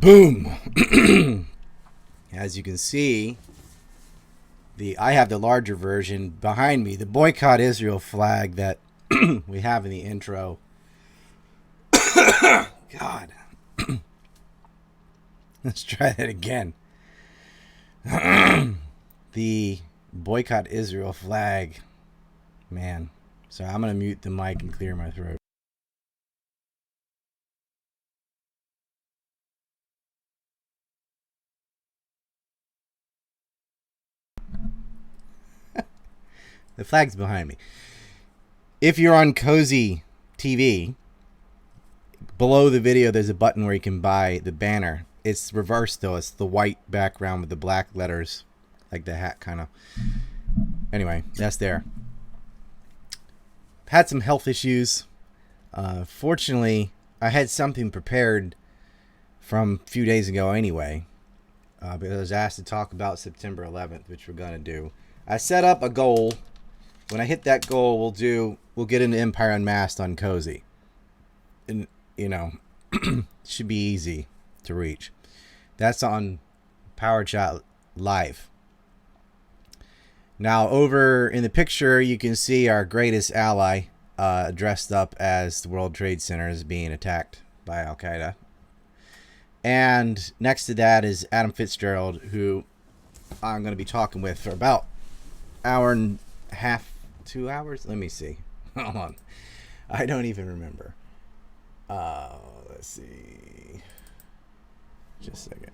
Boom. As you can see, I have the larger version behind me, the Boycott Israel flag that we have in the intro. God. Let's try that again. The Boycott Israel flag. Man. So I'm going to mute the mic and clear my throat. The flag's behind me. If you're on Cozy TV, below the video there's a button where you can buy the banner. It's reversed though. It's the white background with the black letters, like the hat kind of. Anyway, that's there. Had some health issues. Fortunately, I had something prepared from a few days ago anyway. Because I was asked to talk about September 11th, which we're going to do. I set up a goal. When I hit that goal, we'll get into Empire Unmasked on Cozy. And, you know, should be easy to reach. That's on Power Chat Live. Now, over in the picture, you can see our greatest ally dressed up as the World Trade Center is being attacked by Al-Qaeda. And next to that is Adam Fitzgerald, who I'm going to be talking with for about an hour and a half, 2 hours. Let me see. Hold on. I don't even remember. Let's see. Just a second.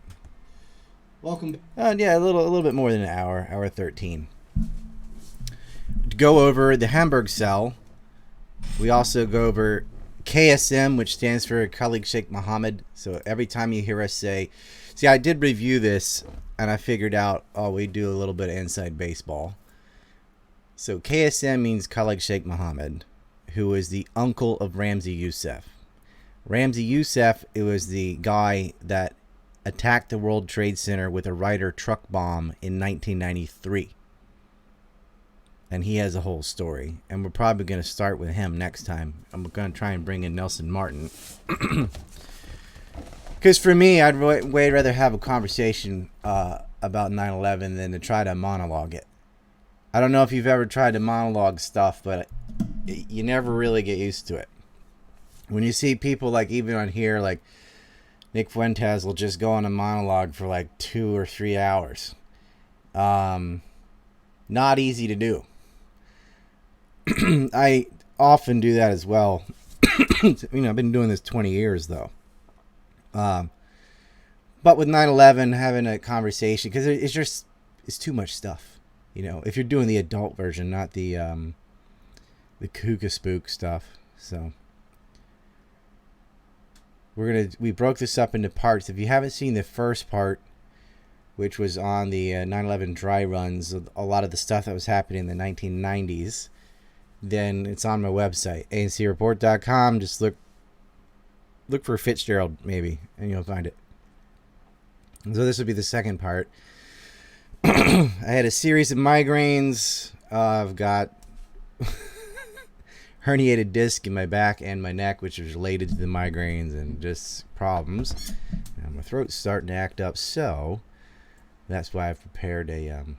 Welcome. Yeah, a little bit more than an hour. Hour 13. To go over the Hamburg cell. We also go over KSM, which stands for Khalid Sheikh Mohammed. So every time you hear us say, see, I did review this and I figured out, we do a little bit of inside baseball. So KSM means Khalid Sheikh Mohammed, who is the uncle of Ramzi Youssef. Ramzi Youssef, it was the guy that attacked the World Trade Center with a Ryder truck bomb in 1993. And he has a whole story. And we're probably going to start with him next time. I'm going to try and bring in Nelson Martin. Because for me, I'd way rather have a conversation about 9/11 than to try to monologue it. I don't know if you've ever tried to monologue stuff, but you never really get used to it. When you see people like even on here, like Nick Fuentes will just go on a monologue for like 2 or 3 hours. Not easy to do. I often do that as well. I've been doing this 20 years though. But with 9/11, having a conversation, because it's too much stuff. If you're doing the adult version, not the Kuka Spook stuff. So we broke this up into parts. If you haven't seen the first part, which was on the 9/11 dry runs, a lot of the stuff that was happening in the 1990s, then it's on my website, ancreport.com. Just look for Fitzgerald, maybe, and you'll find it. So this will be the second part. I had a series of migraines. I've got herniated disc in my back and my neck, which is related to the migraines and just problems. And my throat's starting to act up, so that's why I've prepared an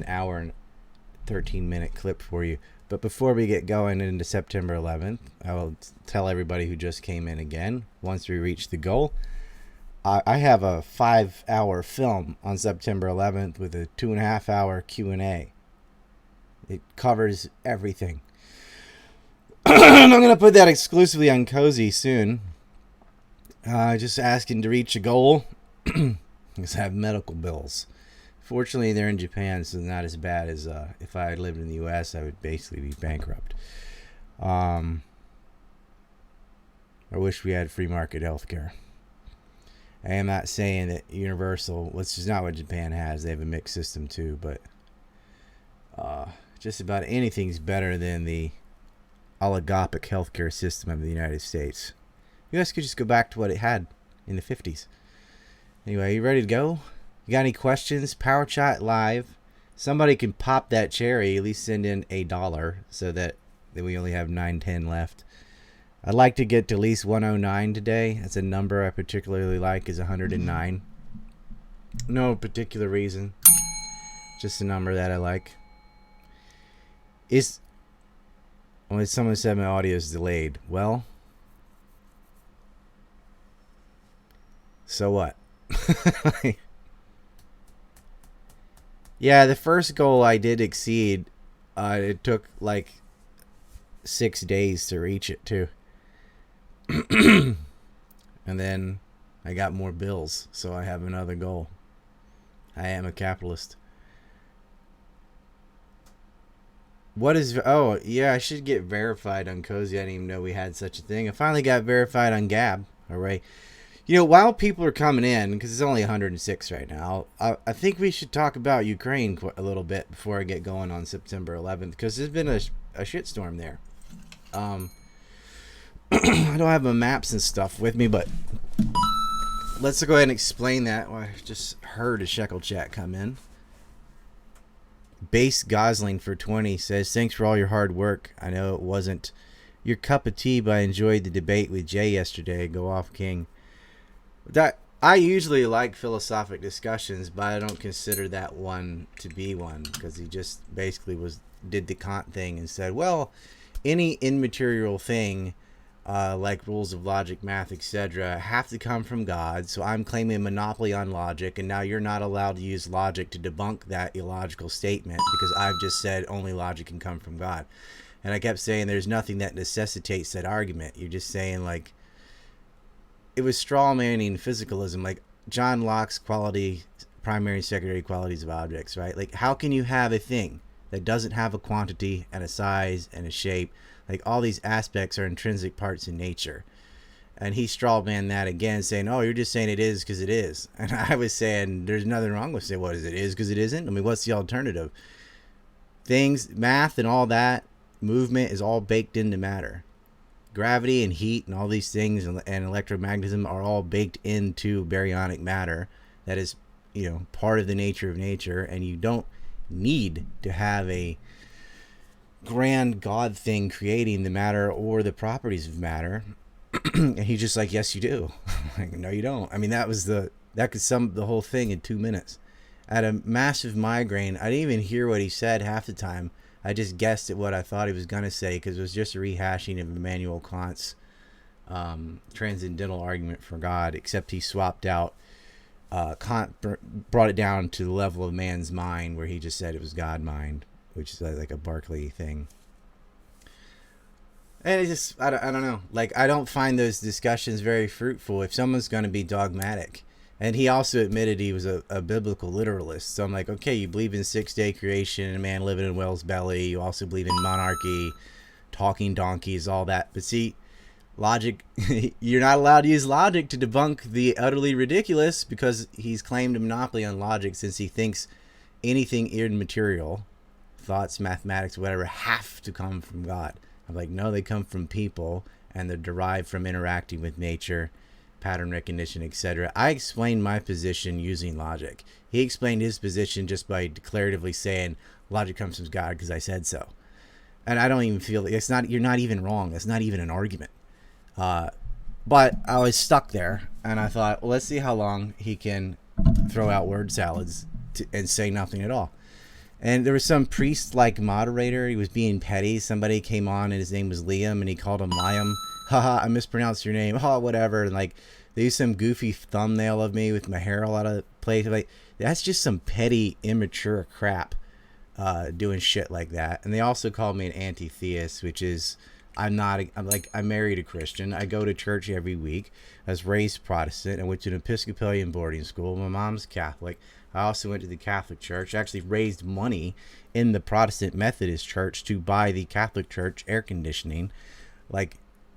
hour and 13-minute clip for you. But before we get going into September 11th, I will tell everybody who just came in again, once we reach the goal, I have a 5-hour film on September 11th with a 2.5-hour Q&A. It covers everything. I'm going to put that exclusively on Cozy soon. Just asking to reach a goal. Because I have medical bills. Fortunately, they're in Japan, so not as bad as if I had lived in the U.S., I would basically be bankrupt. I wish we had free market healthcare. I am not saying that universal, which is not what Japan has. They have a mixed system too, but just about anything's better than the oligopolistic healthcare system of the United States. You guys could just go back to what it had in the 50s. Anyway, you ready to go? You got any questions? Power Chat Live. Somebody can pop that cherry, at least send in $1 so that we only have 9.10 left. I'd like to get to at least 109 today. That's a number I particularly like, is 109. No particular reason. Just a number that I like. When someone said my audio is delayed. Well, so what? Yeah, the first goal I did exceed. It took like 6 days to reach it too. And then I got more bills, so I have another goal. I am a capitalist. What is... Oh, yeah, I should get verified on Cozy. I didn't even know we had such a thing. I finally got verified on Gab. All right. You know, while people are coming in, because it's only 106 right now, I think we should talk about Ukraine a little bit before I get going on September 11th, because there's been a shitstorm there. I don't have my maps and stuff with me, but let's go ahead and explain that. Well, I just heard a Shekel chat come in. Base Gosling for 20 says, thanks for all your hard work. I know it wasn't your cup of tea, but I enjoyed the debate with Jay yesterday. Go off, King. That I usually like philosophic discussions, but I don't consider that one to be one, because he just basically did the Kant thing and said, well, any immaterial thing, like rules of logic, math, etc., have to come from God. So I'm claiming a monopoly on logic, and now you're not allowed to use logic to debunk that illogical statement, because I've just said only logic can come from God. And I kept saying there's nothing that necessitates that argument. You're just saying, like, it was straw manning physicalism, like John Locke's primary and secondary qualities of objects, right? Like, how can you have a thing that doesn't have a quantity and a size and a shape? Like, all these aspects are intrinsic parts in nature. And he straw man that again, saying, oh, you're just saying it is because it is. And I was saying there's nothing wrong with saying what is it is because it isn't. I mean, what's the alternative? Things, math and all that, movement is all baked into matter. Gravity and heat and all these things and electromagnetism are all baked into baryonic matter. That is, part of the nature of nature. And you don't need to have a grand God thing creating the matter or the properties of matter. And he's just like, yes, you do. Like, no, you don't. I mean, that could sum the whole thing in 2 minutes. I had a massive migraine. I didn't even hear what he said half the time. I just guessed at what I thought he was going to say, because it was just a rehashing of Immanuel Kant's transcendental argument for God, except he swapped out. Kant brought it down to the level of man's mind, where he just said it was God mind, which is like a Berkeley thing. And it's just, I don't know. Like, I don't find those discussions very fruitful if someone's going to be dogmatic. And he also admitted he was a biblical literalist. So I'm like, okay, you believe in 6-day creation and a man living in a whale's belly. You also believe in monarchy, talking donkeys, all that. But see, logic, you're not allowed to use logic to debunk the utterly ridiculous, because he's claimed a monopoly on logic since he thinks anything immaterial, thoughts, mathematics, whatever, have to come from God. I'm like, no, they come from people, and they're derived from interacting with nature, pattern recognition, etc. I explained my position using logic. He explained his position just by declaratively saying logic comes from God because I said so. And I don't even feel you're not even wrong. That's not even an argument. But I was stuck there, and I thought, well, let's see how long he can throw out word salads and say nothing at all. And there was some priest-like moderator. He was being petty. Somebody came on, and his name was Liam, and he called him Liam. Haha, I mispronounced your name. Oh, whatever. And like, they used some goofy thumbnail of me with my hair all out of place. Like, that's just some petty, immature crap, doing shit like that. And they also called me an anti-theist, which is, I'm married a Christian. I go to church every week. I was raised Protestant. I went to an Episcopalian boarding school. My mom's Catholic. I also went to the Catholic Church. I actually raised money in the Protestant Methodist Church to buy the Catholic Church air conditioning.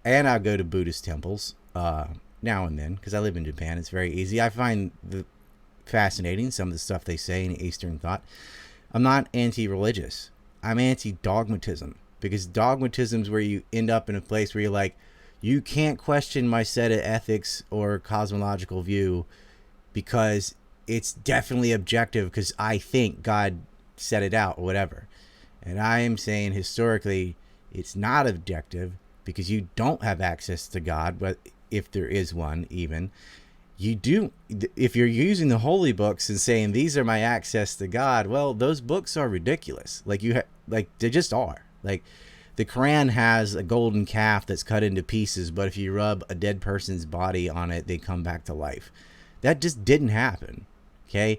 And I go to Buddhist temples now and then, because I live in Japan. It's very easy. I find fascinating some of the stuff they say in Eastern thought. I'm not anti-religious. I'm anti-dogmatism, because dogmatism is where you end up in a place where you're like, you can't question my set of ethics or cosmological view because it's definitely objective because I think God set it out or whatever. And I am saying historically it's not objective because you don't have access to God, but if there is one, even you do. If you're using the holy books and saying these are my access to God, well, those books are ridiculous. Like like they just are. Like the Quran has a golden calf that's cut into pieces, but if you rub a dead person's body on it, they come back to life. That just didn't happen. Okay.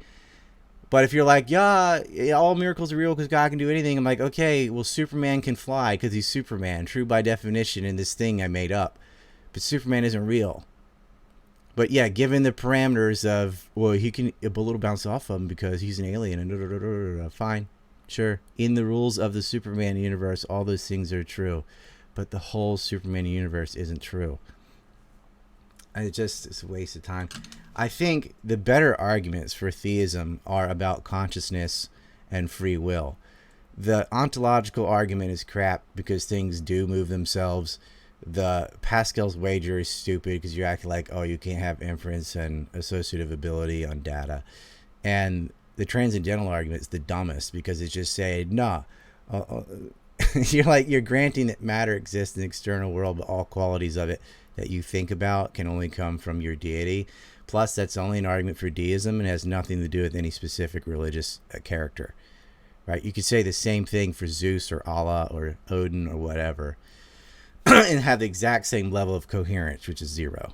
But if you're like, yeah, all miracles are real because God can do anything, I'm like, okay, well, Superman can fly because he's Superman, true by definition in this thing I made up. But Superman isn't real. But yeah, given the parameters of, well, he can, a bullet will bounce off of him because he's an alien, and fine, sure. In the rules of the Superman universe, all those things are true. But the whole Superman universe isn't true. It's a waste of time. I think the better arguments for theism are about consciousness and free will. The ontological argument is crap because things do move themselves. The Pascal's wager is stupid because you're acting like, oh, you can't have inference and associative ability on data. And the transcendental argument is the dumbest because it's just saying, nah, you're granting that matter exists in the external world, but all qualities of it that you think about can only come from your deity. Plus, that's only an argument for deism and has nothing to do with any specific religious character, right? You could say the same thing for Zeus or Allah or Odin or whatever and have the exact same level of coherence, which is zero.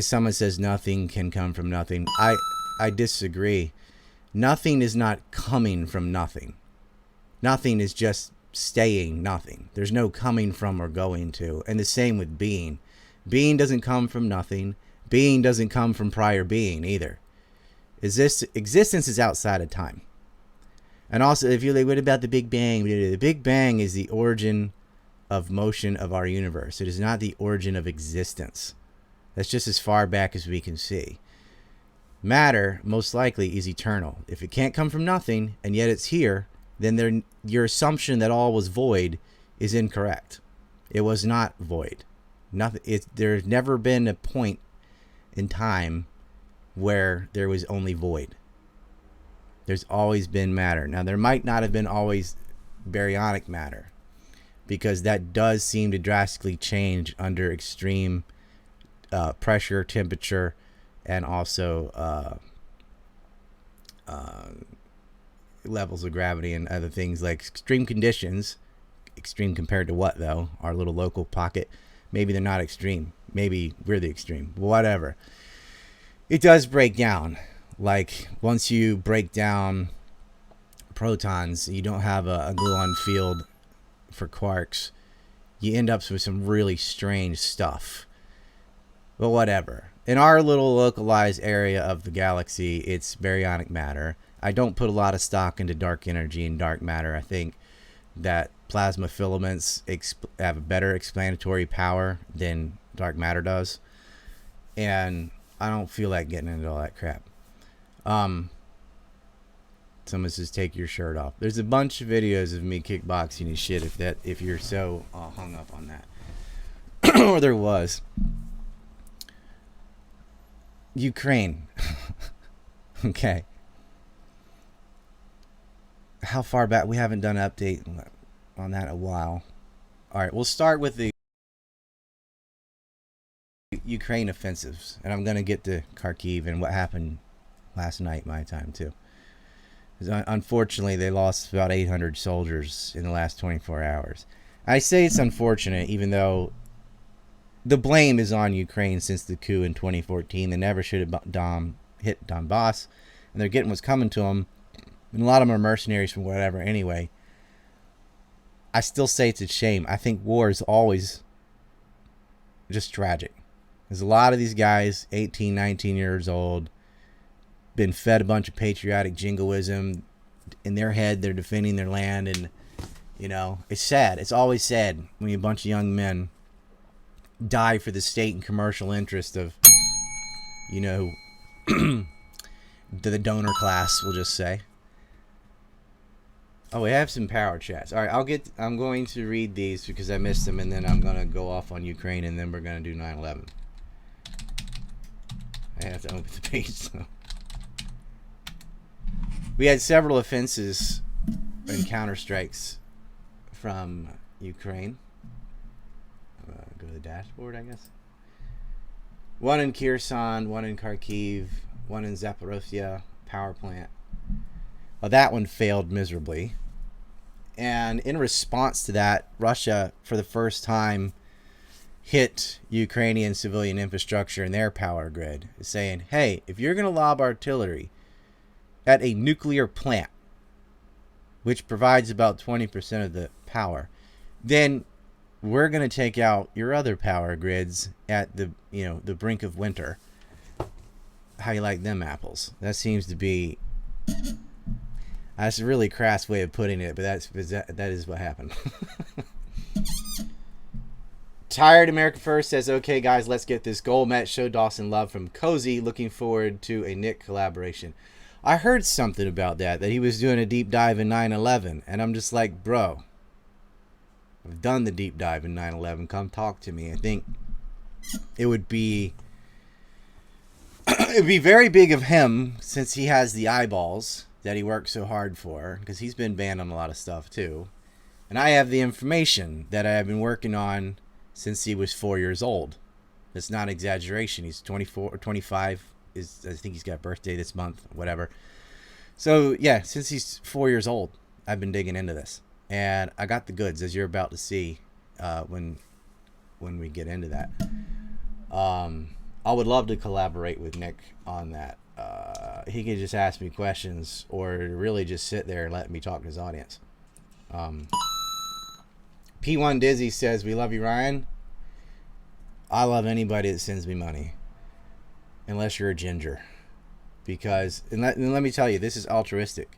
Someone says nothing can come from nothing. I disagree. Nothing is not coming from nothing. Nothing is just staying nothing. There's no coming from or going to. And the same with being. Being doesn't come from nothing. Being doesn't come from prior being either. Existence is outside of time. And also, if you're like, what about the Big Bang? The Big Bang is the origin of motion of our universe. It is not the origin of existence. That's just as far back as we can see. Matter, most likely, is eternal. If it can't come from nothing, and yet it's here, then your assumption that all was void is incorrect. It was not void. There's never been a point in time where there was only void. There's always been matter. Now, there might not have been always baryonic matter, because that does seem to drastically change under extreme pressure, temperature, and also levels of gravity and other things like extreme conditions. Extreme compared to what, though? Our little local pocket. Maybe they're not extreme. Maybe we're the extreme. Whatever. It does break down. Like, once you break down protons, you don't have a gluon field for quarks. You end up with some really strange stuff. But whatever. In our little localized area of the galaxy, it's baryonic matter. I don't put a lot of stock into dark energy and dark matter. I think that plasma filaments have a better explanatory power than dark matter does. And I don't feel like getting into all that crap. Someone says, take your shirt off. There's a bunch of videos of me kickboxing and shit if you're so hung up on that. Or there was. Ukraine. Okay. How far back? We haven't done an update on that in a while. All right, we'll start with the Ukraine offensives, and I'm going to get to Kharkiv and what happened last night, my time too. Unfortunately, they lost about 800 soldiers in the last 24 hours. I say it's unfortunate, even though the blame is on Ukraine since the coup in 2014. They never should have hit Donbass, and they're getting what's coming to them. And a lot of them are mercenaries from whatever anyway. I still say it's a shame. I think war is always just tragic. There's a lot of these guys, 18, 19 years old, been fed a bunch of patriotic jingoism. In their head, they're defending their land, and, you know, it's sad. It's always sad when a bunch of young men die for the state and commercial interest of, you know, the donor class, we'll just say. Oh, we have some power chats. All right, I'm going to read these because I missed them, and then I'm going to go off on Ukraine, and then we're going to do 9/11. I have to open the page, so. We had several offenses and counterstrikes from Ukraine. Go to the dashboard, I guess. One in Kherson, one in Kharkiv, one in Zaporozhye power plant. Well, that one failed miserably. And in response to that, Russia, for the first time, hit Ukrainian civilian infrastructure and their power grid, saying, hey, if you're going to lob artillery at a nuclear plant, which provides about 20% of the power, then we're going to take out your other power grids at the brink of winter. How you like them apples? That seems to be... That's a really crass way of putting it, but that is what happened. Tired America First says, okay, guys, let's get this goal met. Show Dawson love from Cozy. Looking forward to a Nick collaboration. I heard something about that he was doing a deep dive in 9/11, and I'm just like, bro, I've done the deep dive in 9/11. Come talk to me. I think it would be very big of him, since he has the eyeballs that he worked so hard for, because he's been banned on a lot of stuff too. And I have the information that I have been working on since he was 4 years old. That's not exaggeration. He's 24 or 25. I think he's got a birthday this month, whatever. So yeah, since he's 4 years old, I've been digging into this, and I got the goods, as you're about to see when we get into that. I would love to collaborate with Nick on that. He could just ask me questions, or really just sit there and let me talk to his audience. P1 Dizzy says, we love you, Ryan. I love anybody that sends me money, unless you're a ginger. Because, and let me tell you, this is altruistic.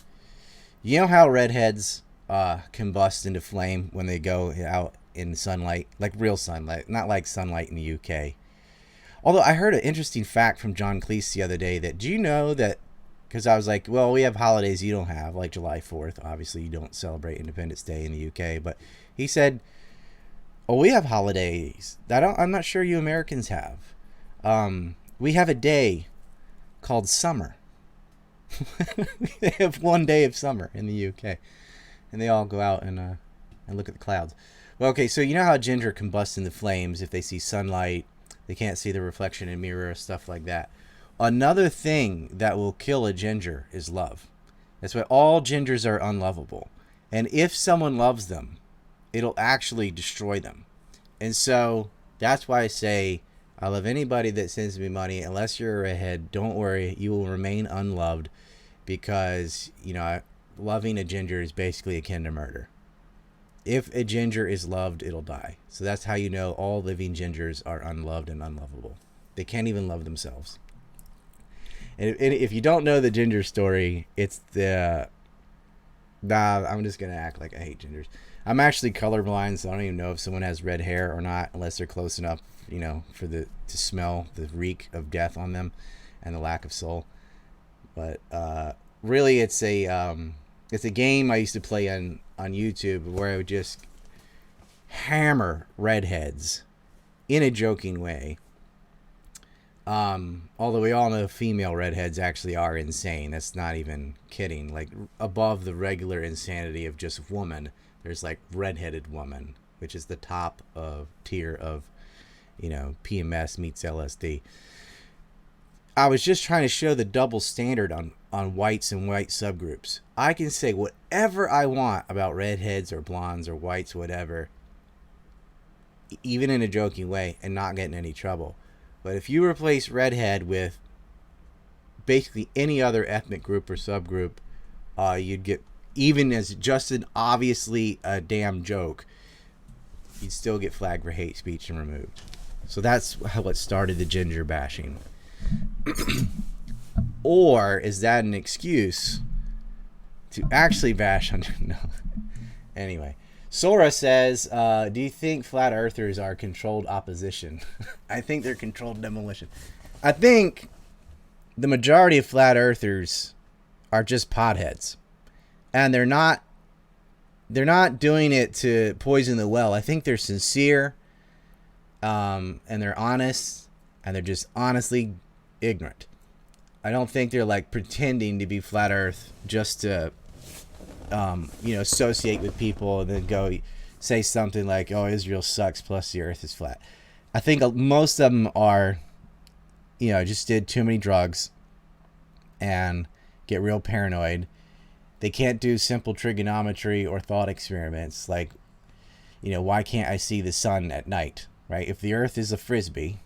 You know how redheads combust into flame when they go out in sunlight? Like real sunlight, not like sunlight in the UK. Although I heard an interesting fact from John Cleese the other day that, do you know that, because I was like, well, we have holidays you don't have, like July 4th. Obviously, you don't celebrate Independence Day in the UK. But he said, oh, we have holidays that I'm not sure you Americans have. We have a day called summer. They have one day of summer in the UK. And they all go out and look at the clouds. Well, okay, so you know how ginger combusts in the flames if they see sunlight. They can't see the reflection in mirror, stuff like that. Another thing that will kill a ginger is love. That's why all gingers are unlovable. And if someone loves them, it'll actually destroy them. And so that's why I say, I love anybody that sends me money. Unless you're a redhead, don't worry, you will remain unloved, because, loving a ginger is basically akin to murder. If a ginger is loved, it'll die. So that's how you know all living gingers are unloved and unlovable. They can't even love themselves. And if you don't know the ginger story, it's the... Nah, I'm just going to act like I hate gingers. I'm actually colorblind, so I don't even know if someone has red hair or not, unless they're close enough, to smell the reek of death on them and the lack of soul. But really, it's a game I used to play on YouTube, where I would just hammer redheads in a joking way. Although we all know female redheads actually are insane. That's not even kidding. Like, above the regular insanity of just woman, there's like redheaded woman, which is the top of tier of, PMS meets LSD. I was just trying to show the double standard on whites and white subgroups. I can say whatever I want about redheads or blondes or whites, whatever, even in a joking way, and not get in any trouble. But if you replace redhead with basically any other ethnic group or subgroup, you'd get, even as just an obviously a damn joke, you'd still get flagged for hate speech and removed. So that's how it started, the ginger bashing. Or is that an excuse to actually bash on? No. Anyway, Sora says, do you think flat earthers are controlled opposition? I think they're controlled demolition. I think the majority of flat earthers are just potheads, and they're not doing it to poison the well. I think they're sincere, and they're honest, and they're just honestly ignorant. I don't think they're like pretending to be flat earth just to associate with people and then go, say something like, "Oh, Israel sucks," plus the Earth is flat. I think most of them are, just did too many drugs and get real paranoid. They can't do simple trigonometry or thought experiments like, why can't I see the sun at night, right? If the Earth is a frisbee,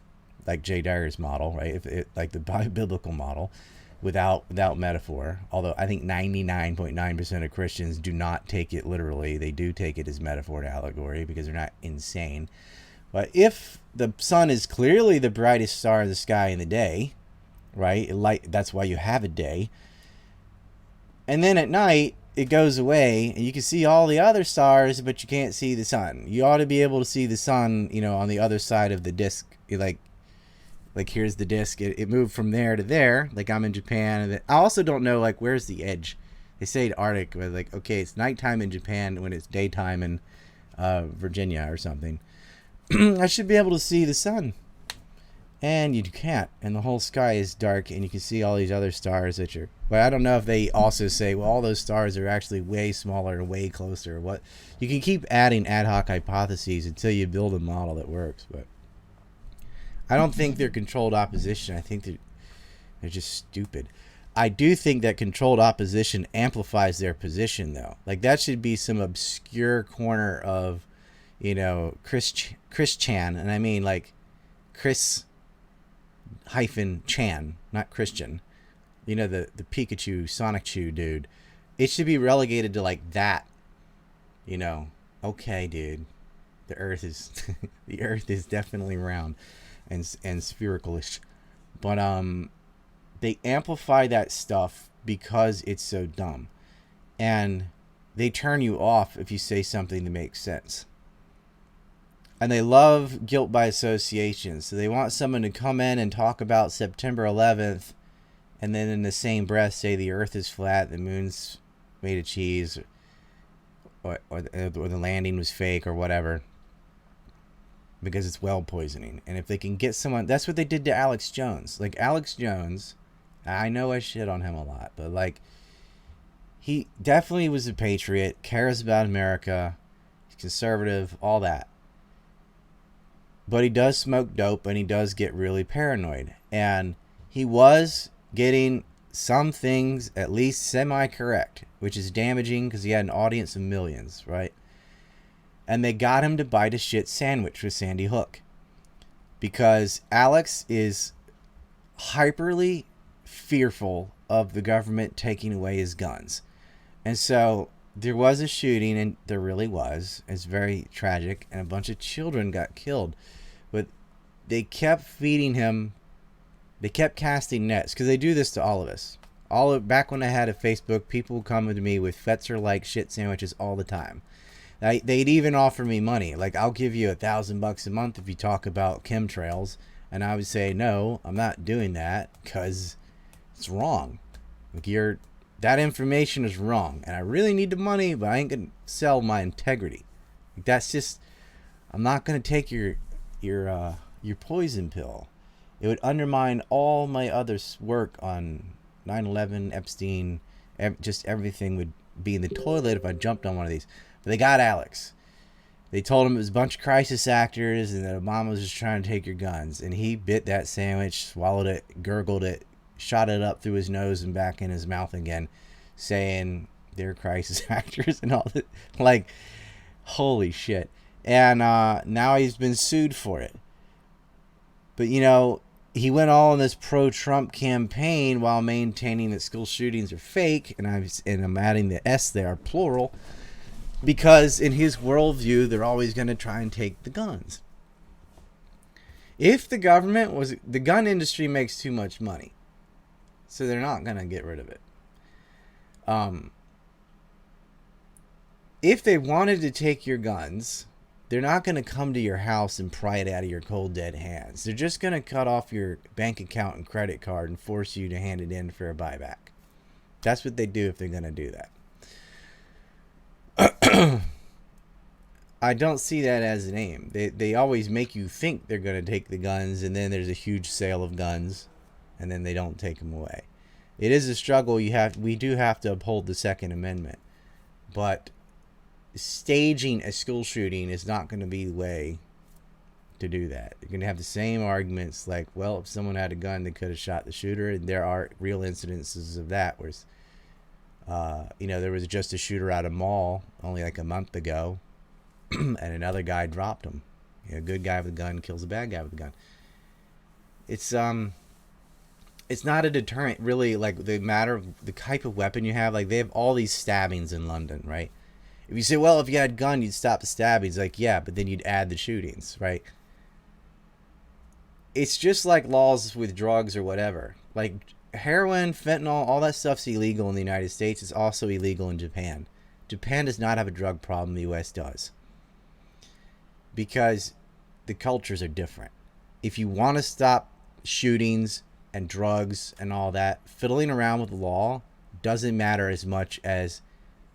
like Jay Dyer's model, right? If it, like the biblical model, without metaphor. Although I think 99.9% of Christians do not take it literally. They do take it as metaphor to allegory because they're not insane. But if the sun is clearly the brightest star in the sky in the day, right? That's why you have a day. And then at night, it goes away, and you can see all the other stars, but you can't see the sun. You ought to be able to see the sun, on the other side of the disk. Like here's the disk. It moved from there to there. Like I'm in Japan, and I also don't know where's the edge. They say Arctic, but okay, it's nighttime in Japan when it's daytime in Virginia or something. I should be able to see the sun. And you can't, and the whole sky is dark, and you can see all these other stars that you're. But I don't know if they also say, well, all those stars are actually way smaller and way closer. What you can keep adding ad hoc hypotheses until you build a model that works. But I don't think they're controlled opposition. I think they're just stupid. I do think that controlled opposition amplifies their position, though. That should be some obscure corner of, Chris Chan, and I mean Chris Chan, not Christian. The Pikachu, Sonic Chew dude. It should be relegated to that. Okay, dude. The Earth is the Earth is definitely round and spherical-ish. But they amplify that stuff because it's so dumb. And they turn you off if you say something that makes sense. And they love guilt by association. So they want someone to come in and talk about September 11th and then in the same breath say the Earth is flat, the moon's made of cheese, or the landing was fake or whatever, because it's well poisoning. And if they can get someone... That's what they did to Alex Jones. Alex Jones, I know I shit on him a lot, but he definitely was a patriot, cares about America, conservative, all that. But he does smoke dope, and he does get really paranoid. And he was getting some things at least semi-correct, which is damaging because he had an audience of millions, right? And they got him to bite a shit sandwich with Sandy Hook. Because Alex is hyperly fearful of the government taking away his guns. And so there was a shooting, and there really was. It's very tragic, and a bunch of children got killed. But they kept feeding him. They kept casting nets, because they do this to all of us. Back when I had a Facebook, people would come to me with Fetzer-like shit sandwiches all the time. They'd even offer me money. I'll give you $1,000 a month if you talk about chemtrails. And I would say, no, I'm not doing that, because it's wrong. That information is wrong, and I really need the money, but I ain't gonna sell my integrity. That's just, I'm not gonna take your poison pill. It would undermine all my other work on 9/11, Epstein, just everything would be in the toilet if I jumped on one of these. But they got Alex. They told him it was a bunch of crisis actors and that Obama was just trying to take your guns. And he bit that sandwich, swallowed it, gurgled it, shot it up through his nose and back in his mouth again, saying they're crisis actors and all that. Holy shit. And now he's been sued for it. But, he went all in this pro-Trump campaign while maintaining that school shootings are fake, and I'm adding the S there, plural, because in his worldview, they're always going to try and take the guns. If the gun industry makes too much money, so they're not going to get rid of it. If they wanted to take your guns, they're not going to come to your house and pry it out of your cold, dead hands. They're just going to cut off your bank account and credit card and force you to hand it in for a buyback. That's what they do if they're going to do that. I don't see that as an aim. They always make you think they're going to take the guns, and then there's a huge sale of guns, and then they don't take them away. It is a struggle. We do have to uphold the Second Amendment, but staging a school shooting is not going to be the way to do that. You're going to have the same arguments like, well, if someone had a gun, they could have shot the shooter. And there are real incidences of that where, there was just a shooter at a mall only like a month ago, and another guy dropped him. A good guy with a gun kills a bad guy with a gun. It's not a deterrent, really. Like, the matter of the type of weapon you have. Like, they have all these stabbings in London, right? If you say, well, if you had a gun, you'd stop the stabbings. Like, yeah, but then you'd add the shootings, right? It's just like laws with drugs or whatever. Like, heroin, fentanyl, all that stuff's illegal in the United States. It's also illegal in Japan. Japan does not have a drug problem. The U.S. does. Because the cultures are different. If you want to stop shootings and drugs and all that, fiddling around with the law doesn't matter as much as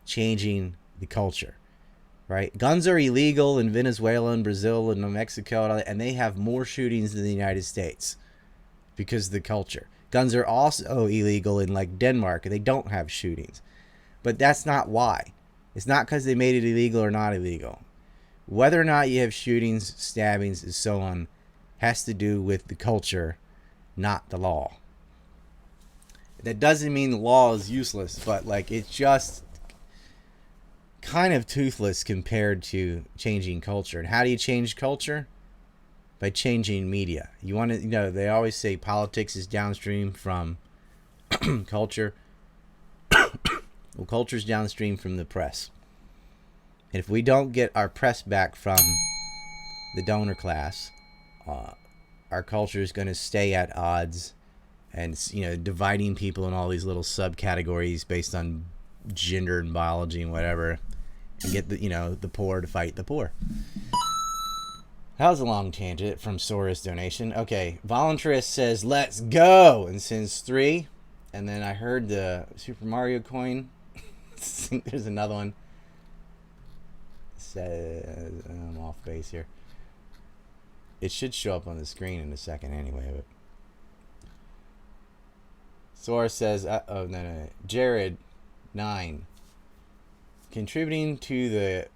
changing the culture, right? Guns are illegal in Venezuela and Brazil and New Mexico, and they have more shootings than the United States because of the culture. Guns are also illegal in like Denmark, and they don't have shootings. But that's not why. It's not because they made it illegal or not illegal. Whether or not you have shootings, stabbings, and so on has to do with the culture, not the law. That doesn't mean the law is useless, but like, it's just kind of toothless compared to changing culture. And how do you change culture? By changing media. You want to, they always say politics is downstream from culture. Well, culture's downstream from the press. And if we don't get our press back from the donor class, our culture is going to stay at odds, and dividing people in all these little subcategories based on gender and biology and whatever, and get the poor to fight the poor. That was a long tangent from Sora's donation. Okay, Voluntarist says let's go and sends 3, and then I heard the Super Mario coin. There's another one. Says I'm off base here. It should show up on the screen in a second anyway. But Sora says, no. Jared 9, contributing to the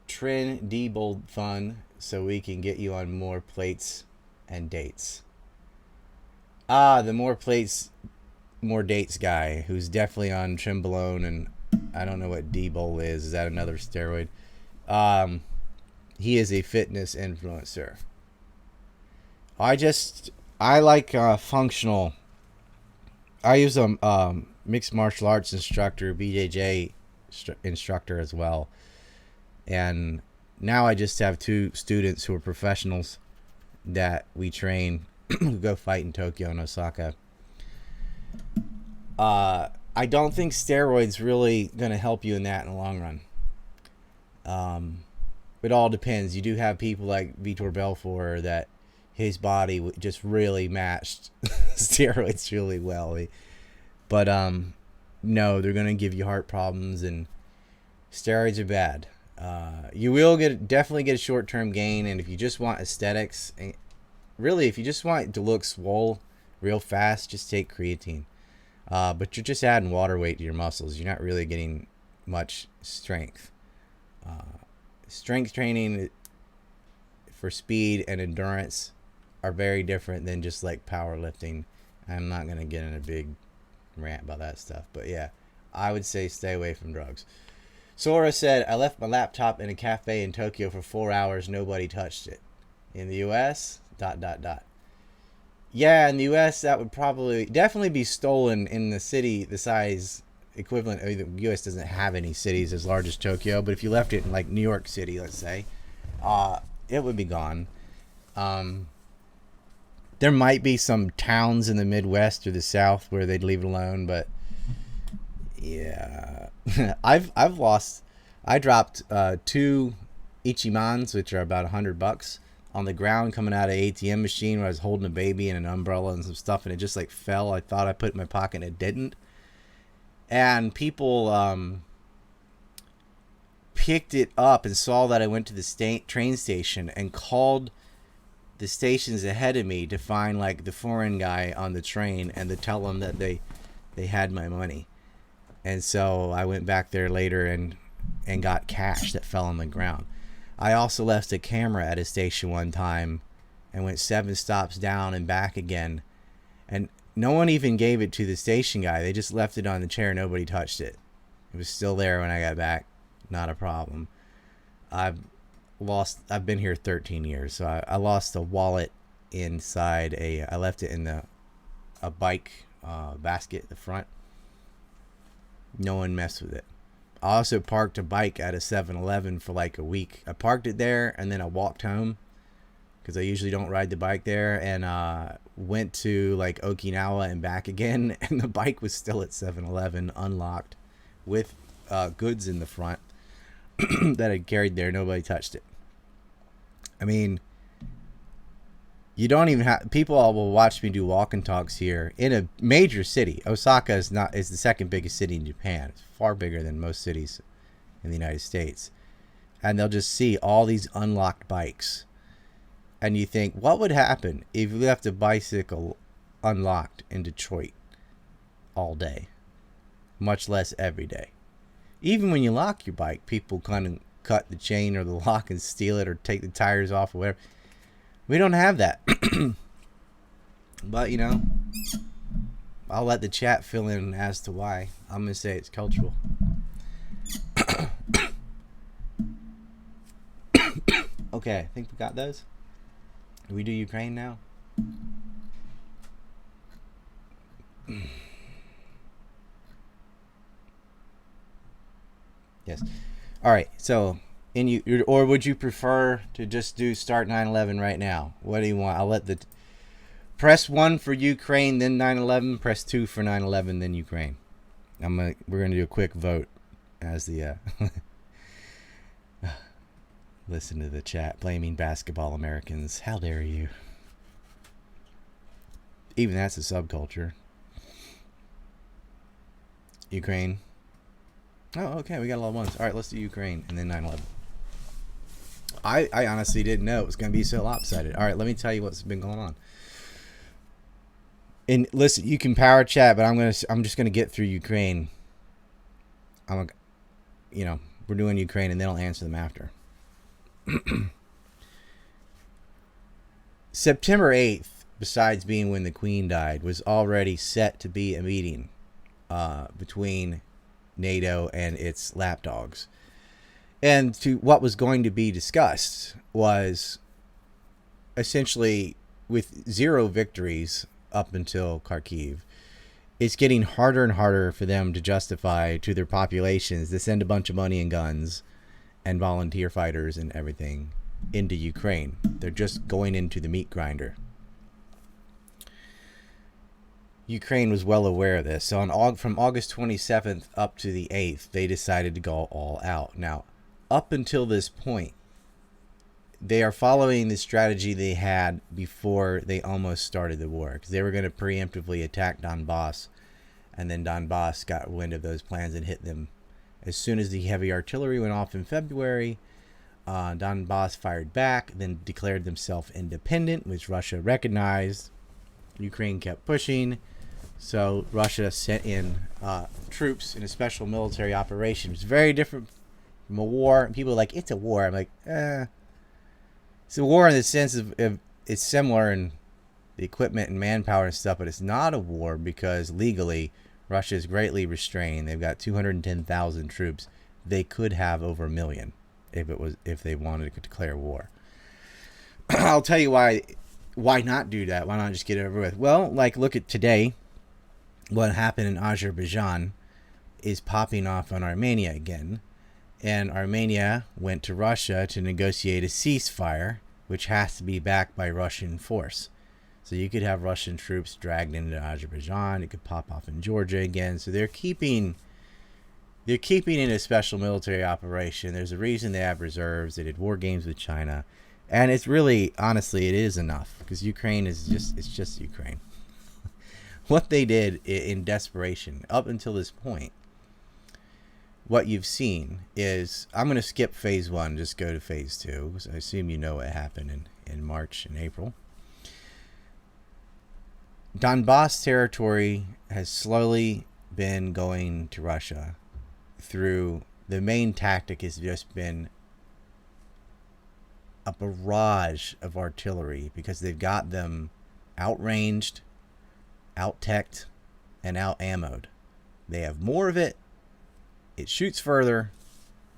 Trin Diebold Fund so we can get you on more plates and dates. The more plates, more dates guy, who's definitely on Trenbolone, and I don't know what Diebold is. Is that another steroid? He is a fitness influencer. I like functional. I use a mixed martial arts instructor, BJJ instructor as well. And now I just have 2 students who are professionals that we train who go fight in Tokyo and Osaka. I don't think steroids really going to help you in that in the long run. It all depends. You do have people like Vitor Belfort that his body just really matched steroids really well. But no, they're going to give you heart problems, and steroids are bad. You will definitely get a short-term gain, and if you just want aesthetics, really, if you just want to look swole real fast, just take creatine. But you're just adding water weight to your muscles. You're not really getting much strength. Strength training for speed and endurance are very different than just like powerlifting. I'm not going to get in a big rant about that stuff. But yeah, I would say stay away from drugs. Sora said, I left my laptop in a cafe in Tokyo for 4 hours. Nobody touched it. In the U.S., ... Yeah, in the U.S., that would definitely be stolen in the city, the size equivalent. I mean, the U.S. doesn't have any cities as large as Tokyo, but if you left it in like New York City, let's say, it would be gone. There might be some towns in the Midwest or the South where they'd leave it alone, but yeah, I dropped 2 Ichimans, which are about $100, on the ground coming out of an ATM machine where I was holding a baby and an umbrella and some stuff, and it just like fell. I thought I put it in my pocket and it didn't. And people picked it up and saw that I went to the train station and called the stations ahead of me to find like the foreign guy on the train and to tell them that they had my money. And so I went back there later and and got cash that fell on the ground. I also left a camera at a station one time and went 7 stops down and back again. And no one even gave it to the station guy. They just left it on the chair. Nobody touched it. It was still there when I got back. Not a problem. I've been here 13 years. So I lost a wallet inside I left it in a bike basket at the front. No one messed with it. I also parked a bike at a 7-Eleven for like a week. I parked it there and then I walked home because I usually don't ride the bike there, and went to like Okinawa and back again, and the bike was still at 7-Eleven unlocked with goods in the front that I carried there. Nobody touched it. I mean, you don't even have people will watch me do walk and talks here in a major city. Osaka is the second biggest city in Japan. It's far bigger than most cities in the United States. And they'll just see all these unlocked bikes. And you think, what would happen if you left a bicycle unlocked in Detroit all day? Much less every day. Even when you lock your bike, people kind of cut the chain or the lock and steal it or take the tires off or whatever. We don't have that. But, you know, I'll let the chat fill in as to why. I'm going to say it's cultural. Okay, I think we got those. Do we do Ukraine now? Yes. All right, so... or would you prefer to just do start 9/11 right now? What do you want? I'll let press 1 for Ukraine, then 9/11. Press 2 for 9/11, then Ukraine. We're gonna do a quick vote as the listen to the chat blaming basketball Americans. How dare you? Even that's a subculture. Ukraine. Oh, okay. We got a lot of ones. All right, let's do Ukraine and then 9/11. I honestly didn't know it was going to be so lopsided. All right, let me tell you what's been going on. And listen, you can power chat, but I'm just gonna get through Ukraine. We're doing Ukraine, and then I'll answer them after. September 8th, besides being when the Queen died, was already set to be a meeting between NATO and its lapdogs. And to what was going to be discussed was essentially, with 0 victories up until Kharkiv, it's getting harder and harder for them to justify to their populations to send a bunch of money and guns and volunteer fighters and everything into Ukraine. They're just going into the meat grinder. Ukraine was well aware of this. So from August 27th up to the 8th, they decided to go all out. Now, up until this point, they are following the strategy they had before they almost started the war, because they were going to preemptively attack Donbass, and then Donbass got wind of those plans and hit them. As soon as the heavy artillery went off in February, Donbass fired back, then declared themselves independent, which Russia recognized. Ukraine kept pushing, so Russia sent in troops in a special military operation. It's very different from a war. And people are like, it's a war. I'm like, it's a war in the sense of it's similar in the equipment and manpower and stuff, but it's not a war because legally Russia is greatly restrained. They've got 210,000 troops. They could have over 1 million if they wanted to declare war. I'll tell you why not do that? Why not just get it over with? Well, like, look at today. What happened in Azerbaijan is popping off on Armenia again. And Armenia went to Russia to negotiate a ceasefire, which has to be backed by Russian force. So you could have Russian troops dragged into Azerbaijan. It could pop off in Georgia again. So they're keeping in a special military operation. There's a reason they have reserves. They did war games with China. And it's really, honestly, it is enough, because Ukraine it's just Ukraine. What they did in desperation up until this point, what you've seen is, I'm going to skip phase 1, just go to phase 2, because I assume you know what happened in March and April. Donbass territory has slowly been going to Russia through the main tactic has just been a barrage of artillery because they've got them outranged, out-teched, and out-ammoed. They have more of it, it shoots further,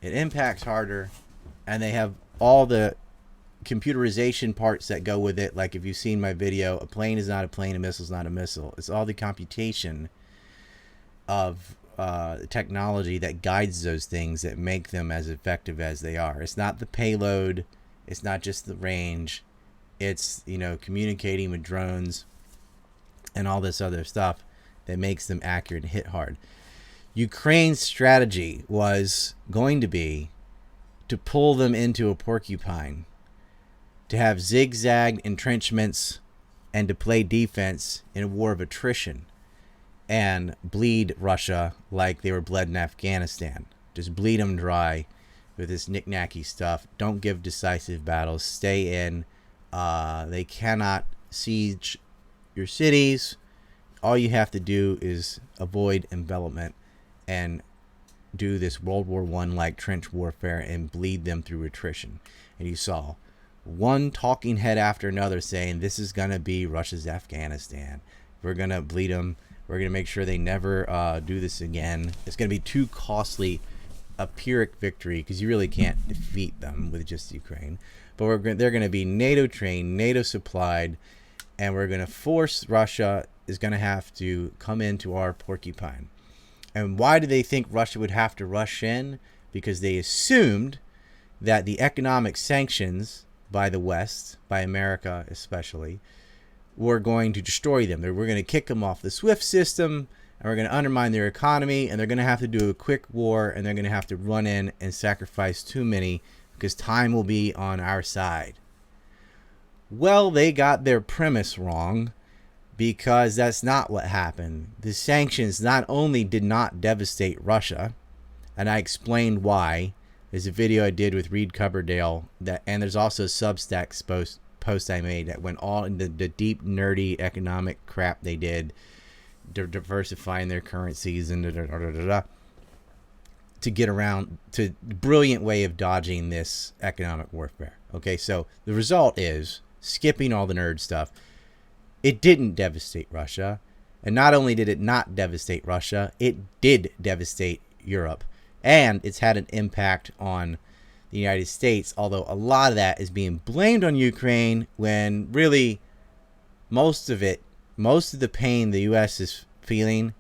it impacts harder, and they have all the computerization parts that go with it. Like if you've seen my video, a plane is not a plane, a missile is not a missile. It's all the computation of technology that guides those things that make them as effective as they are. It's not the payload, it's not just the range, it's, you know, communicating with drones and all this other stuff that makes them accurate and hit hard. Ukraine's strategy was going to be to pull them into a porcupine, to have zigzag entrenchments, and to play defense in a war of attrition and bleed Russia like they were bled in Afghanistan. Just bleed them dry with this knick-knacky stuff. Don't give decisive battles. Stay in. They cannot siege your cities. All you have to do is avoid envelopment and do this World War I like trench warfare and bleed them through attrition. And you saw one talking head after another saying this is going to be Russia's Afghanistan. We're going to bleed them. We're going to make sure they never do this again. It's going to be too costly a Pyrrhic victory because you really can't defeat them with just Ukraine. But they're going to be NATO trained, NATO supplied, and we're going to force Russia is going to have to come into our porcupine. And why do they think Russia would have to rush in? Because they assumed that the economic sanctions by the West, by America especially, were going to destroy them. We're going to kick them off the SWIFT system, and we're going to undermine their economy, and they're going to have to do a quick war, and they're going to have to run in and sacrifice too many because time will be on our side. Well, they got their premise wrong, because that's not what happened. The sanctions not only did not devastate Russia, and I explained why. There's a video I did with Reed Coverdale, and there's also a Substack post I made that went all into the deep, nerdy economic crap they did, diversifying their currencies and to get around to brilliant way of dodging this economic warfare. Okay, so the result is, skipping all the nerd stuff, it didn't devastate Russia. And not only did it not devastate Russia, it did devastate Europe. And it's had an impact on the United States, although a lot of that is being blamed on Ukraine when really most of the pain the U.S. is feeling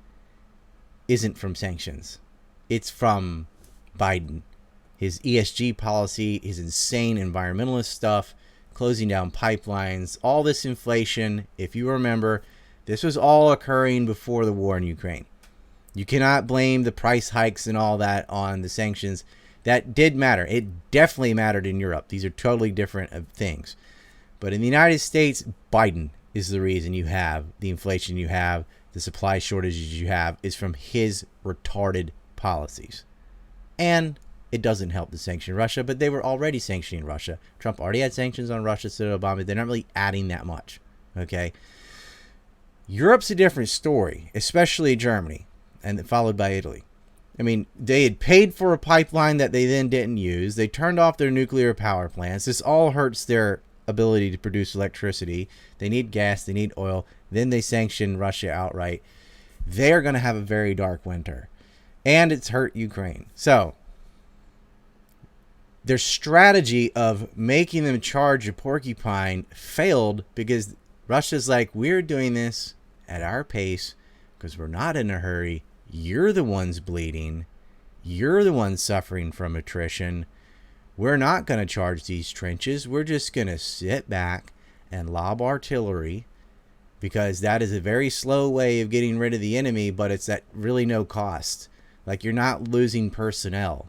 isn't from sanctions. It's from Biden. His ESG policy, his insane environmentalist stuff, closing down pipelines, all this inflation. If you remember, this was all occurring before the war in Ukraine. You cannot blame the price hikes and all that on the sanctions. That did matter. It definitely mattered in Europe. These are totally different things. But in the United States, Biden is the reason you have the inflation you have, the supply shortages you have, is from his retarded policies. And it doesn't help to sanction Russia, but they were already sanctioning Russia. Trump already had sanctions on Russia, so Obama, they're not really adding that much. Okay? Europe's a different story, especially Germany, and followed by Italy. I mean, they had paid for a pipeline that they then didn't use. They turned off their nuclear power plants. This all hurts their ability to produce electricity. They need gas, they need oil. Then they sanction Russia outright. They're going to have a very dark winter. And it's hurt Ukraine. So, their strategy of making them charge a porcupine failed because Russia's like, we're doing this at our pace because we're not in a hurry. You're the ones bleeding. You're the ones suffering from attrition. We're not going to charge these trenches. We're just going to sit back and lob artillery because that is a very slow way of getting rid of the enemy, but it's at really no cost. Like, you're not losing personnel.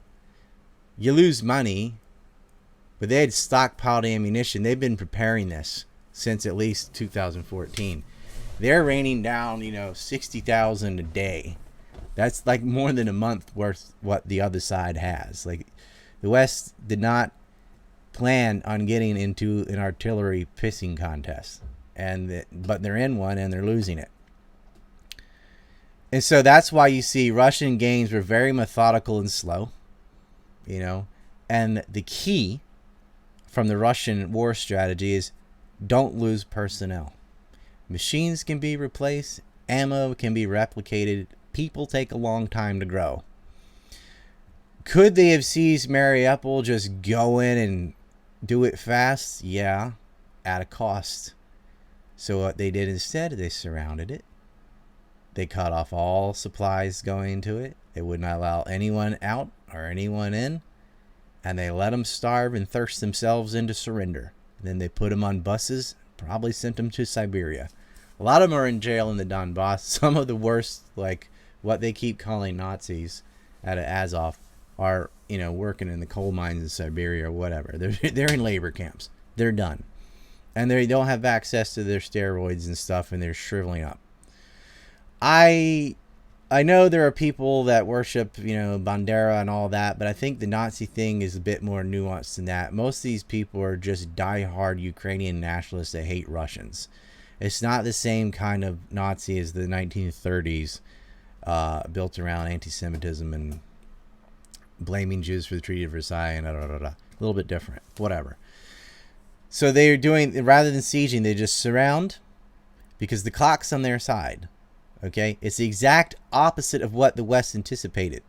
You lose money, but they had stockpiled ammunition. They've been preparing this since at least 2014. They're raining down, 60,000 a day. That's like more than a month worth what the other side has. Like, the West did not plan on getting into an artillery pissing contest, but they're in one and they're losing it. And so that's why you see Russian gains were very methodical and slow. you know. And the key from the Russian war strategy is don't lose personnel. Machines can be replaced, ammo can be replicated, people take a long time to grow. Could they have seized Mariupol, just go in and do it fast? Yeah, at a cost. So what they did instead, they surrounded it. They cut off all supplies going to it. They would not allow anyone out or anyone in. And they let them starve and thirst themselves into surrender. Then they put them on buses, probably sent them to Siberia. A lot of them are in jail in the Donbass. Some of the worst, like what they keep calling Nazis out of Azov, are, you know, working in the coal mines in Siberia or whatever. They're in labor camps. They're done. And they don't have access to their steroids and stuff, and they're shriveling up. I know there are people that worship, you know, Bandera and all that, but I think the Nazi thing is a bit more nuanced than that. Most of these people are just diehard Ukrainian nationalists that hate Russians. It's not the same kind of Nazi as the 1930s, built around anti-Semitism and blaming Jews for the Treaty of Versailles and a little bit different, whatever. So they're doing, rather than sieging, they just surround, because the clock's on their side. Okay, it's the exact opposite of what the West anticipated.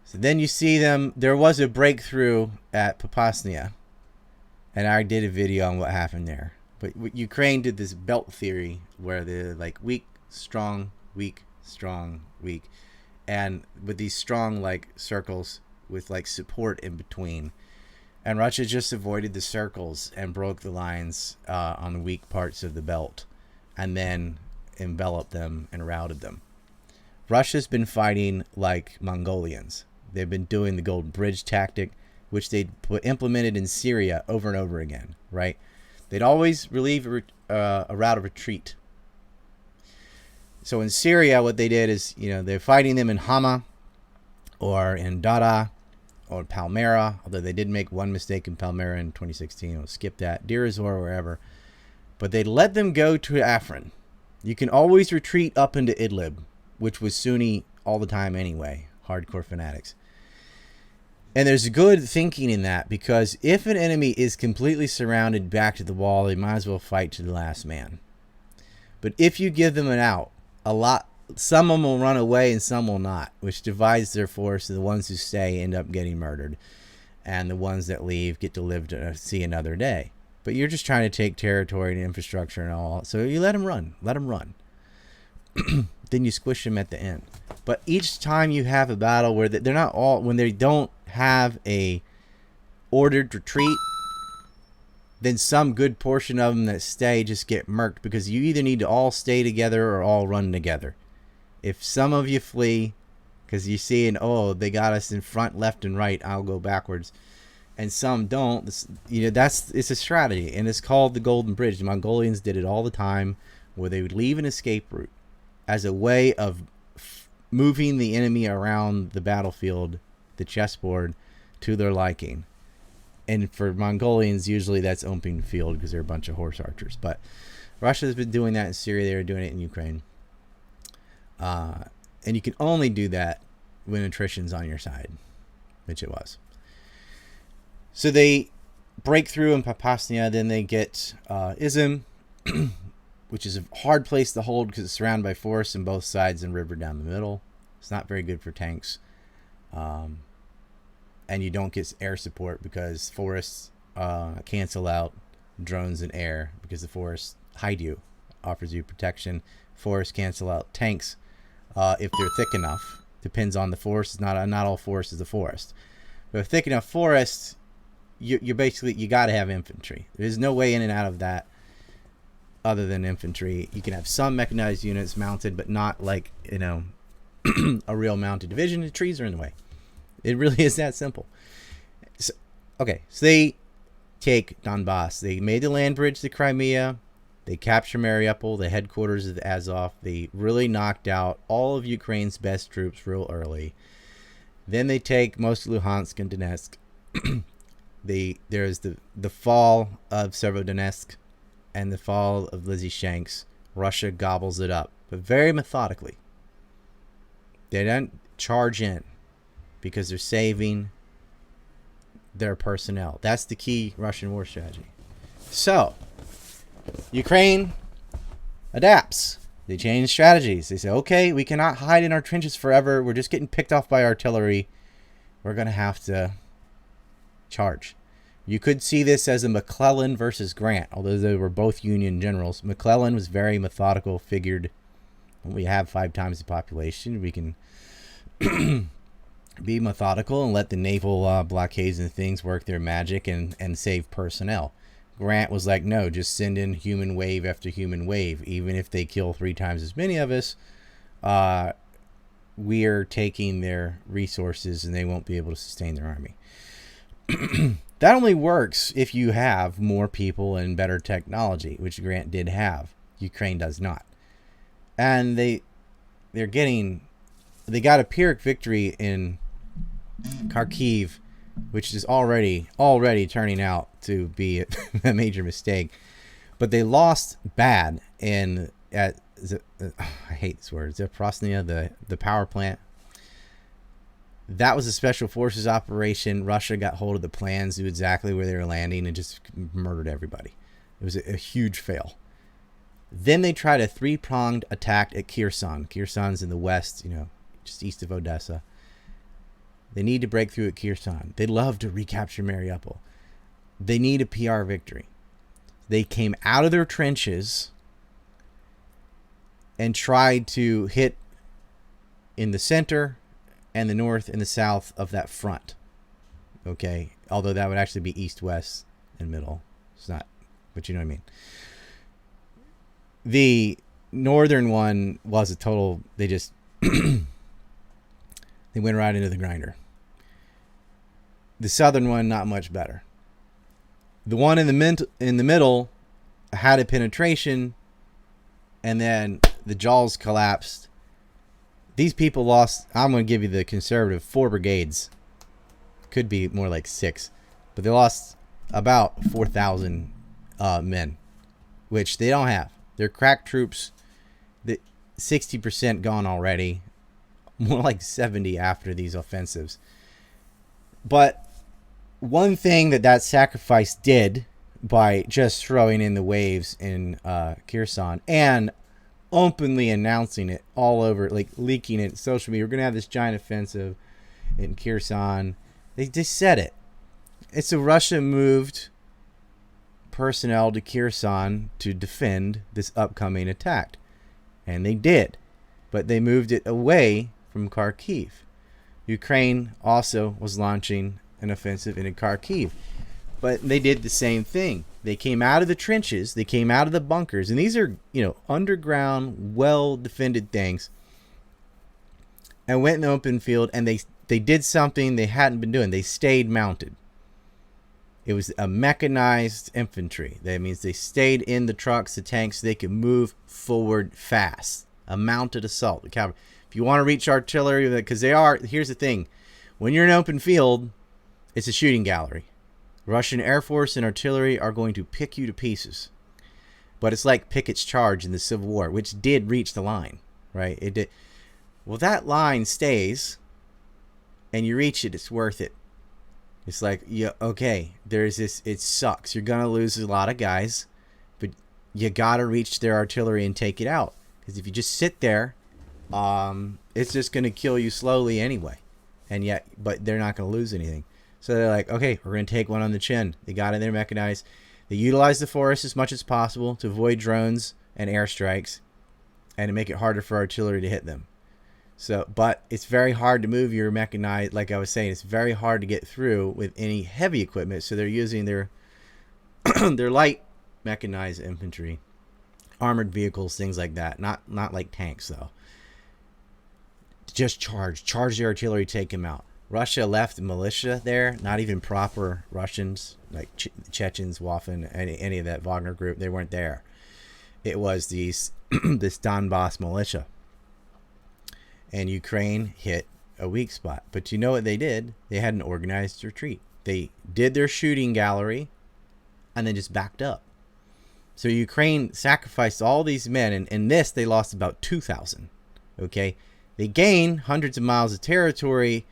So then you see them. There was a breakthrough at Popasnia, and I did a video on what happened there. But Ukraine did this belt theory where they're like weak, strong, weak, strong, weak, and with these strong like circles with like support in between. And Russia just avoided the circles and broke the lines on the weak parts of the belt, and then enveloped them and routed them. Russia's been fighting like Mongolians. They've been doing the Golden Bridge tactic, which they implemented in Syria over and over again, right? They'd always relieve a route of retreat. So in Syria, what they did is, you know, they're fighting them in Hama or in Dara or Palmyra, although they did make one mistake in Palmyra in 2016. I'll skip that. Deir ez-Zor, wherever. But they let them go to Afrin. You can always retreat up into Idlib, which was Sunni all the time anyway, hardcore fanatics. And there's good thinking in that, because if an enemy is completely surrounded back to the wall, they might as well fight to the last man. But if you give them an out, some of them will run away and some will not, which divides their force, and the ones who stay end up getting murdered, and the ones that leave get to live to see another day. But you're just trying to take territory and infrastructure and all. So you let them run. Let them run. Then you squish them at the end. But each time you have a battle where they're not all, when they don't have a ordered retreat, then some good portion of them that stay just get murked, because you either need to all stay together or all run together. If some of you flee because you see, oh, they got us in front, left, and right, I'll go backwards, and some don't, it's a strategy, and it's called the Golden Bridge. The Mongolians did it all the time, where they would leave an escape route as a way of moving the enemy around the battlefield, the chessboard, to their liking. And for Mongolians, usually that's open field, because they're a bunch of horse archers. But Russia's been doing that in Syria. They were doing it in Ukraine. And you can only do that when attrition's on your side, which it was. So they break through in Popasnia. Then they get Izum, which is a hard place to hold because it's surrounded by forests on both sides and river down the middle. It's not very good for tanks. And you don't get air support because forests cancel out drones and air, because the forests hide you, offers you protection. Forests cancel out tanks if they're thick enough. Depends on the forest. Not all forest is the forest. But a thick enough forest, you basically, you got to have infantry. There's no way in and out of that other than infantry. You can have some mechanized units mounted, but not like, a real mounted division. The trees are in the way. It really is that simple. So they take Donbass. They made the land bridge to Crimea. They capture Mariupol, the headquarters of the Azov. They really knocked out all of Ukraine's best troops real early. Then they take most of Luhansk and Donetsk. There's the fall of Severodonetsk and the fall of Lysychansk. Russia gobbles it up, but very methodically. They don't charge in. because they're saving their personnel. That's the key Russian war strategy. So, Ukraine adapts. They change strategies. They say, okay, we cannot hide in our trenches forever. We're just getting picked off by artillery. We're going to have to charge. You could see this as a McClellan versus Grant, although they were both Union generals. McClellan was very methodical, figured we have 5 times the population. We can be methodical and let the naval blockades and things work their magic and save personnel. Grant was like, no, just send in human wave after human wave. Even if they kill 3 times as many of us, we're taking their resources and they won't be able to sustain their army. That only works if you have more people and better technology, which Grant did have. Ukraine does not. And they got a Pyrrhic victory in Kharkiv, which is already turning out to be a major mistake. But they lost bad I hate this word, Zaporozhye, the power plant. That was a special forces operation. Russia got hold of the plans, knew exactly where they were landing, and just murdered everybody. It was a huge fail. Then they tried a 3-pronged attack at Kherson. Kherson's in the west, just east of Odessa. They need to break through at Kherson. They'd love to recapture Mariupol. They need a PR victory. They came out of their trenches and tried to hit in the center and the north and the south of that front. Okay? Although that would actually be east, west, and middle. It's not, but you know what I mean. The northern one was a total, they just, they went right into the grinder. The southern one, not much better. The one in the middle had a penetration, and then the jaws collapsed. These people lost, I'm going to give you the conservative, 4 brigades. Could be more like 6. But they lost about 4,000 men, which they don't have. They're crack troops. The 60% gone already. More like 70 after these offensives. But one thing that sacrifice did by just throwing in the waves in Kherson and openly announcing it all over, like leaking it, social media, we're going to have this giant offensive in Kherson. They just said it. It's a Russia moved personnel to Kherson to defend this upcoming attack. And they did. But they moved it away from Kharkiv. Ukraine also was launching an offensive into Kharkiv. But they did the same thing. They came out of the trenches. They came out of the bunkers. And these are, underground, well-defended things. And went in the open field. And they did something they hadn't been doing. They stayed mounted. It was a mechanized infantry. That means they stayed in the trucks, the tanks, so they could move forward fast. A mounted assault. The cavalry. If you want to reach artillery, because here's the thing. When you're in an open field, it's a shooting gallery. Russian Air Force and artillery are going to pick you to pieces. But it's like Pickett's charge in the Civil War, which did reach the line, right? It did. Well, that line stays, and you reach it, it's worth it. It's like, yeah, okay, there's this, it sucks. You're going to lose a lot of guys, but you got to reach their artillery and take it out. Because if you just sit there, it's just going to kill you slowly anyway. But they're not going to lose anything. So they're like, okay, we're going to take one on the chin. They got in there mechanized. They utilized the forest as much as possible to avoid drones and airstrikes and to make it harder for artillery to hit them. But it's very hard to move your mechanized, like I was saying, it's very hard to get through with any heavy equipment. So they're using their their light mechanized infantry, armored vehicles, things like that. Not like tanks, though. Just charge the artillery, take them out. Russia left militia there, not even proper Russians, like Chechens, Waffen, any of that Wagner group. They weren't there. It was this Donbass militia. And Ukraine hit a weak spot. But you know what they did? They had an organized retreat. They did their shooting gallery and then just backed up. So Ukraine sacrificed all these men. And in this, they lost about 2,000. Okay? They gained hundreds of miles of territory.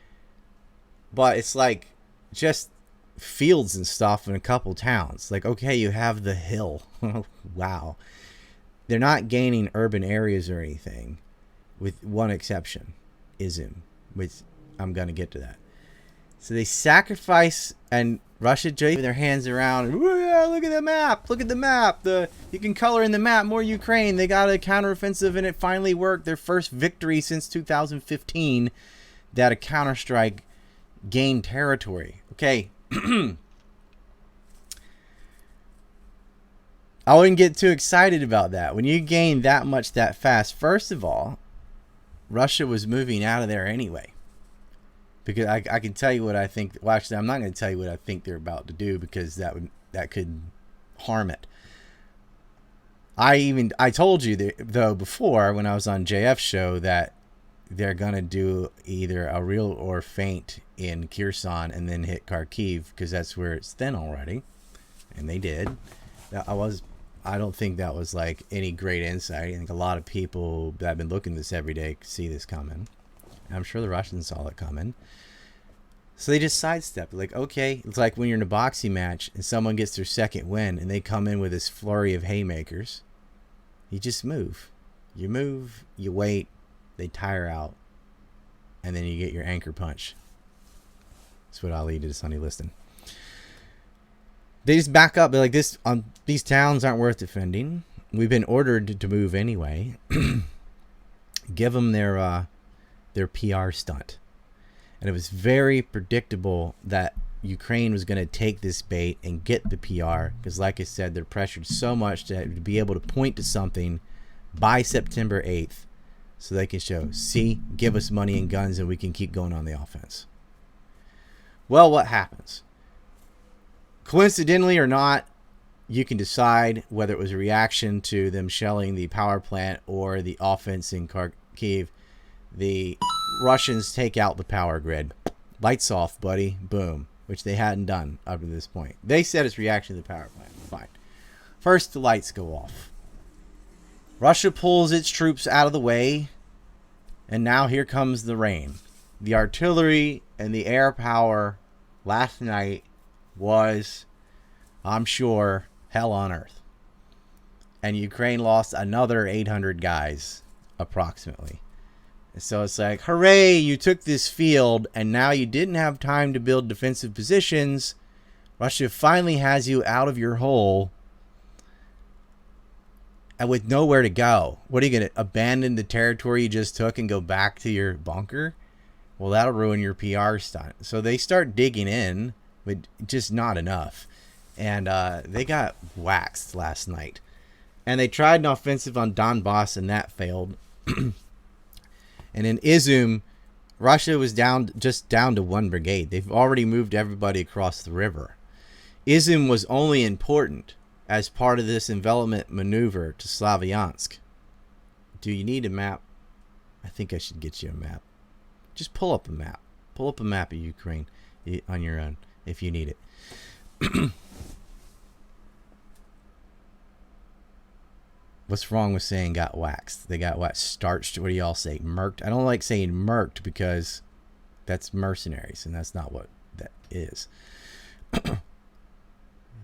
but it's like just fields and stuff in a couple towns. Like, okay, you have the hill. Wow. They're not gaining urban areas or anything, with one exception, Izum, which I'm going to get to that. So they sacrifice, and Russia just their hands around. Yeah, look at the map. Look at the map. You can color in the map more Ukraine. They got a counteroffensive, and it finally worked. Their first victory since 2015 that a counterstrike gained territory. Okay. I wouldn't get too excited about that. When you gain that much that fast, first of all, Russia was moving out of there anyway. Because I can tell you what I think. Well, actually, I'm not going to tell you what I think they're about to do, because that could harm it. I told you that, though, before when I was on JF's show, that they're going to do either a real or feint in Kherson and then hit Kharkiv, because that's where it's thin already, and they did. I don't think that was like any great insight. I think a lot of people that have been looking at this every day see this coming. I'm sure the Russians saw it coming. So they just sidestepped. Like, okay, it's like when you're in a boxing match and someone gets their second win and they come in with this flurry of haymakers. You just move. You move, you wait, they tire out, and then you get your anchor punch. That's what Ali did to Sonny Liston. They just back up. They're like, these towns aren't worth defending. We've been ordered to move anyway. Give them their PR stunt. And it was very predictable that Ukraine was going to take this bait and get the PR, because like I said, they're pressured so much to be able to point to something by September 8th so they can show, see, give us money and guns and we can keep going on the offense. Well, what happens? Coincidentally or not, you can decide whether it was a reaction to them shelling the power plant or the offense in Kharkiv. The Russians take out the power grid. Lights off, buddy. Boom. Which they hadn't done up to this point. They said it's reaction to the power plant. Fine. First, the lights go off. Russia pulls its troops out of the way. And now here comes the rain. The artillery and the air power last night was, I'm sure, hell on earth. And Ukraine lost another 800 guys, approximately. So it's like, hooray, you took this field, and now you didn't have time to build defensive positions. Russia finally has you out of your hole, and with nowhere to go. What are you going to abandon the territory you just took and go back to your bunker? Well, that'll ruin your PR stunt. So they start digging in, but just not enough. And they got waxed last night. And they tried an offensive on Donbass, and that failed. And in Izum, Russia was down to one brigade. They've already moved everybody across the river. Izum was only important as part of this envelopment maneuver to Slavyansk. Do you need a map? I think I should get you a map. Just pull up a map. Pull up a map of Ukraine on your own if you need it. What's wrong with saying got waxed? They got what? Starched? What do y'all say? Murked? I don't like saying murked because that's mercenaries, and that's not what that is.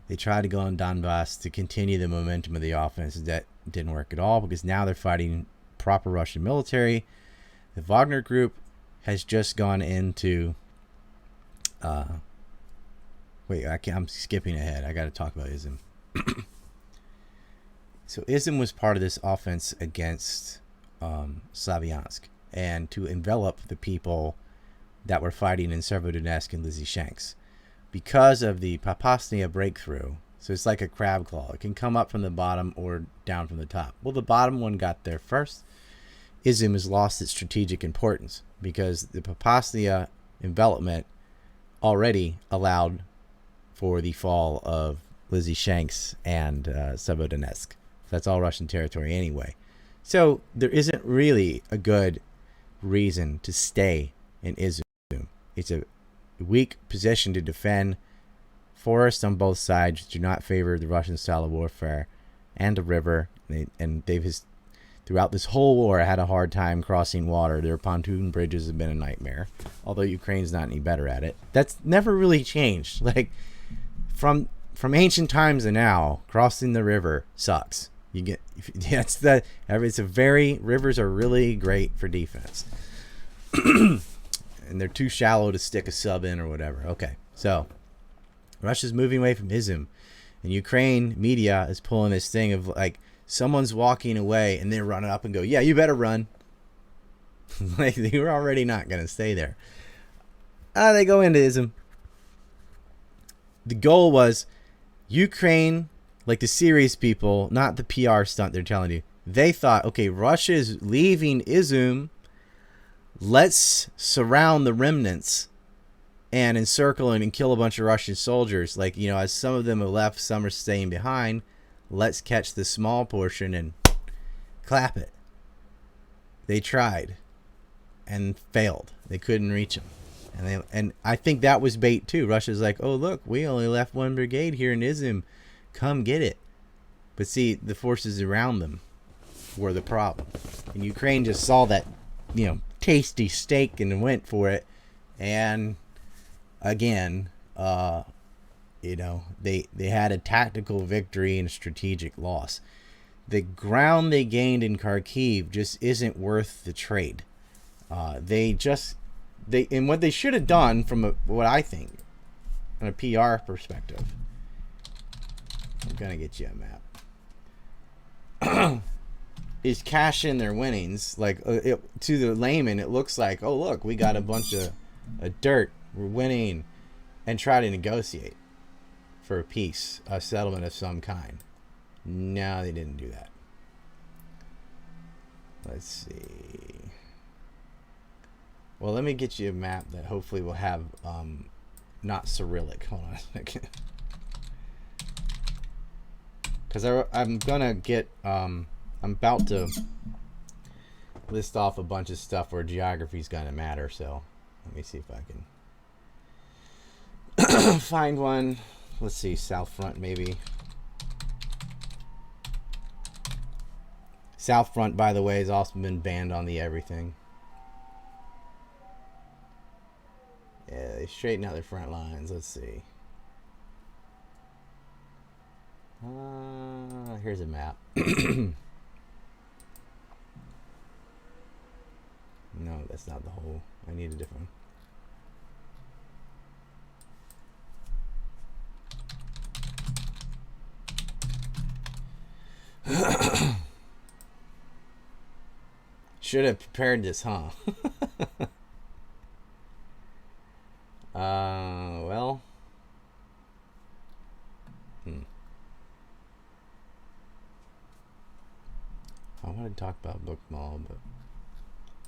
They tried to go on Donbass to continue the momentum of the offense. That didn't work at all, because now they're fighting proper Russian military. The Wagner group has just gone into... I'm skipping ahead. I got to talk about Izum. So Izum was part of this offense against Slavyansk, and to envelop the people that were fighting in Severodonetsk and Lysychansk. Because of the Popasная breakthrough, so it's like a crab claw. It can come up from the bottom or down from the top. Well, the bottom one got there first. Izum has lost its strategic importance because the Popasная envelopment already allowed for the fall of Lysychansk and Severodonetsk. That's all Russian territory anyway. So there isn't really a good reason to stay in Izum. It's a weak position to defend. Forests on both sides do not favor the Russian style of warfare, and a river. They've throughout this whole war had a hard time crossing water. Their pontoon bridges have been a nightmare, although Ukraine's not any better at it. That's never really changed. Like from ancient times to now, crossing the river sucks. You get it's a very rivers are really great for defense. And they're too shallow to stick a sub in or whatever. Okay, so Russia's moving away from Izum, and Ukraine media is pulling this thing of like someone's walking away and they run up and go, "Yeah, you better run." Like they were already not going to stay there. They go into Izum. The goal was Ukraine, like the serious people, not the PR stunt they're telling you. They thought, okay, Russia is leaving Izum. Let's surround the remnants and encircle and kill a bunch of Russian soldiers. Like, you know, as some of them have left, some are staying behind. Let's catch the small portion and clap it. They tried and failed. They couldn't reach them. And I think that was bait too. Russia's like, oh, look, we only left one brigade here in Izum. Come get it. But see, the forces around them were the problem. And Ukraine just saw that, you know, tasty steak and went for it. And again, you know, they had a tactical victory and a strategic loss. The ground they gained in Kharkiv just isn't worth the trade. And what they should have done from what I think, on a PR perspective, I'm gonna get you a map, is cash in their winnings. Like to the layman, it looks like, oh look, we got a bunch of dirt, we're winning, and try to negotiate for a peace, a settlement of some kind. No, they didn't do that. Let's see. Well, let me get you a map that hopefully will have not Cyrillic. Hold on a second. Because I'm gonna get I'm about to list off a bunch of stuff where geography's gonna matter. So let me see if I can find one. Let's see, South Front maybe. South Front, by the way, has also been banned on the everything. Yeah, they straighten out their front lines. Let's see. Here's a map. No, that's not the whole. I need a different one. Should have prepared this, huh? Well. I want to talk about Book Mall, but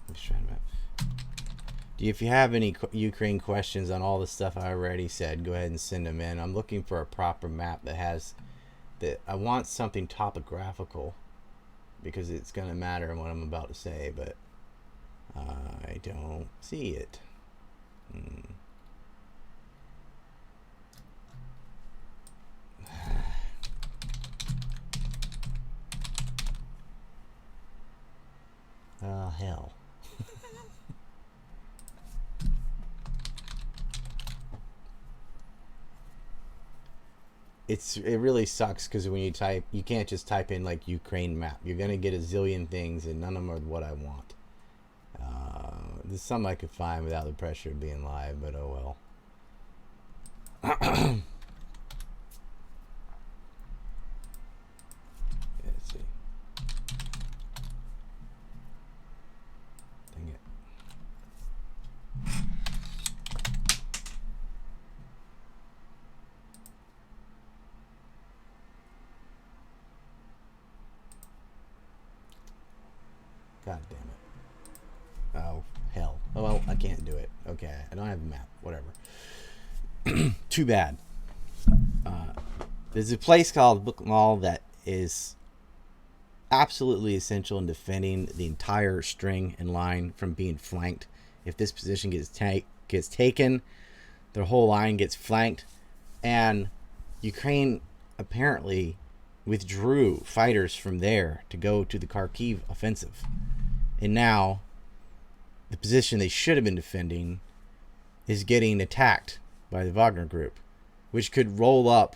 I'm just trying to. If you have any Ukraine questions on all the stuff I already said, go ahead and send them in. I'm looking for a proper map that has that. I want something topographical because it's going to matter in what I'm about to say, but I don't see it. Oh, hell. It really sucks because when you type, you can't just type in like Ukraine map. You're gonna get a zillion things, and none of them are what I want. There's some I could find without the pressure of being live, but oh well. Let's see. Dang it. God damn it. Oh, hell. Oh, well, I can't do it. Okay, I don't have a map. Whatever. Too bad. There's a place called Book Mall that is absolutely essential in defending the entire string and line from being flanked. If this position gets taken, their whole line gets flanked. And Ukraine apparently withdrew fighters from there to go to the Kharkiv offensive. And now the position they should have been defending is getting attacked by the Wagner Group, which could roll up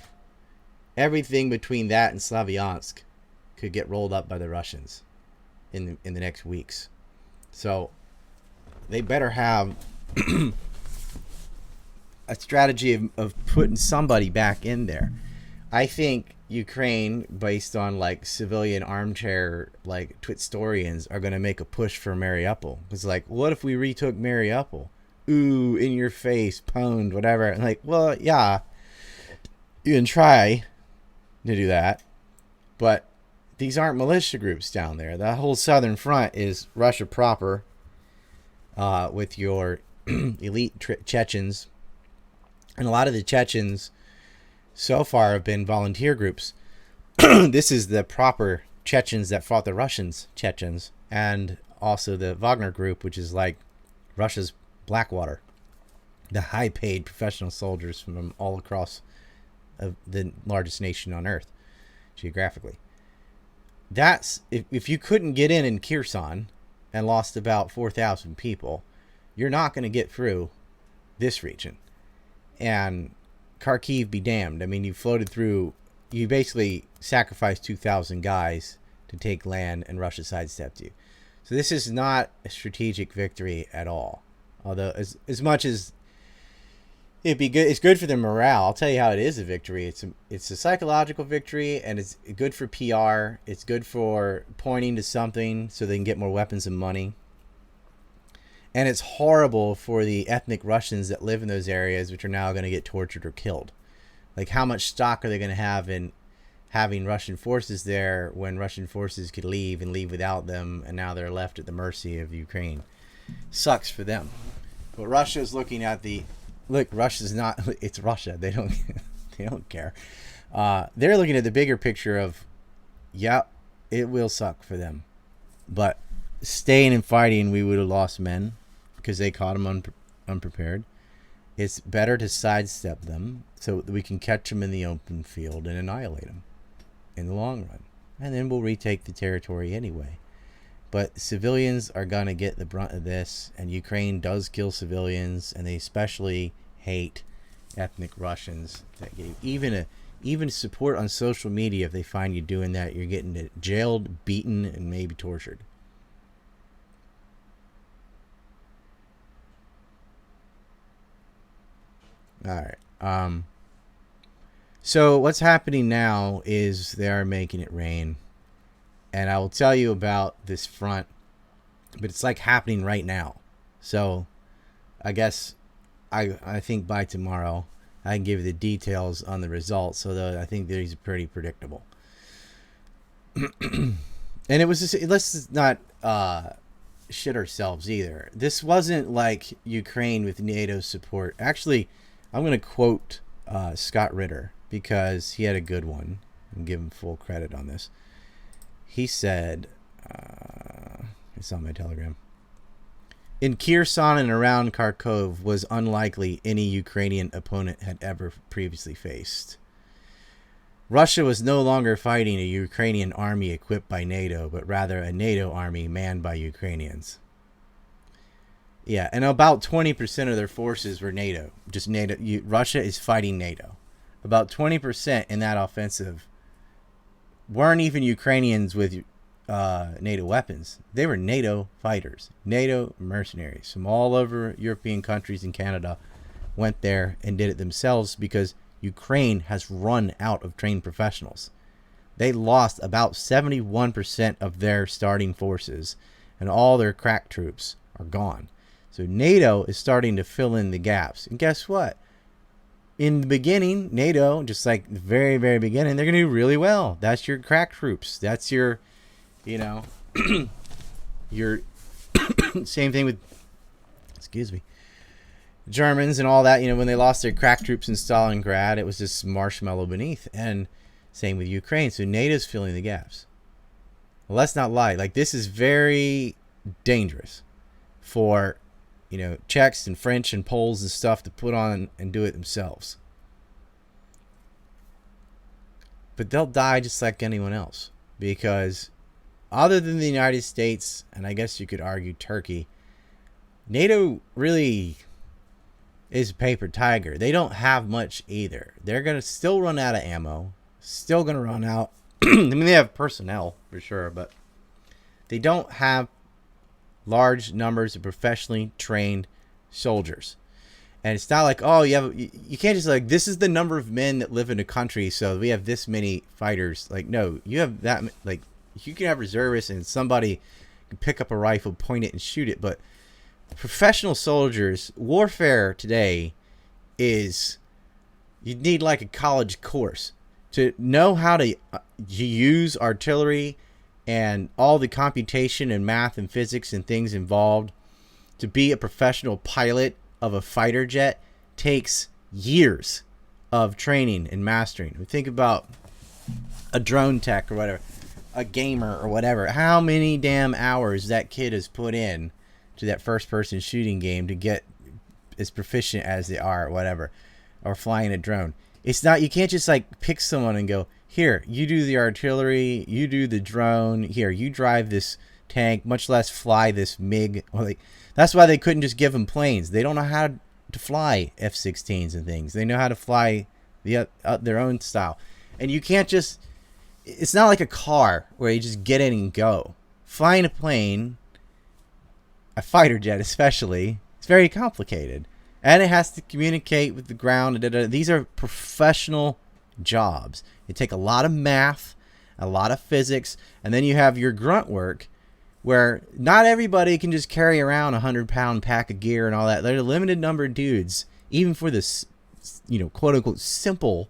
everything between that and Slavyansk could get rolled up by the Russians in the next weeks. So they better have a strategy of putting somebody back in there. I think Ukraine, based on like civilian armchair like Twitstorians, are going to make a push for Mariupol. It's like, what if we retook Mariupol? Ooh, in your face, pwned, whatever. And like, well, yeah, you can try to do that, but these aren't militia groups down there. The whole southern front is Russia proper, with your elite Chechens, and a lot of the Chechens so far have been volunteer groups. This is the proper Chechens that fought the Russians, Chechens, and also the Wagner Group, which is like Russia's Blackwater, the high-paid professional soldiers from all across the largest nation on Earth, geographically. That's if you couldn't get in Kherson and lost about 4,000 people, you're not going to get through this region. And Kharkiv be damned. I mean, you floated through, you basically sacrificed 2,000 guys to take land, and Russia sidestepped you. So this is not a strategic victory at all. Although as much as it'd be good, it's good for the morale. I'll tell you how it is a victory. It's a psychological victory, and it's good for PR. It's good for pointing to something so they can get more weapons and money. And it's horrible for the ethnic Russians that live in those areas, which are now going to get tortured or killed. Like, how much stock are they going to have in having Russian forces there when Russian forces could leave and leave without them, and now they're left at the mercy of Ukraine? Sucks for them. But Russia's looking at the... Look, Russia's not... It's Russia. They don't care. They're looking at the bigger picture of, yeah, it will suck for them. But staying and fighting, we would have lost men because they caught them unprepared. It's better to sidestep them so that we can catch them in the open field and annihilate them in the long run. And then we'll retake the territory anyway. But civilians are going to get the brunt of this, and Ukraine does kill civilians, and they especially hate ethnic Russians. That get even support on social media. If they find you doing that, you're getting jailed, beaten, and maybe tortured. All right. So what's happening now is they are making it rain. And I will tell you about this front, but it's like happening right now. So I guess I think by tomorrow I can give you the details on the results, although I think these are pretty predictable. And it was just, let's not shit ourselves either. This wasn't like Ukraine with NATO support. Actually, I'm going to quote Scott Ritter because he had a good one and give him full credit on this. He said, it's on my Telegram, in Kherson and around Kharkov was unlikely any Ukrainian opponent had ever previously faced. Russia was no longer fighting a Ukrainian army equipped by NATO, but rather a NATO army manned by Ukrainians. Yeah, and about 20% of their forces were NATO. Just NATO. Russia is fighting NATO. About 20% in that offensive weren't even Ukrainians with NATO weapons. They were NATO fighters, NATO mercenaries from all over European countries and Canada went there and did it themselves because Ukraine has run out of trained professionals. They lost about 71% of their starting forces, and all their crack troops are gone. So NATO is starting to fill in the gaps. And guess what? In the beginning, NATO, just like the very, very beginning, they're going to do really well. That's your crack troops. That's your, your same thing with, Germans and all that. When they lost their crack troops in Stalingrad, it was just marshmallow beneath. And same with Ukraine. So NATO's filling the gaps. Well, let's not lie. Like, this is very dangerous for Czechs and French and Poles and stuff to put on and do it themselves. but they'll die just like anyone else, because other than the United States, and I guess you could argue Turkey, NATO really is a paper tiger. They don't have much either. They're going to still run out of ammo, still going to run out. I mean, they have personnel for sure, but they don't have large numbers of professionally trained soldiers. And it's not like, oh, you can't just like, this is the number of men that live in a country, so we have this many fighters. Like, no, you have that, like, you can have reservists and somebody can pick up a rifle, point it, and shoot it. But professional soldiers, warfare today is, you need like a college course to know how to use artillery and all the computation and math and physics and things involved. To be a professional pilot of a fighter jet takes years of training and mastering. We think about a drone tech or whatever, a gamer or whatever. How many damn hours that kid has put in to that first person shooting game to get as proficient as they are or whatever, or flying a drone. It's not, you can't just like pick someone and go, here, you do the artillery, you do the drone, here, you drive this tank, much less fly this MiG. Well, like, that's why they couldn't just give them planes. They don't know how to fly F-16s and things. They know how to fly their own style. And you can't just, it's not like a car where you just get in and go. Flying a plane, a fighter jet especially, it's very complicated. And it has to communicate with the ground. These are professional jobs. They take a lot of math, a lot of physics, and then you have your grunt work, where not everybody can just carry around a 100-pound pack of gear and all that. There's a limited number of dudes, even for this, quote unquote simple,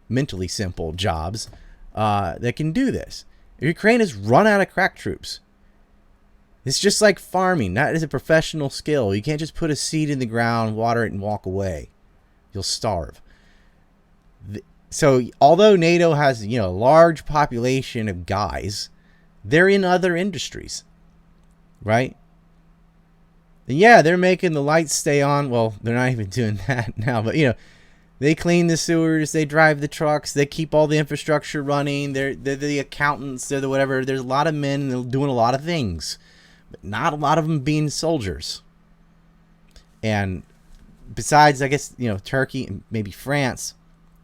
mentally simple jobs, that can do this. Ukraine has run out of crack troops. It's just like farming. That is a professional skill. You can't just put a seed in the ground, water it, and walk away. You'll starve. So although NATO has, a large population of guys, they're in other industries, right? And yeah, they're making the lights stay on. Well, they're not even doing that now, but they clean the sewers, they drive the trucks, they keep all the infrastructure running. They're the accountants, they're the whatever. There's a lot of men and they're doing a lot of things, but not a lot of them being soldiers. And besides, I guess, Turkey and maybe France,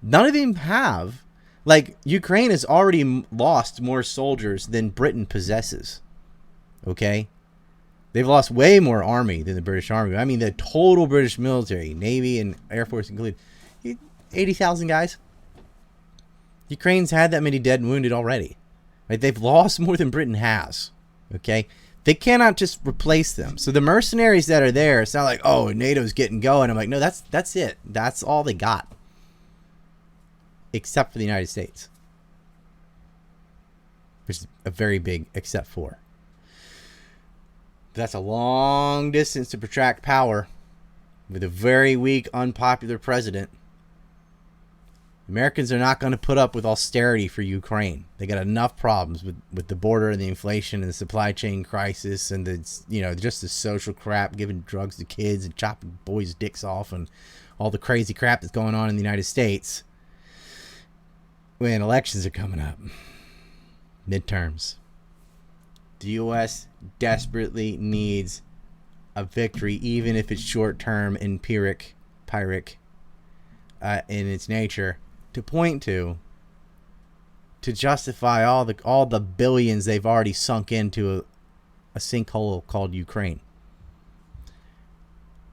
none of them have. Like, Ukraine has already lost more soldiers than Britain possesses. Okay? They've lost way more army than the British Army. I mean, the total British military, Navy and Air Force included, 80,000 guys. Ukraine's had that many dead and wounded already. Right? They've lost more than Britain has. Okay? They cannot just replace them. So the mercenaries that are there, it's not like, oh, NATO's getting going. I'm like, no, that's it. That's all they got. Except for the United States, which is a very big except for. That's a long distance to protract power with a very weak, unpopular president. Americans are not going to put up with austerity for Ukraine. They got enough problems with the border and the inflation and the supply chain crisis and the just the social crap, giving drugs to kids and chopping boys' dicks off and all the crazy crap that's going on in the United States. When elections are coming up, midterms, the U.S. desperately needs a victory, even if it's short-term, pyrrhic, in its nature, to point to justify all the billions they've already sunk into a sinkhole called Ukraine.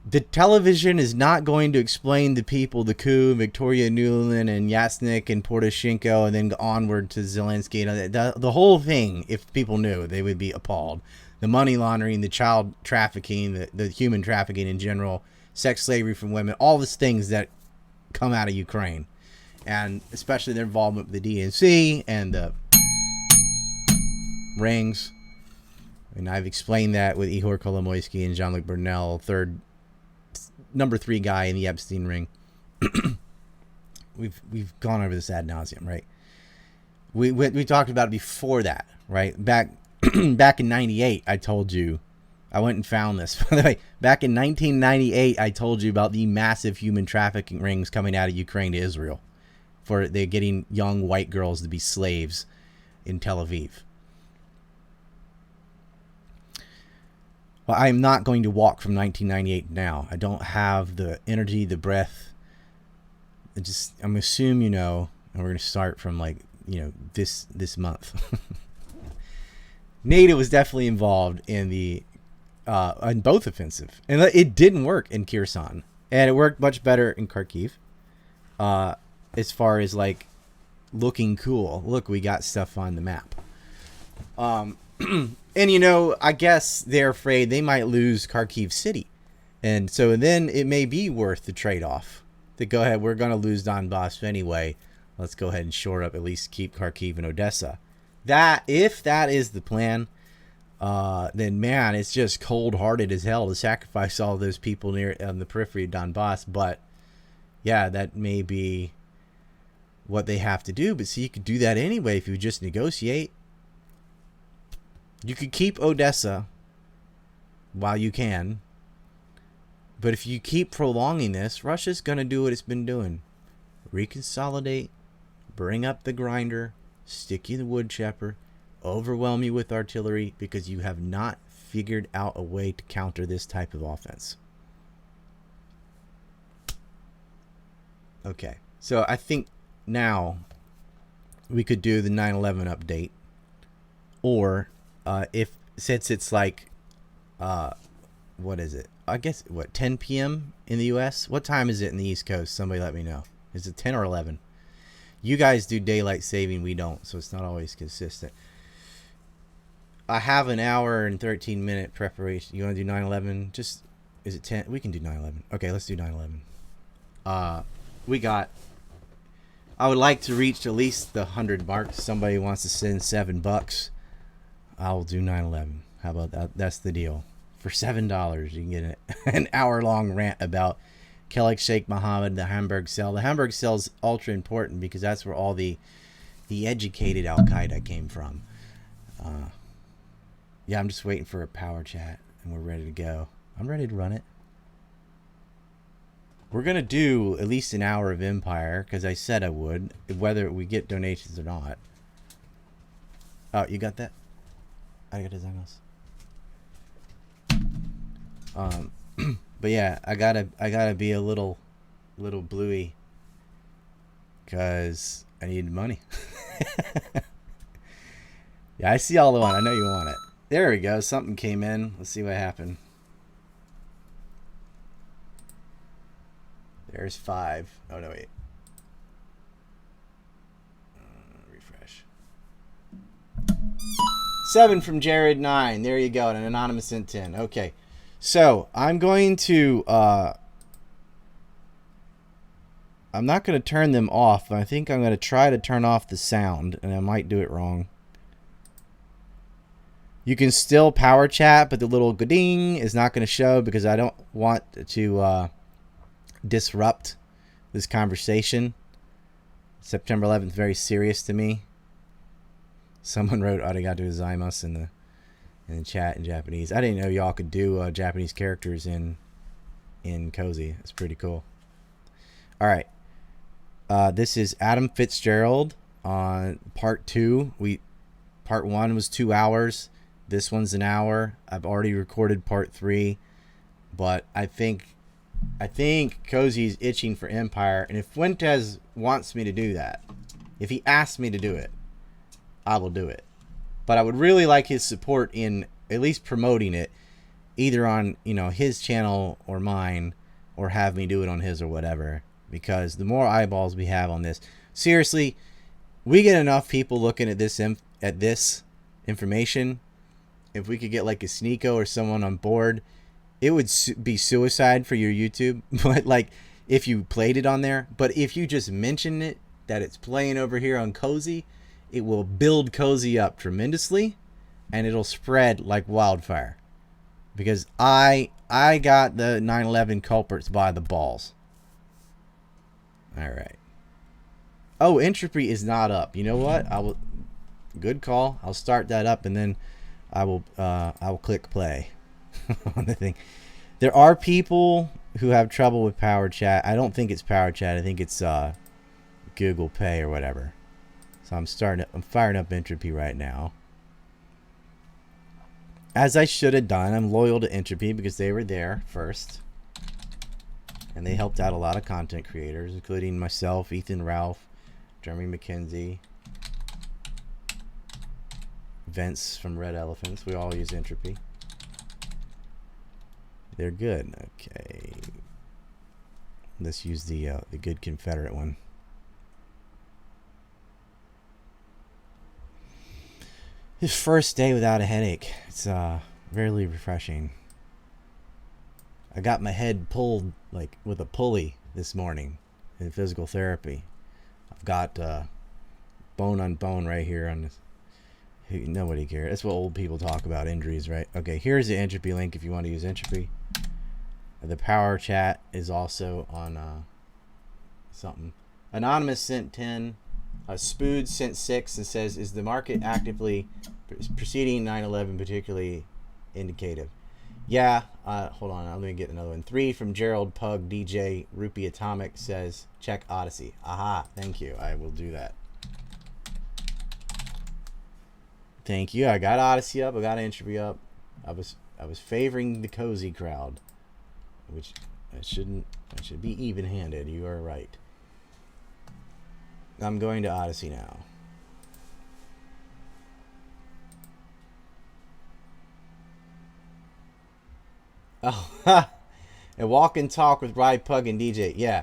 The television is not going to explain to people the coup, Victoria Nuland and Yasnik and Poroshenko, and then onward to Zelensky. The whole thing, if people knew, they would be appalled. The money laundering, the child trafficking, the human trafficking in general, sex slavery from women, all these things that come out of Ukraine. And especially their involvement with the DNC and the rings. And I've explained that with Ihor Kolomoisky and Jean-Luc Brunel, number 3 guy in the Epstein ring. We've gone over this ad nauseum, right? We talked about it before that, right? Back in 98, I told you, I went and found this. By the way, back in 1998, I told you about the massive human trafficking rings coming out of Ukraine to Israel. for they're getting young white girls to be slaves in Tel Aviv. Well, I'm not going to walk from 1998 now. I don't have the energy, the breath. I'm assuming, you know, and we're going to start from like, you know, this month. NATO was definitely involved in the on both offensive, and it didn't work in Kherson, and it worked much better in Kharkiv. As far as like looking cool, look, we got stuff on the map. And you know, I guess they're afraid they might lose Kharkiv City, and so then it may be worth the trade-off to go ahead. We're going to lose Donbass anyway. Let's go ahead and shore up, at least keep Kharkiv and Odessa. That, if that is the plan, then man, it's just cold-hearted as hell to sacrifice all those people near on the periphery of Donbass. But yeah, that may be what they have to do. But see, you could do that anyway if you just negotiate. You could keep Odessa while you can. But if you keep prolonging this, Russia's going to do what it's been doing. Reconsolidate, bring up the grinder, stick you the wood chipper, overwhelm you with artillery because you have not figured out a way to counter this type of offense. Okay, so I think now we could do the 9/11 update, or if since it's like what is it? I guess what 10 p.m. in the U.S. What time is it in the East Coast? Somebody let me know. Is it 10 or 11? You guys do daylight saving, we don't, so it's not always consistent. I have an hour and 13-minute preparation. You want to do 9/11? Just, is it 10? We can do 9/11. Okay, let's do 9/11. We got, I would like to reach at least the 100 mark. Somebody wants to send $7. I'll do 9/11. How about that? That's the deal. For $7, you can get an hour-long rant about Khalid Sheikh Mohammed, the Hamburg cell. The Hamburg cell is ultra important because that's where all the educated Al-Qaeda came from. Yeah, I'm just waiting for a power chat, and we're ready to go. I'm ready to run it. We're going to do at least an hour of Empire, because I said I would, whether we get donations or not. Oh, you got that? I got gozaimasu. But yeah, I gotta be a little bluey, cause I need money. Yeah, I see all the one. I know you want it. There we go. Something came in. Let's see what happened. There's 5. Oh no, wait. Refresh. 7 from Jared 9. There you go. And an anonymous sent 10. Okay. So I'm going to I'm not going to turn them off, but I think I'm going to try to turn off the sound, and I might do it wrong. You can still power chat, but the little ding is not going to show because I don't want to disrupt this conversation. September 11th, very serious to me. Someone wrote arigato gozaimasu in the chat in Japanese. I didn't know y'all could do Japanese characters in Cozy. It's pretty cool. All right. This is Adam Fitzgerald on part 2. Part 1 was 2 hours. This one's an hour. I've already recorded part 3, but I think Cozy's itching for Empire, and if Fuentes wants me to do that, if he asks me to do it, I will do it. But I would really like his support in at least promoting it, either on, you know, his channel or mine, or have me do it on his or whatever. Because the more eyeballs we have on this, seriously, we get enough people looking at this information. If we could get like a Sneeko or someone on board, it would be suicide for your YouTube. But like, if you played it on there, but if you just mention it, that it's playing over here on Cozy, it will build Cozy up tremendously, and it'll spread like wildfire. Because I got the 9/11 culprits by the balls. All right. Oh, Entropy is not up. You know what? Good call. I'll start that up, and then I will click play on the thing. There are people who have trouble with power chat. I don't think it's power chat. I think it's Google Pay or whatever. So I'm firing up Entropy right now. As I should have done, I'm loyal to Entropy because they were there first. And they helped out a lot of content creators, including myself, Ethan Ralph, Jeremy McKenzie, Vince from Red Elephants. We all use Entropy. They're good. Okay. Let's use the good Confederate one. His first day without a headache. It's really refreshing. I got my head pulled like with a pulley this morning in physical therapy. I've got bone on bone right here on this. Nobody cares. That's what old people talk about, injuries, right? Okay, here's the Entropy link if you want to use Entropy. The power chat is also on something. Anonymous sent 10. Spood sent 6 and says, is the market actively preceding 9/11 particularly indicative? Yeah, hold on, let me get another one. 3 from Gerald Pug DJ Rupee Atomic says, check Odyssey. Aha, thank you. I will do that. Thank you. I got Odyssey up. I got Entropy up. I was favoring the cozy crowd, which I should be even-handed. You are right. I'm going to Odyssey now. Oh, and walk and talk with Ride Pug and DJ. Yeah,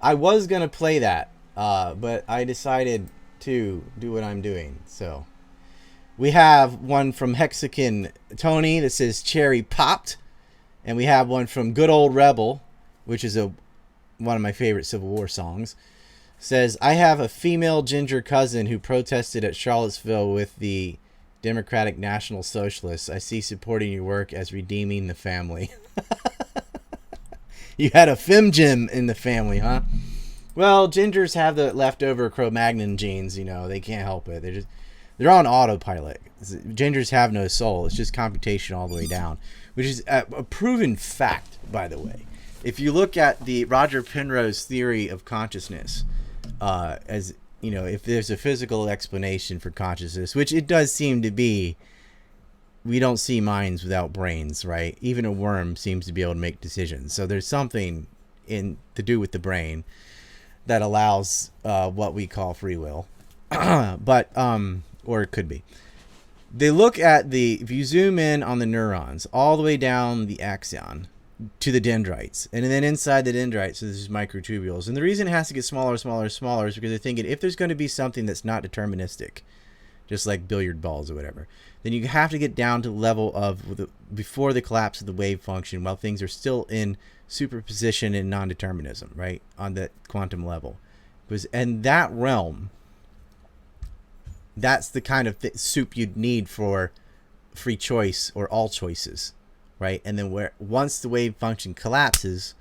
I was gonna play that, but I decided to do what I'm doing. So we have one from Hexagon Tony that says Cherry Popped, and we have one from Good Old Rebel, which is one of my favorite Civil War songs. Says, I have a female ginger cousin who protested at Charlottesville with the Democratic National Socialists. I see supporting your work as redeeming the family. You had a femgem in the family, huh? Well, gingers have the leftover Cro-Magnon genes, you know. They can't help it. They're on autopilot. Gingers have no soul. It's just computation all the way down, which is a proven fact, by the way. If you look at the Roger Penrose theory of consciousness, as you know, if there's a physical explanation for consciousness, which it does seem to be, we don't see minds without brains, right? Even a worm seems to be able to make decisions. So there's something to do with the brain that allows what we call free will, but or it could be. They look at if you zoom in on the neurons all the way down the axon to the dendrites, and then inside the dendrites, so there's microtubules. And the reason it has to get smaller, smaller, smaller is because they're thinking if there's going to be something that's not deterministic, just like billiard balls or whatever, then you have to get down to the level of before the collapse of the wave function while things are still in superposition and non-determinism, right, on that quantum level. And that realm, that's the kind of soup you'd need for free choice or all choices, right? And then once the wave function collapses,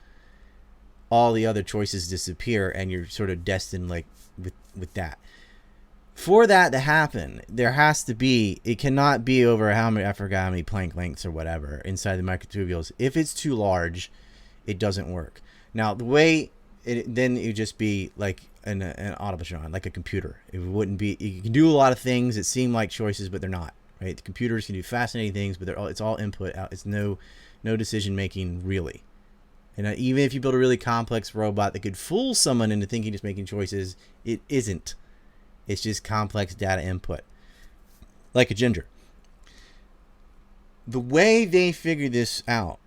all the other choices disappear, and you're sort of destined like with that. For that to happen, there has to be, it cannot be over I forgot how many Planck lengths or whatever inside the microtubules. If it's too large, it doesn't work. Now, the way then it would just be like an automaton, like a computer. It wouldn't be, you can do a lot of things that seem like choices, but they're not, right? The computers can do fascinating things, but it's all input out. It's no decision making really. And even if you build a really complex robot that could fool someone into thinking it's making choices, it isn't. It's just complex data input, like a ginger. The way they figured this out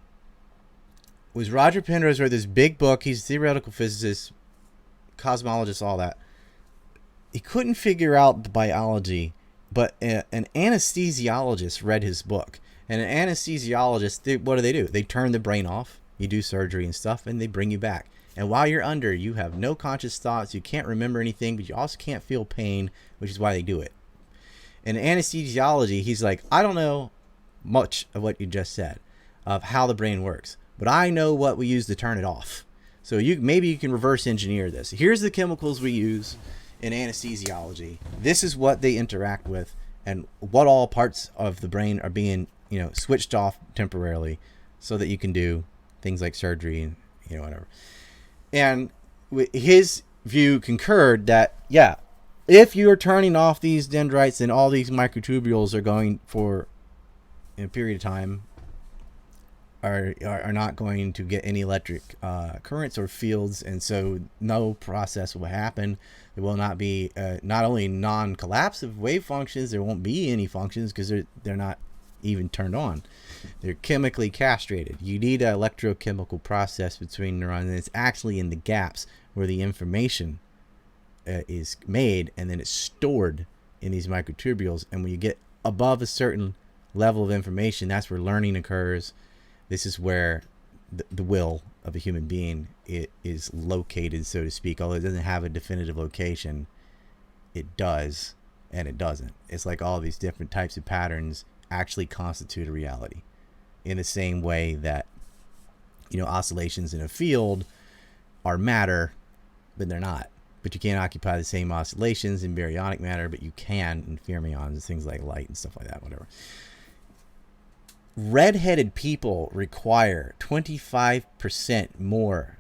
was Roger Penrose wrote this big book. He's a theoretical physicist, cosmologist, all that. He couldn't figure out the biology, but an anesthesiologist read his book. And an anesthesiologist, what do? They turn the brain off. You do surgery and stuff, and they bring you back. And while you're under, you have no conscious thoughts. You can't remember anything, but you also can't feel pain, which is why they do it. In anesthesiology, he's like, I don't know much of what you just said, of how the brain works, but I know what we use to turn it off. So maybe you can reverse engineer this. Here's the chemicals we use in anesthesiology. This is what they interact with, and what all parts of the brain are being, switched off temporarily, so that you can do things like surgery and whatever. And his view concurred that, yeah, if you're turning off these dendrites, then all these microtubules are going for a period of time are not going to get any electric currents or fields, and so no process will happen. There will not be not only non-collapsive wave functions, there won't be any functions because they're not even turned on. They're chemically castrated. You need an electrochemical process between neurons, and it's actually in the gaps where the information is made, and then it's stored in these microtubules. And when you get above a certain level of information, that's where learning occurs. This is where the will of a human being is located, so to speak. Although it doesn't have a definitive location, it does and it doesn't. It's like all these different types of patterns actually constitute a reality, in the same way that, you know, oscillations in a field are matter, but they're not. But you can't occupy the same oscillations in baryonic matter, but you can in fermions, things like light and stuff like that, whatever. Red-headed people require 25% more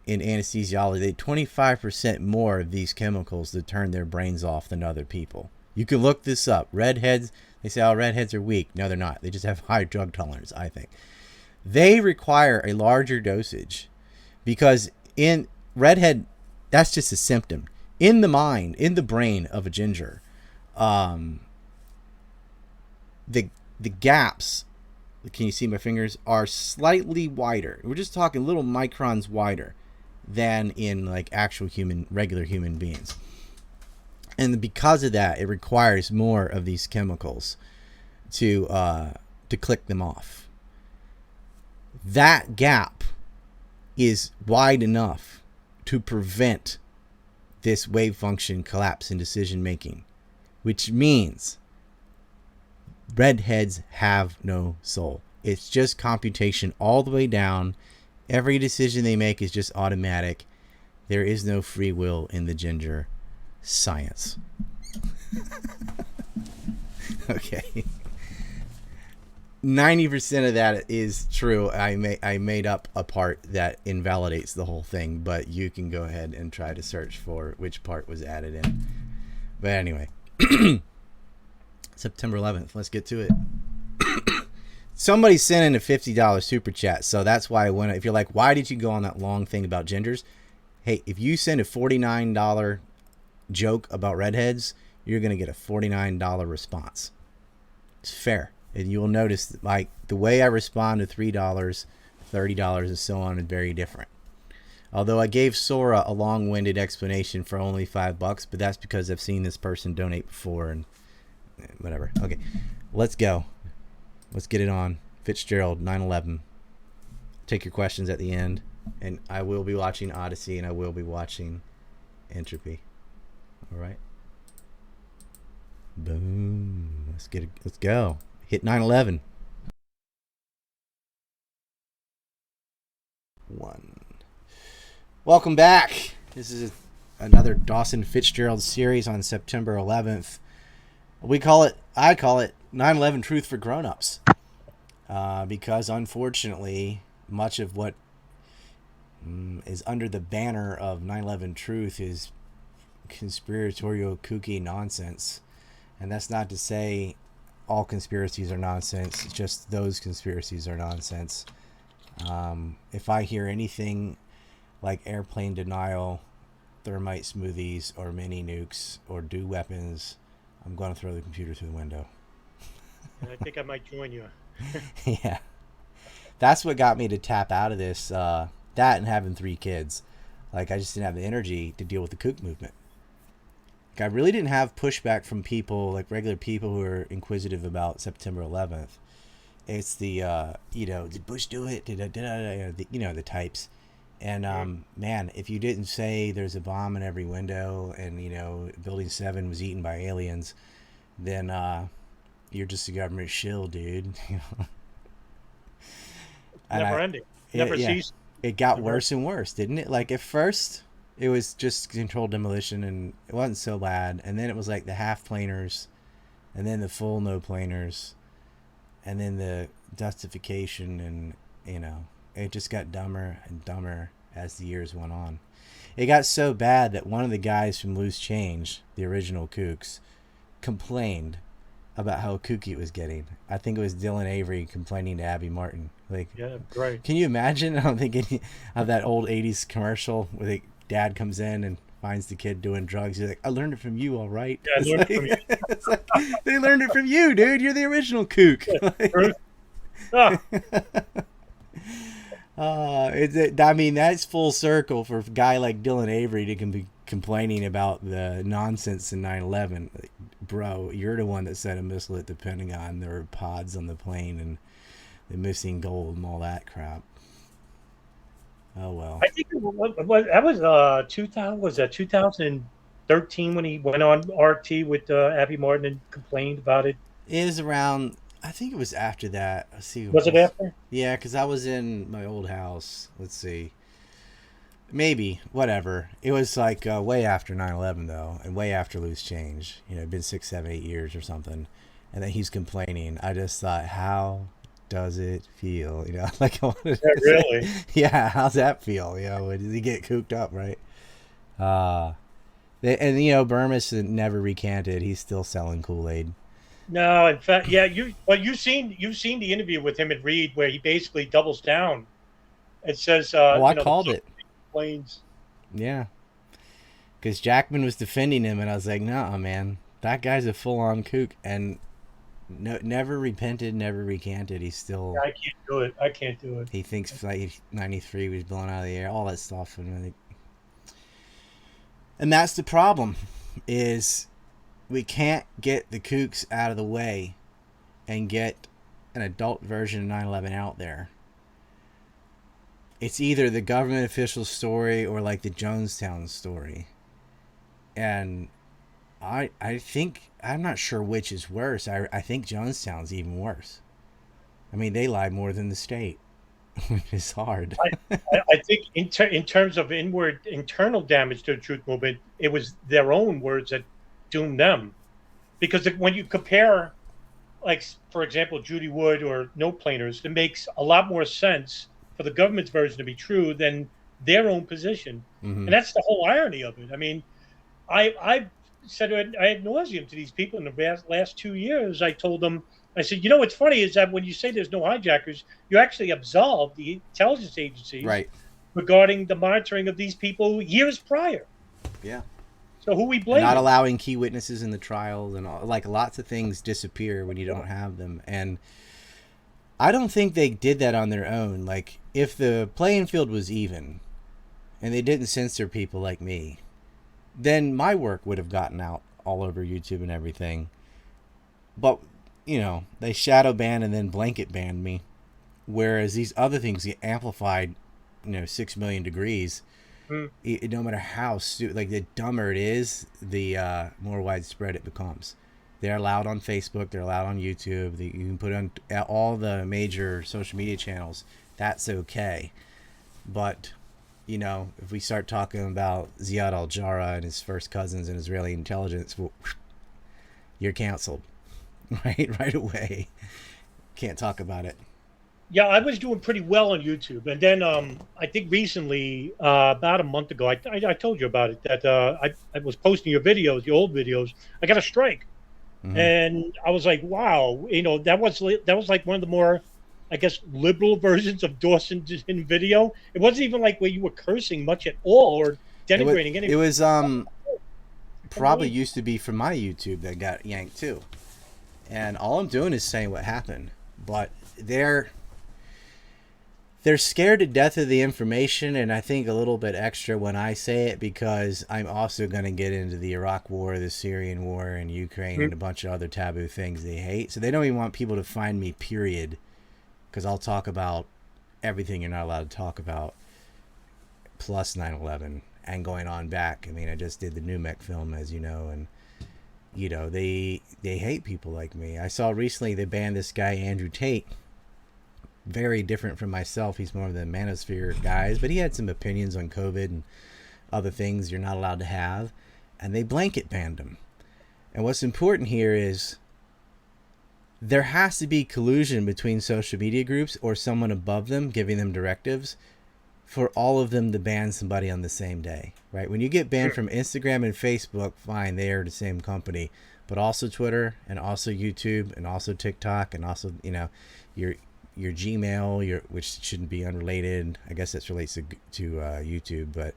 in anesthesiology. 25% more of these chemicals to turn their brains off than other people. You can look this up. Redheads, they say, oh, redheads are weak. No, they're not. They just have high drug tolerance, I think. They require a larger dosage because in redhead, that's just a symptom. In the mind, in the brain of a ginger, the gaps, can you see my fingers, are slightly wider. We're just talking little microns wider than in like actual regular human beings. And because of that, it requires more of these chemicals to click them off. That gap is wide enough to prevent this wave function collapse in decision making, which means redheads have no soul. It's just computation all the way down. Every decision they make is just automatic. There is no free will in the ginger science. Okay. 90% of that is true. I made up a part that invalidates the whole thing, but you can go ahead and try to search for which part was added in. But anyway, September 11th. Let's get to it. Somebody sent in a $50 super chat, so that's why if you're like, why did you go on that long thing about gingers? Hey, if you send a $49 joke about redheads, you're going to get a $49 response. It's fair. And you will notice, like, the way I respond to $3, $30, and so on is very different. Although I gave Sora a long-winded explanation for only $5, but that's because I've seen this person donate before and whatever. Okay, let's go. Let's get it on. Fitzgerald, 9/11. Take your questions at the end, and I will be watching Odyssey, and I will be watching Entropy. All right. Boom. Let's get it. Let's go. Hit 9/11. 1. Welcome back. This is another Dawson Fitzgerald series on September 11th. I call it 9/11 Truth for Grown-Ups. Because unfortunately, much of what is under the banner of 9/11 Truth is conspiratorial, kooky nonsense. And that's not to say all conspiracies are nonsense. It's just those conspiracies are nonsense. If I hear anything like airplane denial, thermite smoothies, or mini nukes, or do weapons, I'm going to throw the computer through the window. And I think I might join you. Yeah. That's what got me to tap out of this. That and having 3 kids. Like, I just didn't have the energy to deal with the kook movement. Like, I really didn't have pushback from people, like regular people who are inquisitive about September 11th. It's the, did Bush do it? The types. And, man, if you didn't say there's a bomb in every window and, Building 7 was eaten by aliens, then you're just a government shill, dude. Never ending. Never ceased. It got worse and worse, didn't it? Like, at first, it was just controlled demolition, and it wasn't so bad. And then it was like the half-planers, and then the full no-planers, and then the dustification, and, it just got dumber and dumber as the years went on. It got so bad that one of the guys from Loose Change, the original Kooks, complained about how kooky it was getting. I think it was Dylan Avery complaining to Abby Martin. Like, yeah, right. Can you imagine? I don't think any of that old '80s commercial where the dad comes in and finds the kid doing drugs. He's like, "I learned it from you, all right." Yeah, I learned it from you. It's like, they learned it from you, dude. You're the original kook. Ah, I mean, that's full circle for a guy like Dylan Avery to be complaining about the nonsense in 9/11. Like, bro, you're the one that sent a missile at the Pentagon. There were pods on the plane and the missing gold and all that crap. Oh well. I think that was 2000. Was that 2013 when he went on RT with Abby Martin and complained about it? It was around. I think it was after that. Let's see. Was it after? Yeah, because I was in my old house. Let's see. Maybe, whatever. It was like way after 9/11 though, and way after Loose Change. You know, it'd been 6, 7, 8 years or something, and then he's complaining. I just thought, how does it feel? You know, like I wanted to really? say, yeah, how's that feel? You know, did he get cooped up, right? And you know, Burmese never recanted. He's still selling Kool-Aid. No, in fact, yeah. You've seen the interview with him and Reed where he basically doubles down. It says, I called it. Planes. Yeah, because Jackman was defending him, and I was like, "Nah, man, that guy's a full-on kook," and never repented, never recanted. He's still. I can't do it. I can't do it. He thinks Flight 93 was blown out of the air, all that stuff, and that's the problem, is we can't get the kooks out of the way, and get an adult version of 9/11 out there. It's either the government official story or like the Jonestown story. And I think, I'm not sure which is worse. I think Jonestown's even worse. I mean, they lie more than the state, which is hard. I think in terms of internal damage to the truth movement, it was their own words that doomed them. Because when you compare, like, for example, Judy Wood or No Planers, it makes a lot more sense for the government's version to be true than their own position. Mm-hmm. And that's the whole irony of it. I mean, I said ad nauseum to these people in the last 2 years. I told them, I said, you know, what's funny is that when you say there's no hijackers, you actually absolve the intelligence agencies regarding the monitoring of these people years prior. Yeah. So who we blame? Not allowing key witnesses in the trials and all, like, lots of things disappear when you don't have them. And I don't think they did that on their own. Like, if the playing field was even and they didn't censor people like me, then my work would have gotten out all over YouTube and everything. But, you know, they shadow banned and then blanket banned me. Whereas these other things get amplified, 6 million degrees. No matter how like the dumber it is, the more widespread it becomes. They're allowed on Facebook. They're allowed on YouTube. You can put on all the major social media channels. That's okay. But, if we start talking about Ziad al-Jarrah and his first cousins and Israeli intelligence, well, you're canceled. Right away. Can't talk about it. Yeah, I was doing pretty well on YouTube. And then I think recently, about a month ago, I told you about it, that I was posting your videos, the old videos. I got a strike. Mm-hmm. And I was like, wow, that was like one of the more, I guess, liberal versions of Dawson in video. It wasn't even like where you were cursing much at all or denigrating anything. It was probably used to be from my YouTube that got yanked too. And all I'm doing is saying what happened. But they're scared to death of the information, and I think a little bit extra when I say it, because I'm also going to get into the Iraq War, the Syrian War, and Ukraine, and a bunch of other taboo things they hate. So they don't even want people to find me, period, because I'll talk about everything you're not allowed to talk about, plus 9/11, and going on back. I mean, I just did the Numek film, as you know, and they hate people like me. I saw recently they banned this guy, Andrew Tate. Very different from myself. He's more of the manosphere guys, but he had some opinions on COVID and other things you're not allowed to have, and they blanket banned him. And what's important here is there has to be collusion between social media groups or someone above them giving them directives for all of them to ban somebody on the same day, right? When you get banned from Instagram and Facebook, fine, they are the same company, but also Twitter and also YouTube and also TikTok and also, you know, your Gmail, which shouldn't be unrelated. I guess this relates to YouTube, but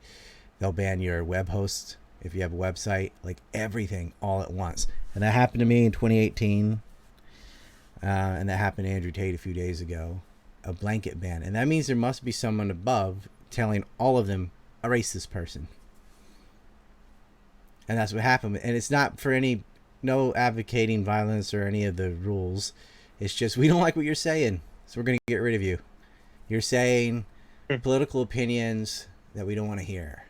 they'll ban your web host if you have a website, like everything all at once. And that happened to me in 2018, and that happened to Andrew Tate a few days ago. A blanket ban, and that means there must be someone above telling all of them, erase this person. And that's what happened. And it's not for no advocating violence or any of the rules. It's just, we don't like what you're saying, so we're going to get rid of you. You're saying political opinions that we don't want to hear.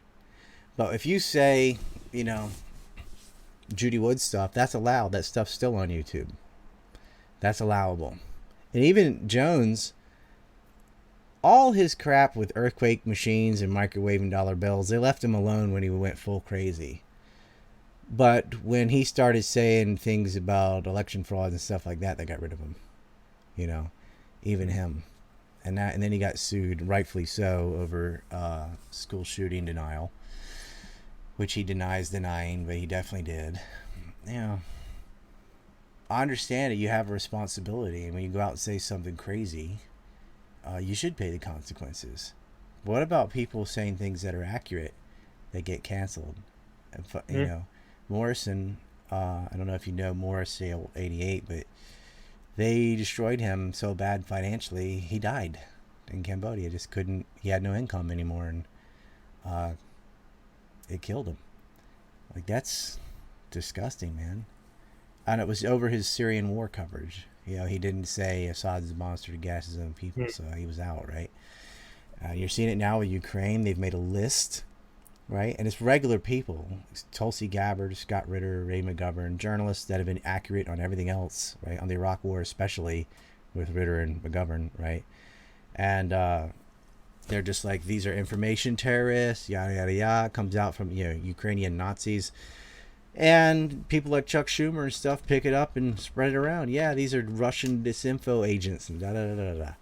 But if you say, you know, Judy Wood stuff, that's allowed. That stuff's still on YouTube. That's allowable. And even Jones, all his crap with earthquake machines and microwaving dollar bills, they left him alone when he went full crazy. But when he started saying things about election fraud and stuff like that, they got rid of him. You know, even him. And then he got sued, rightfully so, over school shooting denial, which he denies denying, but he definitely did. You know, I understand that you have a responsibility, and when you go out and say something crazy, you should pay the consequences. What about people saying things that are accurate that get canceled? You know, Morrison, I don't know if you know Morris Sale 88, but they destroyed him so bad financially, he died in Cambodia. Just couldn't, he had no income anymore, and it killed him. Like, that's disgusting, man. And it was over his Syrian war coverage. You know, he didn't say Assad's a monster to gas his own people, so he was out, right? You're seeing it now with Ukraine. They've made a list, right? And it's regular people. It's Tulsi Gabbard, Scott Ritter, Ray McGovern, journalists that have been accurate on everything else, right? On the Iraq War, especially with Ritter and McGovern, right? And they're just like, these are information terrorists, yada, yada, yada. Comes out from, you know, Ukrainian Nazis. And people like Chuck Schumer and stuff pick it up and spread it around. Yeah, these are Russian disinfo agents and da-da-da-da-da.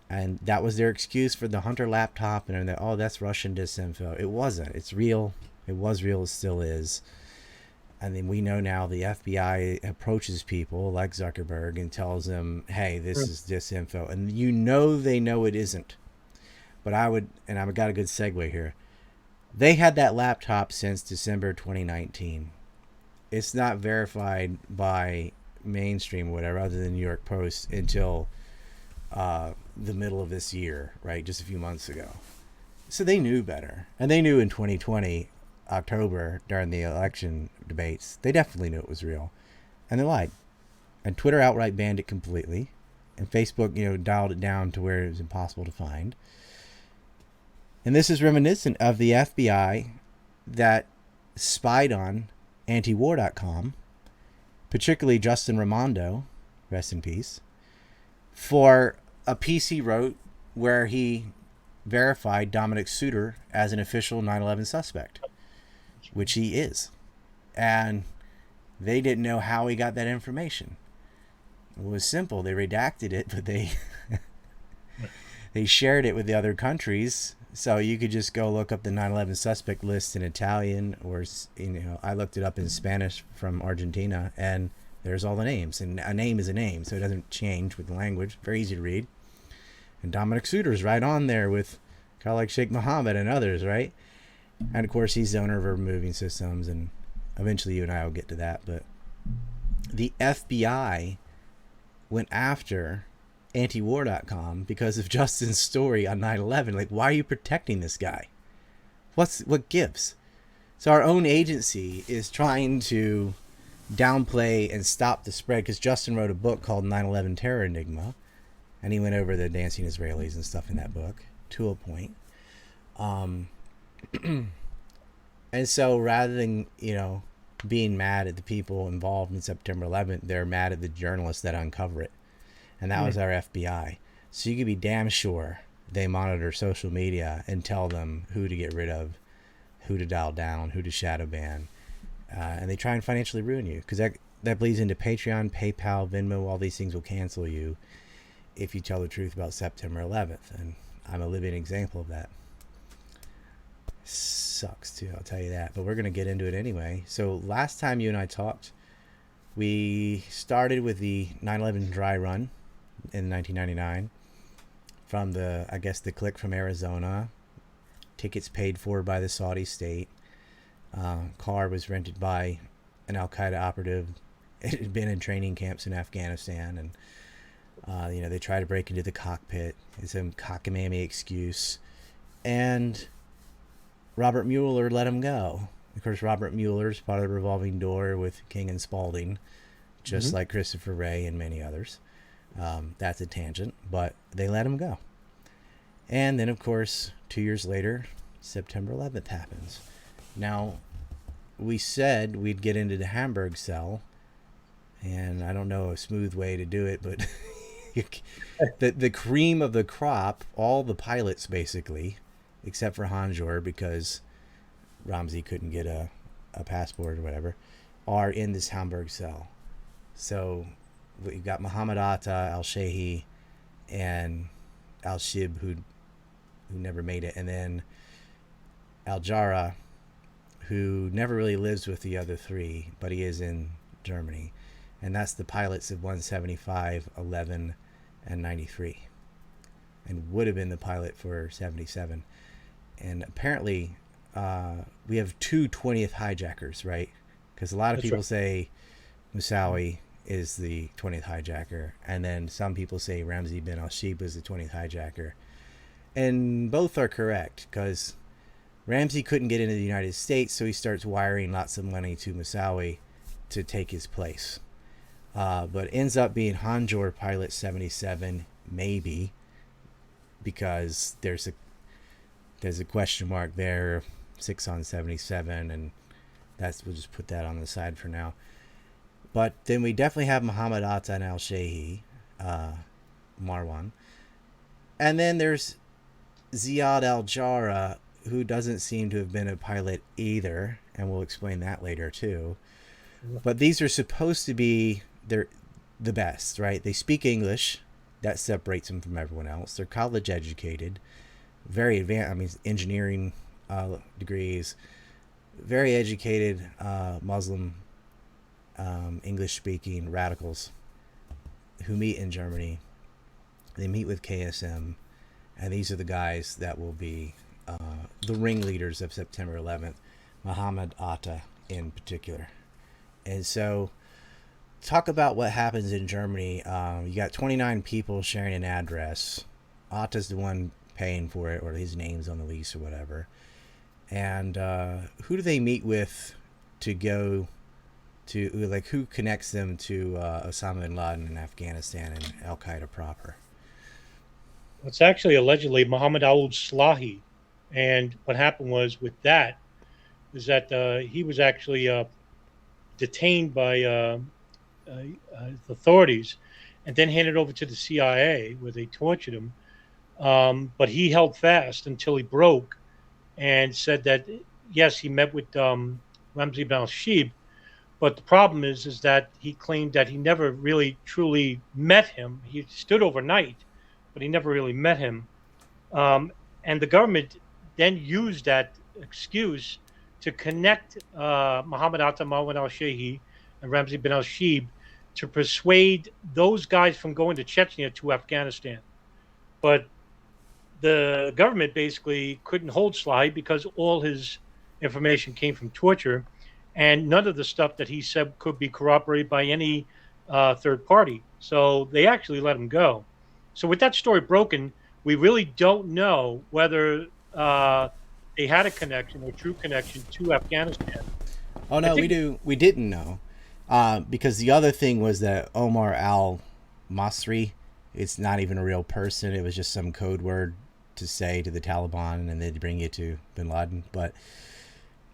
And that was their excuse for the Hunter laptop and everything. Oh, that's Russian disinfo. It wasn't. It's real. It was real. It still is. And then we know now the FBI approaches people like Zuckerberg and tells them, hey, this is disinfo. And you know they know it isn't. But I've got a good segue here. They had that laptop since December 2019. It's not verified by mainstream or whatever, other than New York Post, until the middle of this year, right? Just a few months ago. So they knew better. And they knew in 2020, October, during the election debates, they definitely knew it was real. And they lied. And Twitter outright banned it completely. And Facebook, you know, dialed it down to where it was impossible to find. And this is reminiscent of the FBI that spied on antiwar.com, particularly Justin Raimondo, rest in peace, for a piece he wrote where he verified Dominic Suter as an official 9/11 suspect, which he is. And they didn't know how he got that information. It was simple. They redacted it, but they shared it with the other countries. So you could just go look up the 9/11 suspect list in Italian, or, you know, I looked it up in Spanish from Argentina, and there's all the names. And a name is a name, so it doesn't change with the language. Very easy to read. And Dominic Suter's right on there with kind of like Sheikh Mohammed and others, right? And of course, he's the owner of Urban Moving Systems, and eventually you and I will get to that. But the FBI went after antiwar.com because of Justin's story on 9/11. Like, why are you protecting this guy? What gives? So our own agency is trying to downplay and stop the spread, because Justin wrote a book called 9/11 Terror Enigma, and he went over the dancing Israelis and stuff in that book to a point. And so rather than, you know, being mad at the people involved in September 11th, they're mad at the journalists that uncover it. And that was our FBI. So you can be damn sure they monitor social media and tell them who to get rid of, who to dial down, who to shadow ban. And they try and financially ruin you, because that bleeds into Patreon, PayPal, Venmo. All these things will cancel you if you tell the truth about September 11th. And I'm a living example of that. Sucks too, I'll tell you that. But we're going to get into it anyway. So last time you and I talked, we started with the 9/11 dry run in 1999 from the click from Arizona. Tickets paid for by the Saudi state. Car was rented by an Al-Qaeda operative. It had been in training camps in Afghanistan, and they tried to break into the cockpit. It's some cockamamie excuse, and Robert Mueller let him go. Of course, Robert Mueller's part of the revolving door with King and Spalding, just like Christopher Wray and many others. That's a tangent, but they let him go. And then, of course, 2 years later, September 11th happens. Now, we said we'd get into the Hamburg cell, and I don't know a smooth way to do it, but the cream of the crop, all the pilots basically, except for Hanjor because Ramzi couldn't get a passport or whatever, are in this Hamburg cell. So we've got Mohammed Atta, al-Shehi, and al-Shib, who never made it, and then al-Jarrah, who never really lives with the other three, but he is in Germany. And that's the pilots of 175, 11, and 93. And would have been the pilot for 77. And apparently, we have two 20th hijackers, right? Because a lot of people say Musawi is the 20th hijacker. And then some people say Ramzi bin al-Shib is the 20th hijacker. And both are correct, because Ramzi couldn't get into the United States, so he starts wiring lots of money to Musawi to take his place. But ends up being Hanjor pilot 77, maybe, because there's a question mark there, 6 on 77, and we'll just put that on the side for now. But then we definitely have Mohammed Atta and al-Shehi, Marwan. And then there's Ziad al-Jarrah, who doesn't seem to have been a pilot either, and we'll explain that later too. But these are supposed to be the best, right? They speak English. That separates them from everyone else. They're college educated, very advanced, engineering degrees, very educated Muslim English-speaking radicals who meet in Germany. They meet with KSM, and these are the guys that will be the ringleaders of September 11th, Mohammed Atta in particular. And so, talk about what happens in Germany. You got 29 people sharing an address. Atta's the one paying for it, or his name's on the lease or whatever. And who do they meet with to go to, like, who connects them to Osama bin Laden in Afghanistan and Al-Qaeda proper? It's actually allegedly Mohammed al-Slahi. And what happened was with that is that he was actually detained by authorities and then handed over to the CIA, where they tortured him. But he held fast until he broke and said that, yes, he met with Ramzi bin al-Shib. But the problem is that he claimed that he never really truly met him. He stood overnight, but he never really met him. And the government then used that excuse to connect Mohammed Atta, Marwan al-Shehi, and Ramzi bin al-Shib to persuade those guys from going to Chechnya to Afghanistan. But the government basically couldn't hold Slahi because all his information came from torture, and none of the stuff that he said could be corroborated by any third party. So they actually let him go. So with that story broken, we really don't know whether they had a connection, a true connection to Afghanistan. Oh no, we didn't know, because the other thing was that Omar al-Masri, it's not even a real person. It was just some code word to say to the Taliban, and they'd bring you to bin Laden. But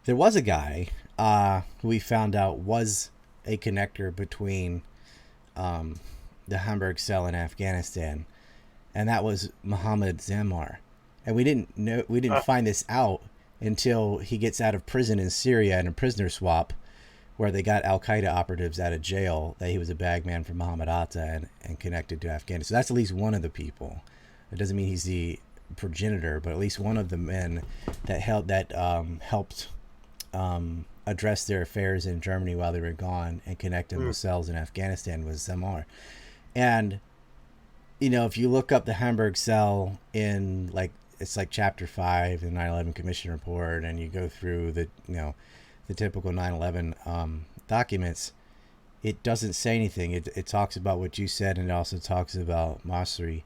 there was a guy who we found out was a connector between the Hamburg cell in Afghanistan, and that was Mohammed Zammar. And we didn't find this out until he gets out of prison in Syria in a prisoner swap, where they got Al-Qaeda operatives out of jail, that he was a bagman for Mohammed Atta and connected to Afghanistan. So that's at least one of the people. It doesn't mean he's the progenitor, but at least one of the men that helped address their affairs in Germany while they were gone and connect them with cells in Afghanistan was Zamar. And if you look up the Hamburg cell in it's like chapter 5 in the 9/11 Commission report, and you go through the typical 9/11 documents, it doesn't say anything. It talks about what you said, and it also talks about Masri.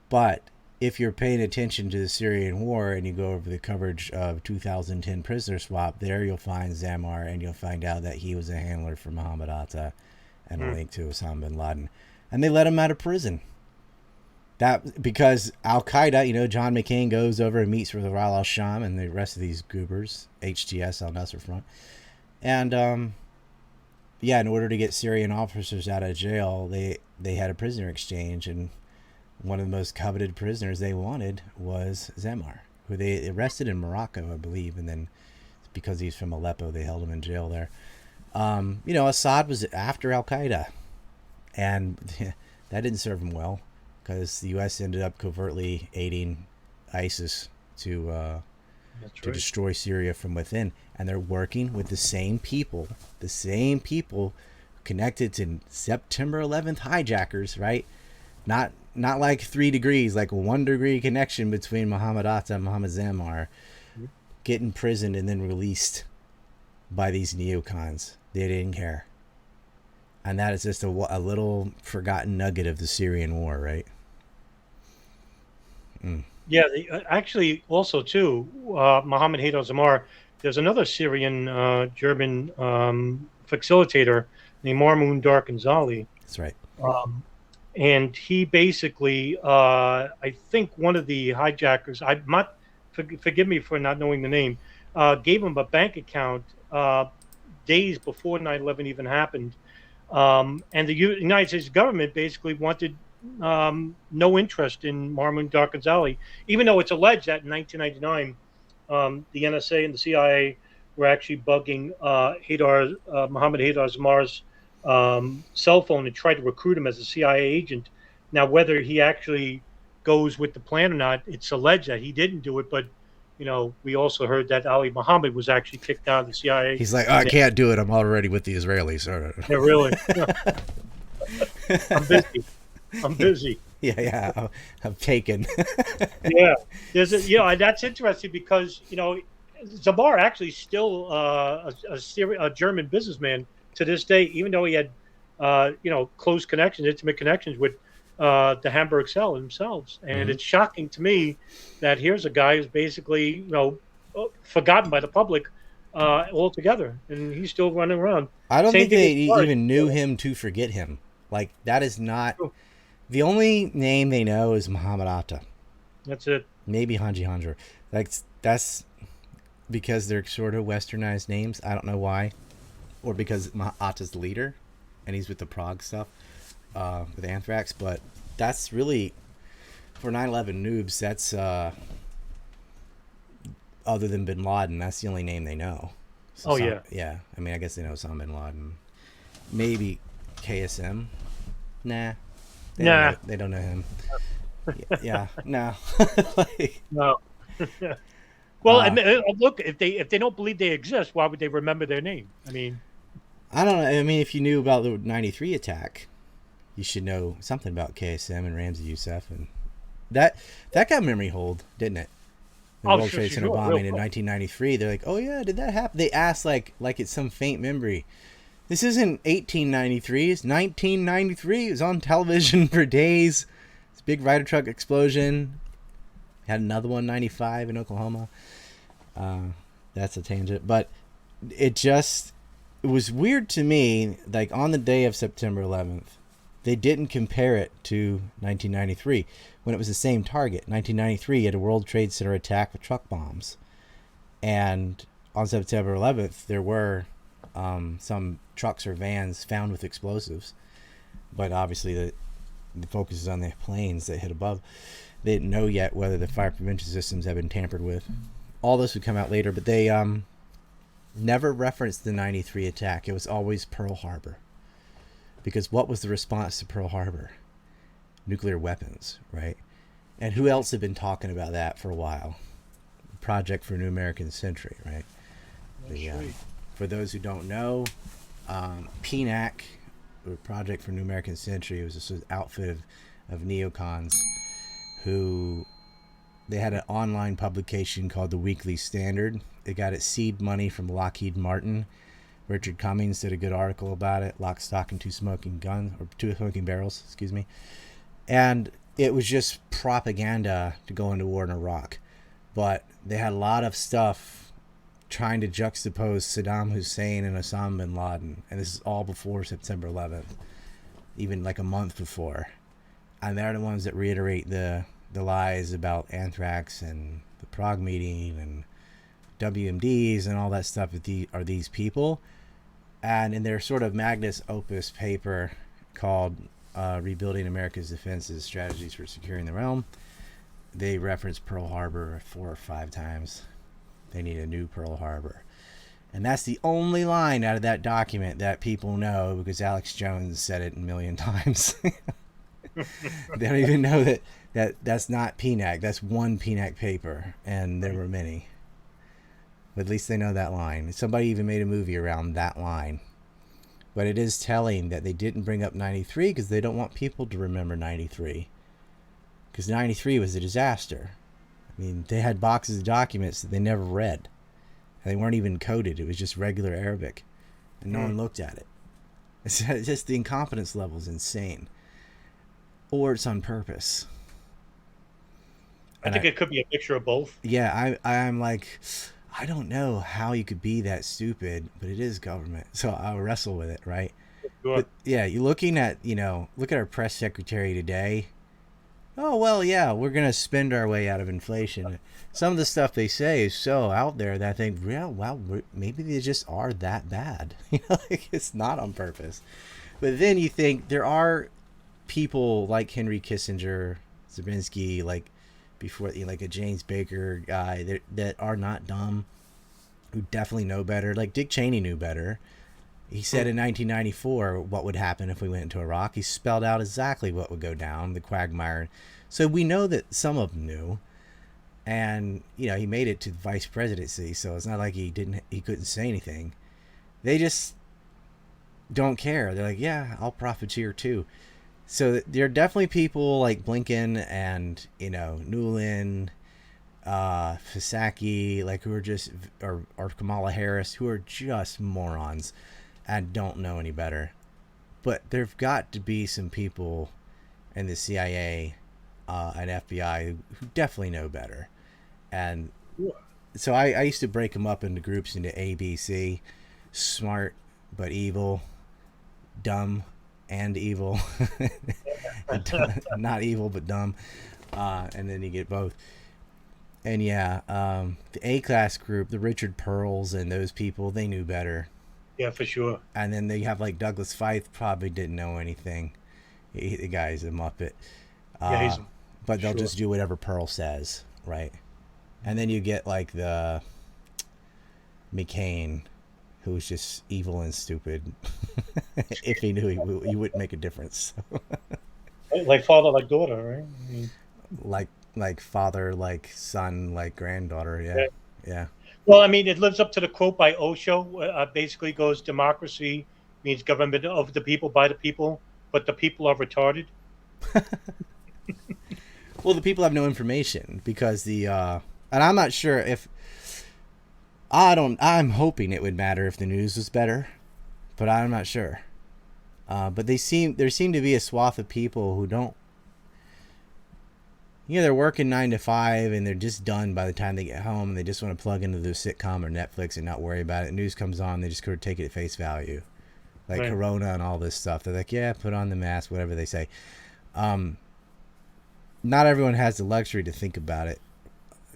But if you're paying attention to the Syrian war and you go over the coverage of 2010 prisoner swap, there you'll find Zamar, and you'll find out that he was a handler for Muhammad Atta and a link to Osama bin Laden. And they let him out of prison. That because Al-Qaeda, John McCain goes over and meets with Ral al-Sham and the rest of these goobers, HTS, al-Nusra Front. And, in order to get Syrian officers out of jail, they had a prisoner exchange, and one of the most coveted prisoners they wanted was Zamar, who they arrested in Morocco, I believe, and then because he's from Aleppo, they held him in jail there. Assad was after Al-Qaeda, and that didn't serve him well, because the U.S. ended up covertly aiding ISIS to destroy Syria from within. And they're working with the same people connected to September 11th hijackers, right? Not like 3 degrees, like a 1 degree connection between Muhammad Atta and Muhammad Zamar getting imprisoned and then released by these neocons. They didn't care. And that is just a little forgotten nugget of the Syrian war, right? Yeah, actually, also too, Mohammed Haydar Zamar. There's another Syrian German facilitator named Marmoun Darkhanzali. That's right. And he basically, I think one of the hijackers, forgive me for not knowing the name, gave him a bank account days before 9/11 even happened. And the United States government basically wanted no interest in Marmoun Darkhanzali, even though it's alleged that in 1999, the NSA and the CIA were actually bugging Mohammed Haydar Zamar's cell phone and tried to recruit him as a CIA agent. Now, whether he actually goes with the plan or not, it's alleged that he didn't do it, but we also heard that Ali Mohammed was actually kicked out of the CIA. He's like, I can't do it. I'm already with the Israelis. Yeah, really. I'm busy. Yeah. I'm taken. Yeah. That's interesting because, Zamar actually still a German businessman to this day, even though he had, close connections, intimate connections with the Hamburg cell themselves. And it's shocking to me that here's a guy who's basically, forgotten by the public altogether, and he's still running around. I don't think they even knew him to forget him. Like, that is not... The only name they know is Muhammad Atta. That's it. Maybe Hanji Hanjur. That's because they're sort of westernized names. I don't know why. Or because Atta's the leader, and he's with the Prague stuff. With Anthrax, but that's really, for 9/11 noobs, that's other than bin Laden, that's the only name they know. So yeah. I mean, I guess they know Osama bin Laden. Maybe KSM. Nah. They don't know him. Yeah. No. No. Well, look, if they don't believe they exist, why would they remember their name? I mean, I don't know. I mean, if you knew about the 93 attack, you should know something about KSM and Ramzi Youssef, and that got memory hold, didn't it? The World Trade Center bombing in 1993. They're like, "Oh yeah, did that happen?" They asked like it's some faint memory. This isn't 1893. It's 1993. It was on television for days. It's a big Ryder truck explosion. Had another one 95 in Oklahoma. That's a tangent, but it was weird to me. Like on the day of September 11th. They didn't compare it to 1993 when it was the same target. 1993 had a World Trade Center attack with truck bombs. And on September 11th, there were some trucks or vans found with explosives. But obviously the focus is on the planes that hit above. They didn't know yet whether the fire prevention systems had been tampered with. All this would come out later, but they never referenced the 93 attack. It was always Pearl Harbor. Because what was the response to Pearl Harbor? Nuclear weapons, right? And who else had been talking about that for a while? Project for a New American Century, right? That's right. For those who don't know, PNAC, or Project for New American Century, was this outfit of neocons who they had an online publication called the Weekly Standard. It got its seed money from Lockheed Martin. Richard Cummings did a good article about it, Lock, Stock, and Two Smoking Barrels, excuse me. And it was just propaganda to go into war in Iraq. But they had a lot of stuff trying to juxtapose Saddam Hussein and Osama bin Laden. And this is all before September 11th, even like a month before. And they're the ones that reiterate the lies about anthrax and the Prague meeting and WMDs and all that stuff. Are these people? And in their sort of magnus opus paper called Rebuilding America's Defenses, Strategies for Securing the Realm, they reference Pearl Harbor 4 or 5 times. They need a new Pearl Harbor. And that's the only line out of that document that people know, because Alex Jones said it a million times. They don't even know that's not PNAC. That's one PNAC paper, and there were many. But at least they know that line. Somebody even made a movie around that line. But it is telling that they didn't bring up 93 because they don't want people to remember 93. Because 93 was a disaster. I mean, they had boxes of documents that they never read. And they weren't even coded. It was just regular Arabic. And no one looked at it. It's just the incompetence level is insane. Or it's on purpose. I think it could be a mixture of both. Yeah, I'm like, I don't know how you could be that stupid, but it is government. So I'll wrestle with it, right? Sure. But yeah, you're looking at, look at our press secretary today. Oh, well, yeah, we're going to spend our way out of inflation. Some of the stuff they say is so out there that I think, yeah, well, maybe they just are that bad. Like, it's not on purpose. But then you think there are people like Henry Kissinger, Zabinski, like before, like a James Baker guy that are not dumb, who definitely know better. Like Dick Cheney knew better. He said in 1994 what would happen if we went into Iraq. He spelled out exactly what would go down, the quagmire. So we know that some of them knew. And, he made it to the vice presidency, so it's not like he couldn't say anything. They just don't care. They're like, yeah, I'll profiteer too. So there are definitely people like Blinken and, Nuland, Psaki, like who are just, or Kamala Harris, who are just morons and don't know any better. But there've got to be some people in the CIA and FBI who definitely know better. And so I used to break them up into groups into A, B, C, smart but evil, dumb and evil, not evil but dumb, and then you get both. And yeah, the A-class group, the Richard Pearls and those people, they knew better. Yeah, for sure. And then they have like Douglas Feith, probably didn't know anything. The guy's a muppet. Yeah, but they'll just do whatever Pearl says, right? And then you get like the McCain, who's just evil and stupid. If he knew, he wouldn't make a difference. Like father, like daughter, right? I mean, like father, like son, like granddaughter. Yeah. Well, I mean, it lives up to the quote by Osho. Basically, goes democracy means government of the people by the people, but the people are retarded. Well, the people have no information because and I'm not sure if I'm hoping it would matter if the news was better, but I'm not sure. But there seem to be a swath of people who don't. They're working 9 to 5 and they're just done by the time they get home. And they just want to plug into their sitcom or Netflix and not worry about it. News comes on, they just sort of take it at face value, like right. Corona and all this stuff. They're like, yeah, put on the mask, whatever they say. Not everyone has the luxury to think about it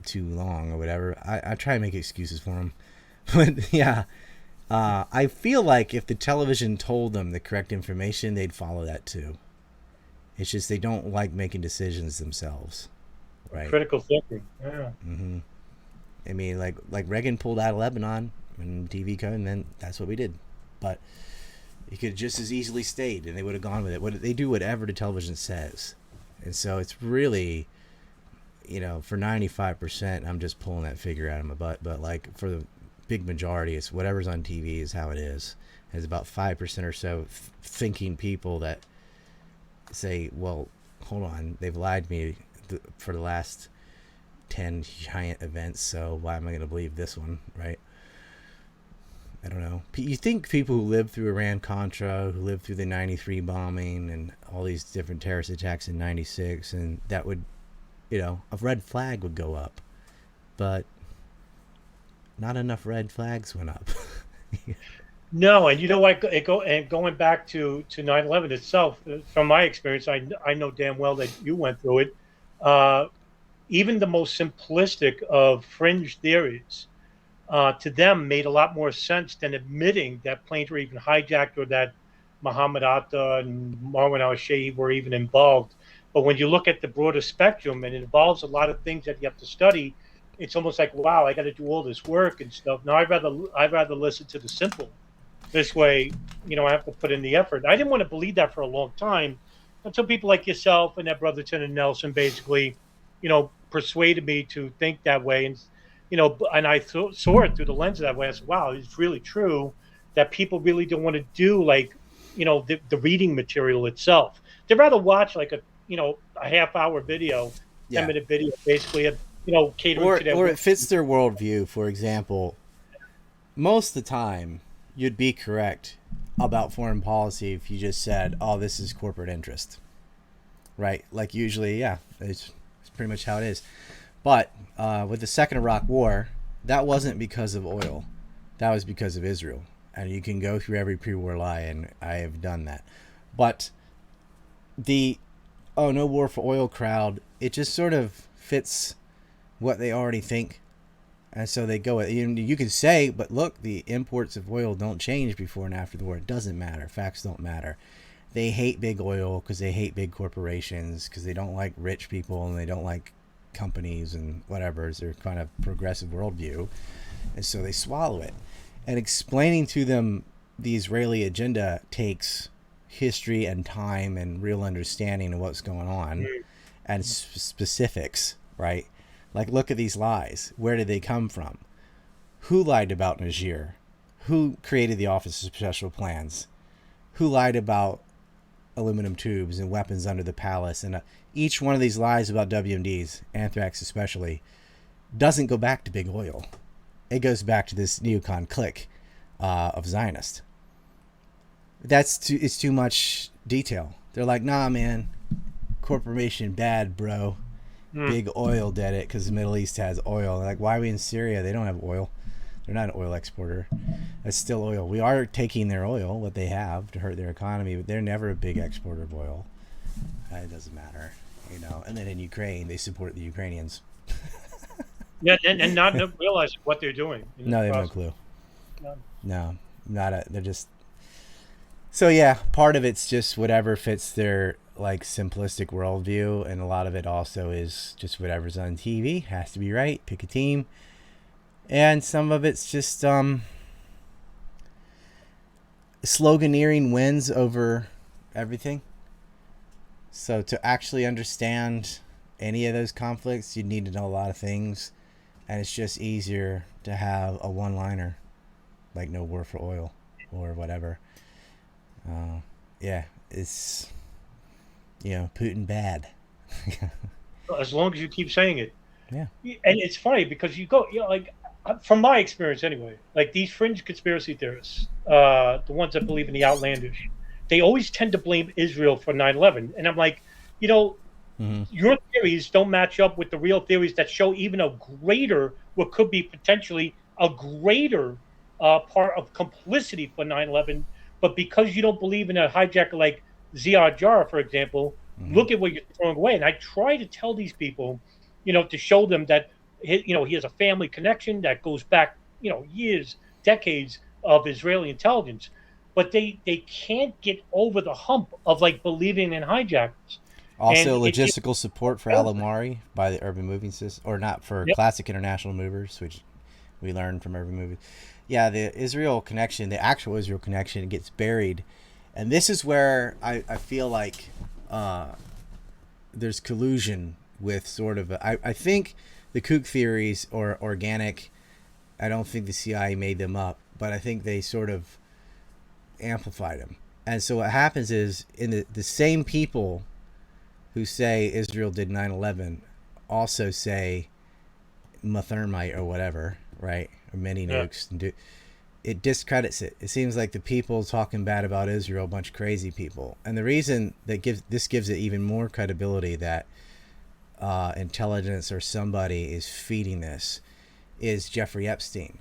too long or whatever. I try to make excuses for them, but yeah, I feel like if the television told them the correct information, they'd follow that too. It's just they don't like making decisions themselves, right? Critical thinking, yeah. Mm-hmm. I mean, like Reagan pulled out of Lebanon when TV came, and then that's what we did. But he could just as easily stayed, and they would have gone with it. They do whatever the television says, and so it's really for 95%, I'm just pulling that figure out of my butt. But like for the big majority, it's whatever's on TV is how it is. There's about 5% or so thinking people that say, well, hold on, they've lied to me for the last 10 giant events, so why am I going to believe this one, right? I don't know. You think people who lived through Iran-Contra, who lived through the 93 bombing and all these different terrorist attacks in 96, and that would, a red flag would go up. But not enough red flags went up. No, and what? Going back to 9/11 itself, from my experience, I know damn well that you went through it. Even the most simplistic of fringe theories, to them, made a lot more sense than admitting that planes were even hijacked or that Mohammed Atta and Marwan al-Shehhi were even involved. But when you look at the broader spectrum, and it involves a lot of things that you have to study, it's almost like, wow, I got to do all this work and stuff. Now I'd rather listen to the simple. This way, I have to put in the effort. I didn't want to believe that for a long time until people like yourself and that Brotherton and Nelson basically, persuaded me to think that way. And I saw it through the lens of that way. I said, wow, it's really true that people really don't want to do the reading material itself. They'd rather watch like a half-hour video, 10-minute video, basically, catering to their or it fits their worldview. For example, most of the time, you'd be correct about foreign policy if you just said, oh, this is corporate interest, right? Like usually, yeah, it's pretty much how it is. But with the Second Iraq War, that wasn't because of oil. That was because of Israel. And you can go through every pre-war lie, and I have done that. But the, oh, no war for oil crowd, it just sort of fits what they already think. And so they go, you can say, but look, the imports of oil don't change before and after the war. It doesn't matter. Facts don't matter. They hate big oil because they hate big corporations, because they don't like rich people and they don't like companies and whatever. It's their kind of progressive worldview. And so they swallow it. And explaining to them the Israeli agenda takes history and time and real understanding of what's going on and specifics, right? Like, look at these lies. Where did they come from? Who lied about Niger? Who created the Office of Special Plans? Who lied about aluminum tubes and weapons under the palace? And each one of these lies about WMDs, anthrax especially, doesn't go back to big oil. It goes back to this neocon clique of Zionists. It's too much detail. They're like, nah, man, corporation bad, bro. Big oil did it because the Middle East has oil. They're like, why are we in Syria? They don't have oil. They're not an oil exporter. That's still oil. We are taking their oil, what they have, to hurt their economy, but they're never a big exporter of oil. It doesn't matter, And then in Ukraine, they support the Ukrainians. Yeah, and not realize what they're doing. No, they have no clue. No, they're just. So yeah, part of it's just whatever fits their simplistic worldview, and a lot of it also is just whatever's on TV has to be right. Pick a team, and some of it's just sloganeering wins over everything. So to actually understand any of those conflicts, you need to know a lot of things, and it's just easier to have a one-liner like "No war for oil" or whatever. Yeah, it's. Putin bad. As long as you keep saying it. Yeah. And it's funny because you go, from my experience anyway, like these fringe conspiracy theorists, the ones that believe in the outlandish, they always tend to blame Israel for 9/11. And I'm like, your theories don't match up with the real theories that show even a greater, what could be potentially a greater part of complicity for 9/11. But because you don't believe in a hijacker like Ziad Jarrah, for example, look at what you're throwing away. And I try to tell these people, to show them that, he has a family connection that goes back, years, decades of Israeli intelligence. But they can't get over the hump of believing in hijackers. Also, logistical support for Al-Amari by the Urban Moving System, or not for Classic International Movers, which we learned from Urban Moving. Yeah, the Israel connection, the actual Israel connection, gets buried. And this is where I feel like there's collusion with sort of I think the kook theories are organic. I don't think the CIA made them up, but I think they sort of amplified them. And so what happens is in the same people who say Israel did 9/11 also say thermite or whatever, right? Or mini nukes. Yeah. It discredits it. It seems like the people talking bad about Israel, a bunch of crazy people. And the reason that gives it even more credibility that intelligence or somebody is feeding this is Jeffrey Epstein.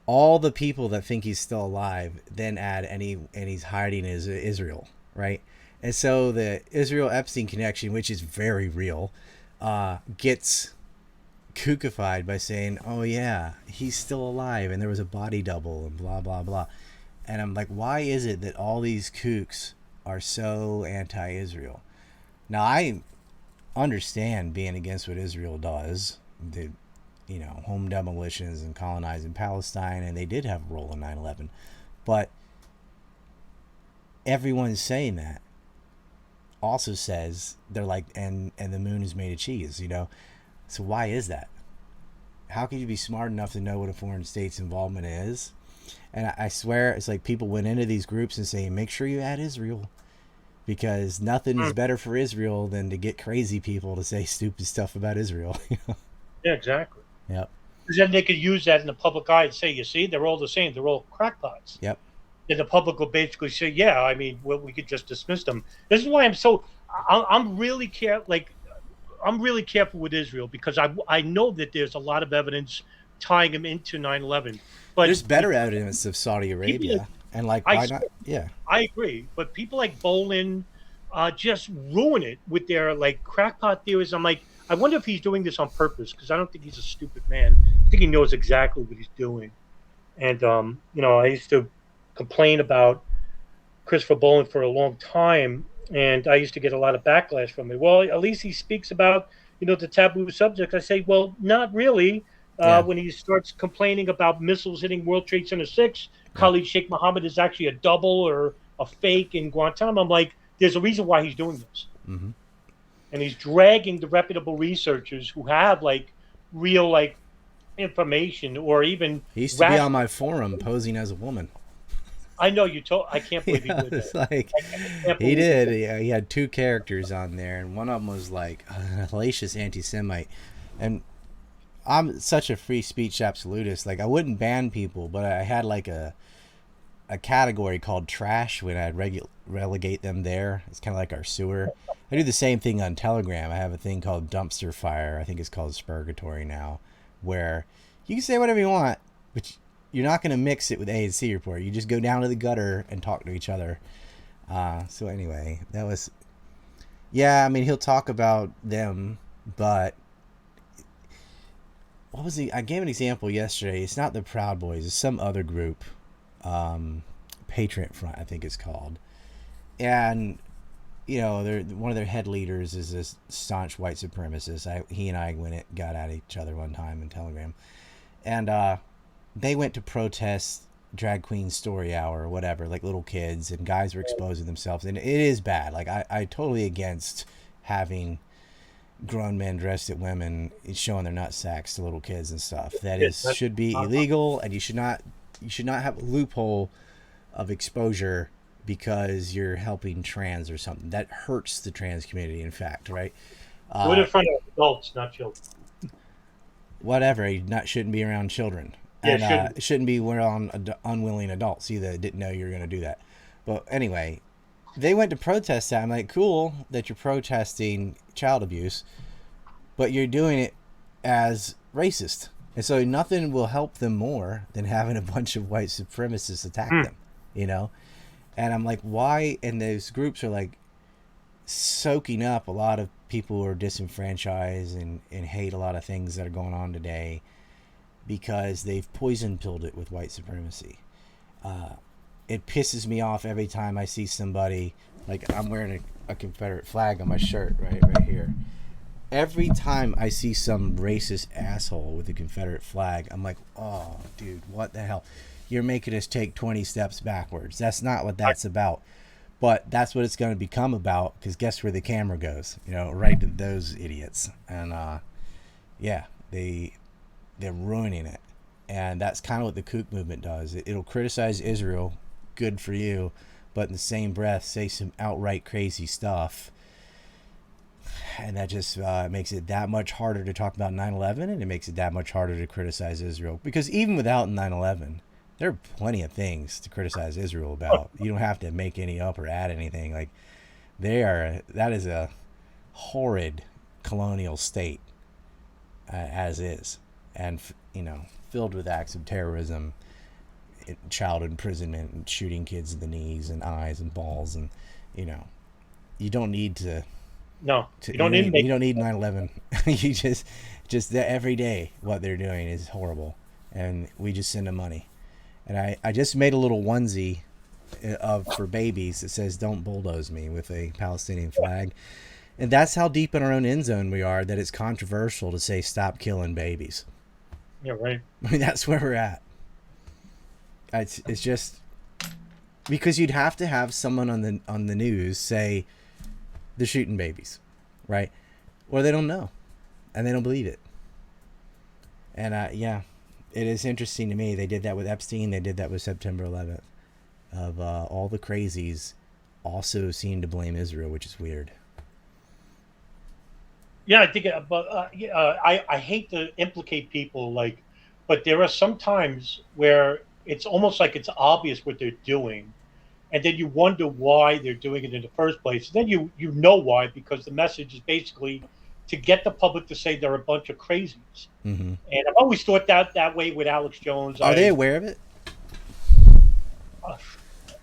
All the people that think he's still alive then add and he's hiding in Israel, right? And so the Israel-Epstein connection, which is very real, gets kookified by saying, oh yeah, he's still alive and there was a body double and blah, blah, blah. And I'm like, why is it that all these kooks are so anti-Israel? Now, I understand being against what Israel does, the home demolitions and colonizing Palestine, and they did have a role in 9/11. But everyone's saying that also says they're like, and the moon is made of cheese, So why is that? How could you be smart enough to know what a foreign state's involvement is? And I swear it's like people went into these groups and saying, make sure you add Israel, because nothing is better for Israel than to get crazy people to say stupid stuff about Israel. Yeah, exactly. Yep. Because then they could use that in the public eye and say, you see, they're all the same. They're all crackpots. Yep. Then the public will basically say, yeah, I mean, well, we could just dismiss them. This is why I'm really I'm really careful with Israel, because I know that there's a lot of evidence tying them into 9/11. But there's better evidence of Saudi Arabia. And why not? Yeah. I agree. But people like Bolin just ruin it with their crackpot theories. I'm like, I wonder if he's doing this on purpose, because I don't think he's a stupid man. I think he knows exactly what he's doing. And, I used to complain about Christopher Bolin for a long time, and I used to get a lot of backlash from it. Well, at least he speaks about, the taboo subjects. I say, well, not really. When he starts complaining about missiles hitting World Trade Center 6, Khalid Sheikh Mohammed is actually a double or a fake in Guantanamo. I'm like, there's a reason why he's doing this. Mm-hmm. And he's dragging the reputable researchers who have real information, or even he used to be on my forum posing as a woman. I know you told. I can't believe he did that. He did. Yeah, he had two characters on there, and one of them was like a hellacious anti-Semite. And I'm such a free speech absolutist. I wouldn't ban people, but I had a category called trash when I'd relegate them there. It's kind of like our sewer. I do the same thing on Telegram. I have a thing called dumpster fire. I think it's called Spurgatory now, where you can say whatever you want, but you're not going to mix it with A and C report. You just go down to the gutter and talk to each other. So anyway, that was, I mean, he'll talk about them, but what was I gave an example yesterday. It's not the Proud Boys. It's some other group. Patriot Front, I think it's called. And, one of their head leaders is this staunch white supremacist. He and I got at each other one time in Telegram. And they went to protest Drag Queen Story Hour or whatever, like little kids, and guys were exposing themselves. And it is bad. I totally against having grown men dressed as women showing their nut sacks to little kids and stuff. Should be illegal, and you should not have a loophole of exposure because you're helping trans or something. That hurts the trans community, in fact, right? Do it in front of adults, not children. Whatever. Shouldn't be around children. Yeah, and it shouldn't be around unwilling adults either that didn't know you were going to do that. But anyway, they went to protest that. I'm like, cool that you're protesting child abuse, but you're doing it as racist. And so nothing will help them more than having a bunch of white supremacists attack them, And I'm like, why? And those groups are soaking up a lot of people who are disenfranchised and hate a lot of things that are going on today because they've poison pilled it with white supremacy. It pisses me off every time I see somebody, I'm wearing a Confederate flag on my shirt right here. Every time I see some racist asshole with a Confederate flag, I'm like, oh, dude, what the hell? You're making us take 20 steps backwards. That's not what that's about. But that's what it's going to become about, because guess where the camera goes? Right to those idiots. And yeah, they're ruining it. And that's kind of what the kook movement does. It'll criticize Israel, good for you, but in the same breath say some outright crazy stuff. And that just makes it that much harder to talk about 9/11, and it makes it that much harder to criticize Israel. Because even without 9/11, there are plenty of things to criticize Israel about. You don't have to make any up or add anything. Like, that is a horrid colonial state as is, and filled with acts of terrorism, child imprisonment, and shooting kids in the knees and eyes and balls, and you don't need to. No, you don't need 9/11. You just every day what they're doing is horrible, and we just send them money. And I just made a little onesie for babies that says "Don't bulldoze me" with a Palestinian flag, and that's how deep in our own end zone we are that it's controversial to say "Stop killing babies." Yeah, right. I mean, that's where we're at. It's just because you'd have to have someone on the news say they're shooting babies, right? Or they don't know, and they don't believe it. And yeah, it is interesting to me. They did that with Epstein. They did that with September 11th. Of all the crazies, also seem to blame Israel, which is weird. Yeah, I think, but I hate to implicate people, but there are some times where it's almost like it's obvious what they're doing, and then you wonder why they're doing it in the first place. And then you know why, because the message is basically to get the public to say they're a bunch of crazies. Mm-hmm. And I've always thought that way with Alex Jones. Are they aware of it?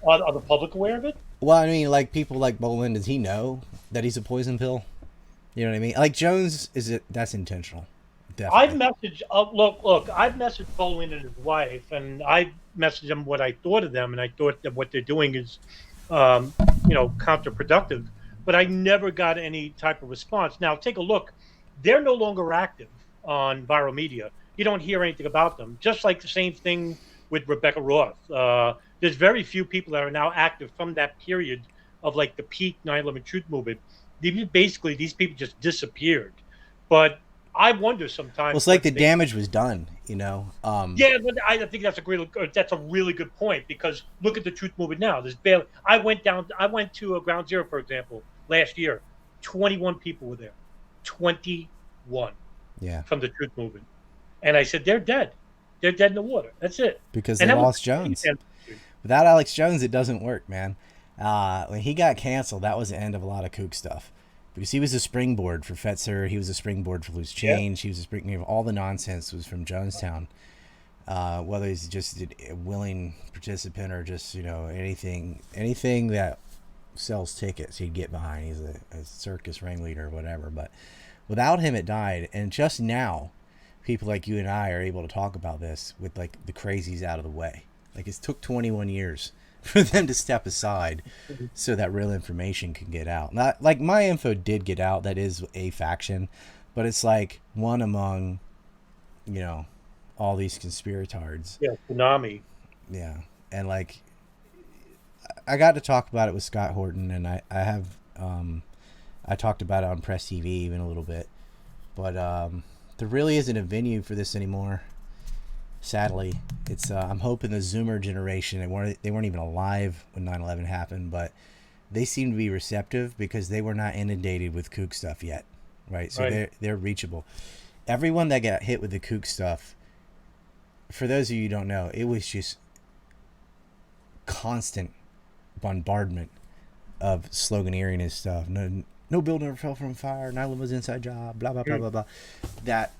Are the public aware of it? Well, I mean, like people like Bolin, does he know that he's a poison pill? You know what I mean? Like Jones, that's intentional? Definitely. I've messaged. Look. I've messaged Bolin and his wife, and I messaged them what I thought of them, and I thought that what they're doing is, counterproductive. But I never got any type of response. Now take a look; they're no longer active on viral media. You don't hear anything about them. Just like the same thing with Rebecca Roth. There's very few people that are now active from that period of like the peak 9/11 truth movement. Basically, these people just disappeared. But I wonder sometimes. Well, it's like the damage was done, Yeah, but I think that's a really good point, because look at the truth movement now. There's barely. I went to a Ground Zero, for example, last year. 21 people were there. 21. Yeah. From the truth movement, and I said they're dead. They're dead in the water. That's it. Because they lost Jones. Without Alex Jones, it doesn't work, man. When he got canceled, that was the end of a lot of kook stuff. Because he was a springboard for Fetzer, he was a springboard for Loose Change, He was a springboard. All the nonsense was from Jonestown. Whether he's just a willing participant or just anything that sells tickets, he'd get behind. He's a circus ringleader or whatever. But without him, it died. And just now, people like you and I are able to talk about this with like the crazies out of the way. Like, it took 21 years for them to step aside so that real information can get out. Not like my info did get out. That is a faction, but it's like one among, all these conspiratards. Yeah, tsunami. Yeah, and like I got to talk about it with Scott Horton, and I have I talked about it on Press TV even a little bit, but there really isn't a venue for this anymore. Sadly, it's I'm hoping the Zoomer generation, they weren't even alive when 9/11 happened, but they seem to be receptive because they were not inundated with kook stuff yet, right? So right. they're reachable. Everyone that got hit with the kook stuff, for those of you who don't know, it was just constant bombardment of sloganeering and stuff. No building ever fell from fire. 9/11 was an inside job. Blah blah blah blah blah. That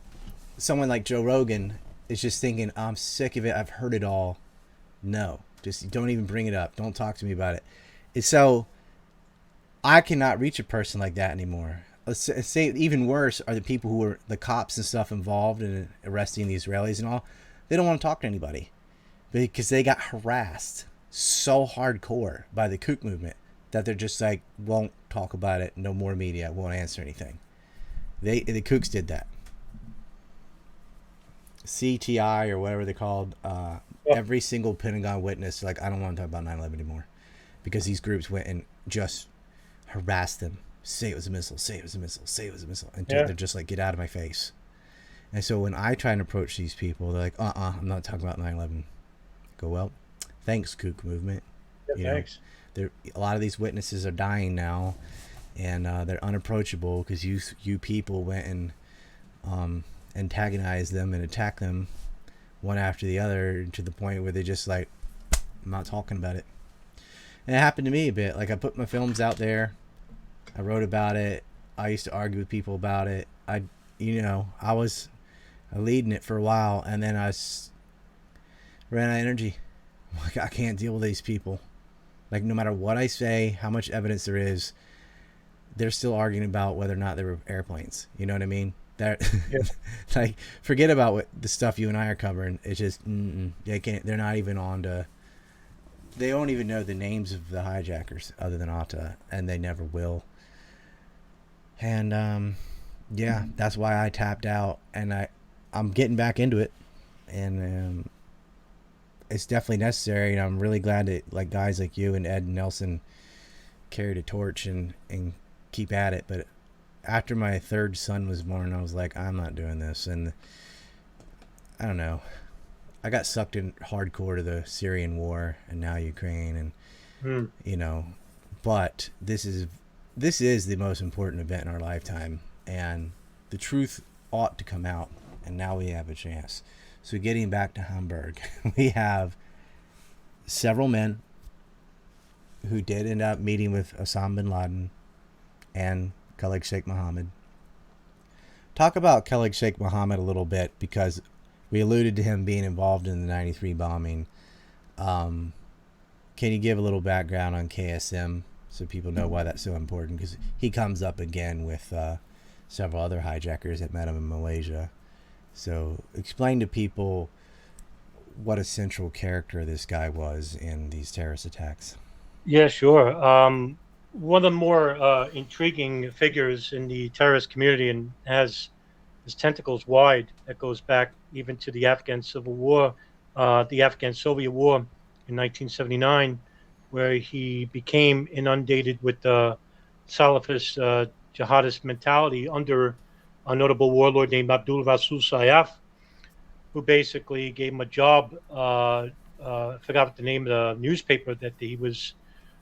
someone like Joe Rogan is just thinking, I'm sick of it. I've heard it all. No, just don't even bring it up. Don't talk to me about it. And so I cannot reach a person like that anymore. Let's say even worse are the people who are the cops and stuff involved in arresting the Israelis and all. They don't want to talk to anybody because they got harassed so hardcore by the kook movement that they're just like, won't talk about it. No more media. Won't answer anything. The kooks did that. CTI or whatever they called, every single Pentagon witness, like, I don't want to talk about 9/11 anymore. because these groups went and just harassed them. Say it was a missile. Say it was a missile. Say it was a missile. And Yeah. they're just like, get out of my face. And so when I try and approach these people, they're like, I'm not talking about 9/11. Go, well, thanks, kook movement. Yeah, thanks. A lot of these witnesses are dying now, and they're unapproachable because you people went and antagonized them and attacked them one after the other to the point where they just like, I'm not talking about it. And it happened to me a bit. Like, I put my films out there, I wrote about it, I used to argue with people about it. I was leading it for a while, and then I ran out of energy. Like, I can't deal with these people. Like, no matter what I say, how much evidence there is, they're still arguing about whether or not there were airplanes. You know what I mean? That Yeah. like, forget about what the stuff you and I are covering. It's just they can't. They're not even on to. They don't even know the names of the hijackers other than Atta, and they never will. And yeah, that's why I tapped out, and I'm getting back into it, and it's definitely necessary. And I'm really glad that like guys like you and Ed and Nelson carried a torch and keep at it. But after my third son was born, I was like, I'm not doing this. And I don't know, I got sucked in hardcore to the Syrian war and now Ukraine, and but this is the most important event in our lifetime, and the truth ought to come out, and now we have a chance. So getting back to Hamburg, we have several men who did end up meeting with Osama bin Laden and Khalid Sheikh Mohammed. Talk about Khalid Sheikh Mohammed a little bit, because we alluded to him being involved in the 93 bombing. Can you give a little background on KSM so people know why that's so important? Because he comes up again with several other hijackers that met him in Malaysia. So explain to people what a central character this guy was in these terrorist attacks. Yeah, sure. One of the more intriguing figures in the terrorist community, and has his tentacles wide, that goes back even to the Afghan Civil War, the Afghan-Soviet War in 1979, where he became inundated with the Salafist jihadist mentality under a notable warlord named Abdul Rasul Sayyaf, who basically gave him a job. I forgot the name of the newspaper that he was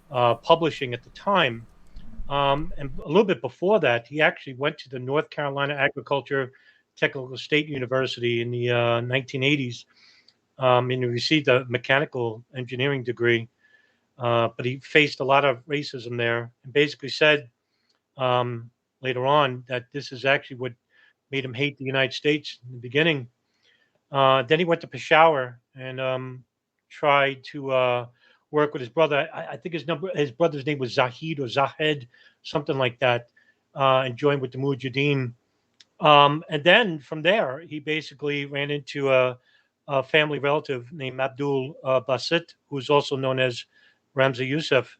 publishing at the time. And a little bit before that, he actually went to the North Carolina Agriculture Technical State University in the 1980s, and he received a mechanical engineering degree. But he faced a lot of racism there, and basically said later on that this is actually what made him hate the United States in the beginning. Then he went to Peshawar and tried to work with his brother. I think his brother's name was Zahid or Zahed, something like that, and joined with the Mujahideen. And then from there, he basically ran into a family relative named Abdul Basit, who's also known as Ramzi Youssef.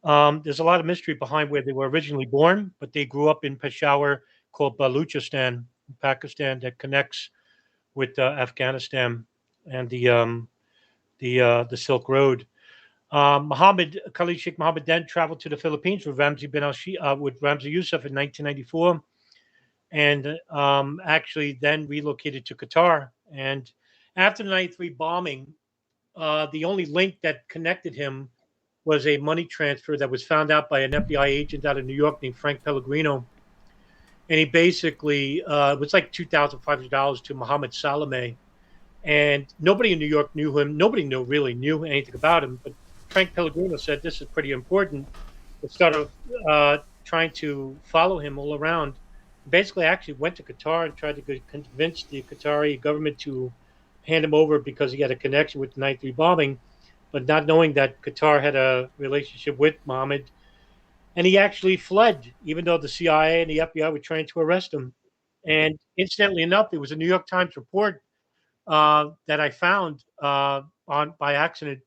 There's a lot of mystery behind where they were originally born, but they grew up in Peshawar, called Baluchistan, in Pakistan, that connects with Afghanistan and the Silk Road. Khalid Sheikh Mohammed then traveled to the Philippines with Ramzi Youssef in 1994, and actually then relocated to Qatar. And after the 93 bombing, the only link that connected him was a money transfer that was found out by an FBI agent out of New York named Frank Pellegrino. And he basically, it was like $2,500 to Mohammed Salameh. And nobody in New York knew him. Nobody really knew anything about him. But Frank Pellegrino said this is pretty important. They started trying to follow him all around. Basically, actually went to Qatar and tried to convince the Qatari government to hand him over because he had a connection with the 93 bombing, but not knowing that Qatar had a relationship with Mohammed. And he actually fled, even though the CIA and the FBI were trying to arrest him. And incidentally enough, there was a New York Times report that I found by accident,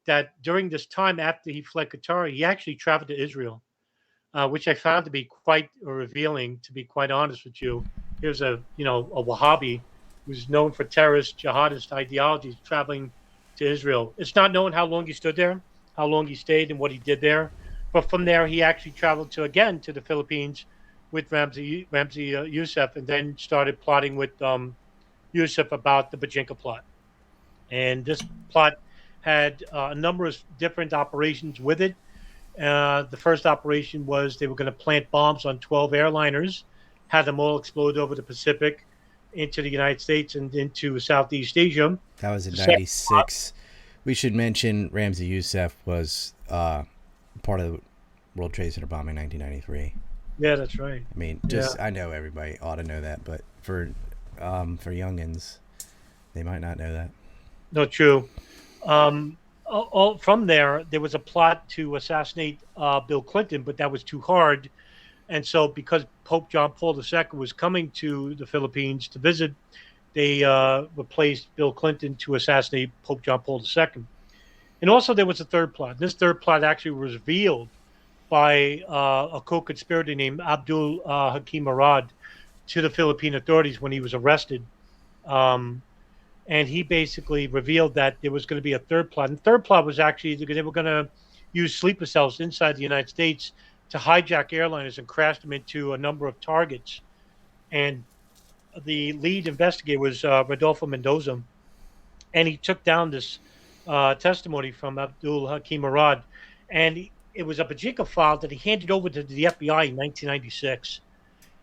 that during this time after he fled Qatar, he actually traveled to Israel, which I found to be quite revealing. To be quite honest with you, here's a Wahhabi who's known for terrorist jihadist ideologies traveling to Israel. It's not known how long he stood there, how long he stayed and what he did there. But from there, he actually traveled to the Philippines with Ramsey Youssef, and then started plotting with Youssef about the Bajinka plot. And this plot had a number of different operations with it. The first operation was they were going to plant bombs on 12 airliners, have them all explode over the Pacific into the United States and into Southeast Asia. That was in The second plot- '96. We should mention Ramzi Youssef was part of the World Trade Center bombing in 1993. Yeah, that's right. I mean, just I know everybody ought to know that, but for youngins, they might not know that. No, true. From there was a plot to assassinate Bill Clinton, but that was too hard. And so, because Pope John Paul II was coming to the Philippines to visit, they replaced Bill Clinton to assassinate Pope John Paul II. And also, there was a third plot. This third plot actually was revealed by a co-conspirator named Abdul Hakim Arad to the Philippine authorities when he was arrested. And he basically revealed that there was going to be a third plot. And the third plot was actually they were going to use sleeper cells inside the United States to hijack airliners and crash them into a number of targets. And the lead investigator was Rodolfo Mendoza. And he took down this testimony from Abdul Hakim Arad. And it was a Bajinka file that he handed over to the FBI in 1996.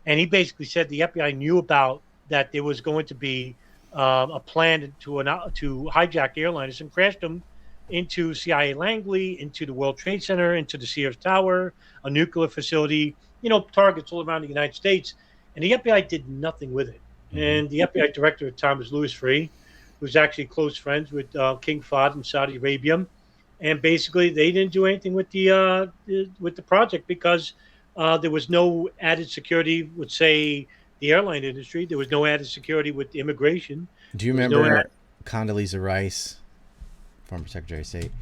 And he basically said the FBI knew about that there was going to be a plan to hijack airliners and crash them into CIA Langley, into the World Trade Center, into the Sears Tower, a nuclear facility, targets all around the United States. And the FBI did nothing with it. Mm-hmm. And the FBI director at the time was Louis Freeh, who was actually close friends with King Fahd in Saudi Arabia. And basically, they didn't do anything with the project because there was no added security with, say, the airline industry. There was no added security with immigration. Do you remember Condoleezza Rice, former Secretary of State?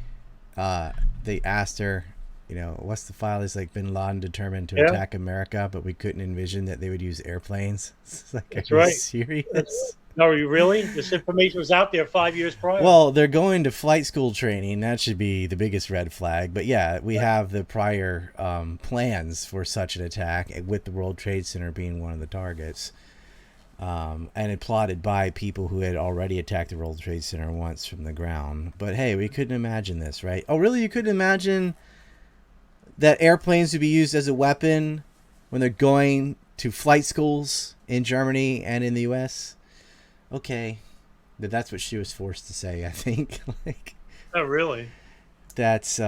They asked her, what's the file? Is like Bin Laden determined to attack America, but we couldn't envision that they would use airplanes. It's like, that's are you right. serious? No, are you really? This information was out there 5 years prior. Well, they're going to flight school training. That should be the biggest red flag. But yeah, we have the prior plans for such an attack, with the World Trade Center being one of the targets. And it plotted by people who had already attacked the World Trade Center once from the ground. But hey, we couldn't imagine this, right? Oh, really? You couldn't imagine that airplanes would be used as a weapon when they're going to flight schools in Germany and in the U.S.? Okay, but that's what she was forced to say, I think. Oh, really? That's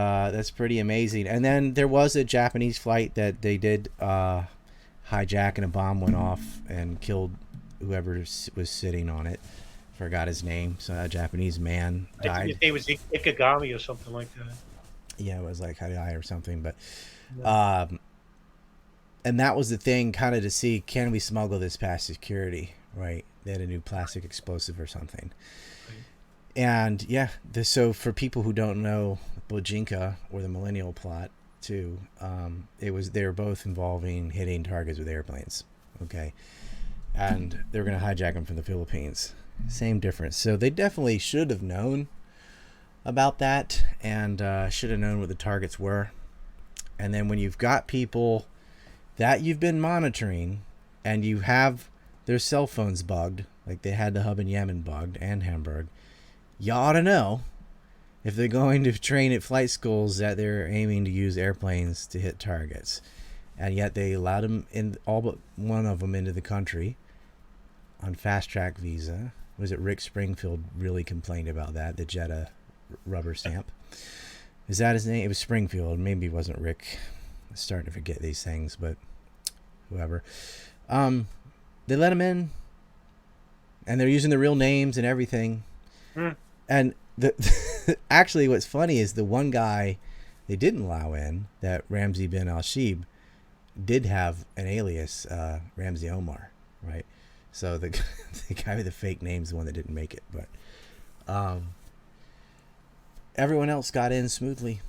pretty amazing. And then there was a Japanese flight that they did hijack, and a bomb went off and killed whoever was sitting on it. Forgot his name. So a Japanese man died. I think his name was Ikegami or something like that. Yeah, it was like Hadai or something. But and that was the thing, kind of to see, can we smuggle this past security, right? They had a new plastic explosive or something. Right. And yeah, so for people who don't know Bojinka or the Millennial Plot too, they were both involving hitting targets with airplanes. Okay. And they were going to hijack them from the Philippines. Same difference. So they definitely should have known about that, and should have known what the targets were. And then when you've got people that you've been monitoring and you have their cell phones bugged, like they had the hub in Yemen bugged and Hamburg, you ought to know if they're going to train at flight schools that they're aiming to use airplanes to hit targets. And yet they allowed them, in all but one of them, into the country on fast track visa. Was it Rick Springfield really complained about that, the Jeddah rubber stamp? Is that his name? It was Springfield. Maybe it wasn't Rick. I'm starting to forget these things, but whoever. They let him in, and they're using the real names and everything. And actually, what's funny is the one guy they didn't allow in, that Ramzi bin al-Shibh, did have an alias, Ramzi Omar, right? So the guy with the fake name is the one that didn't make it. But everyone else got in smoothly,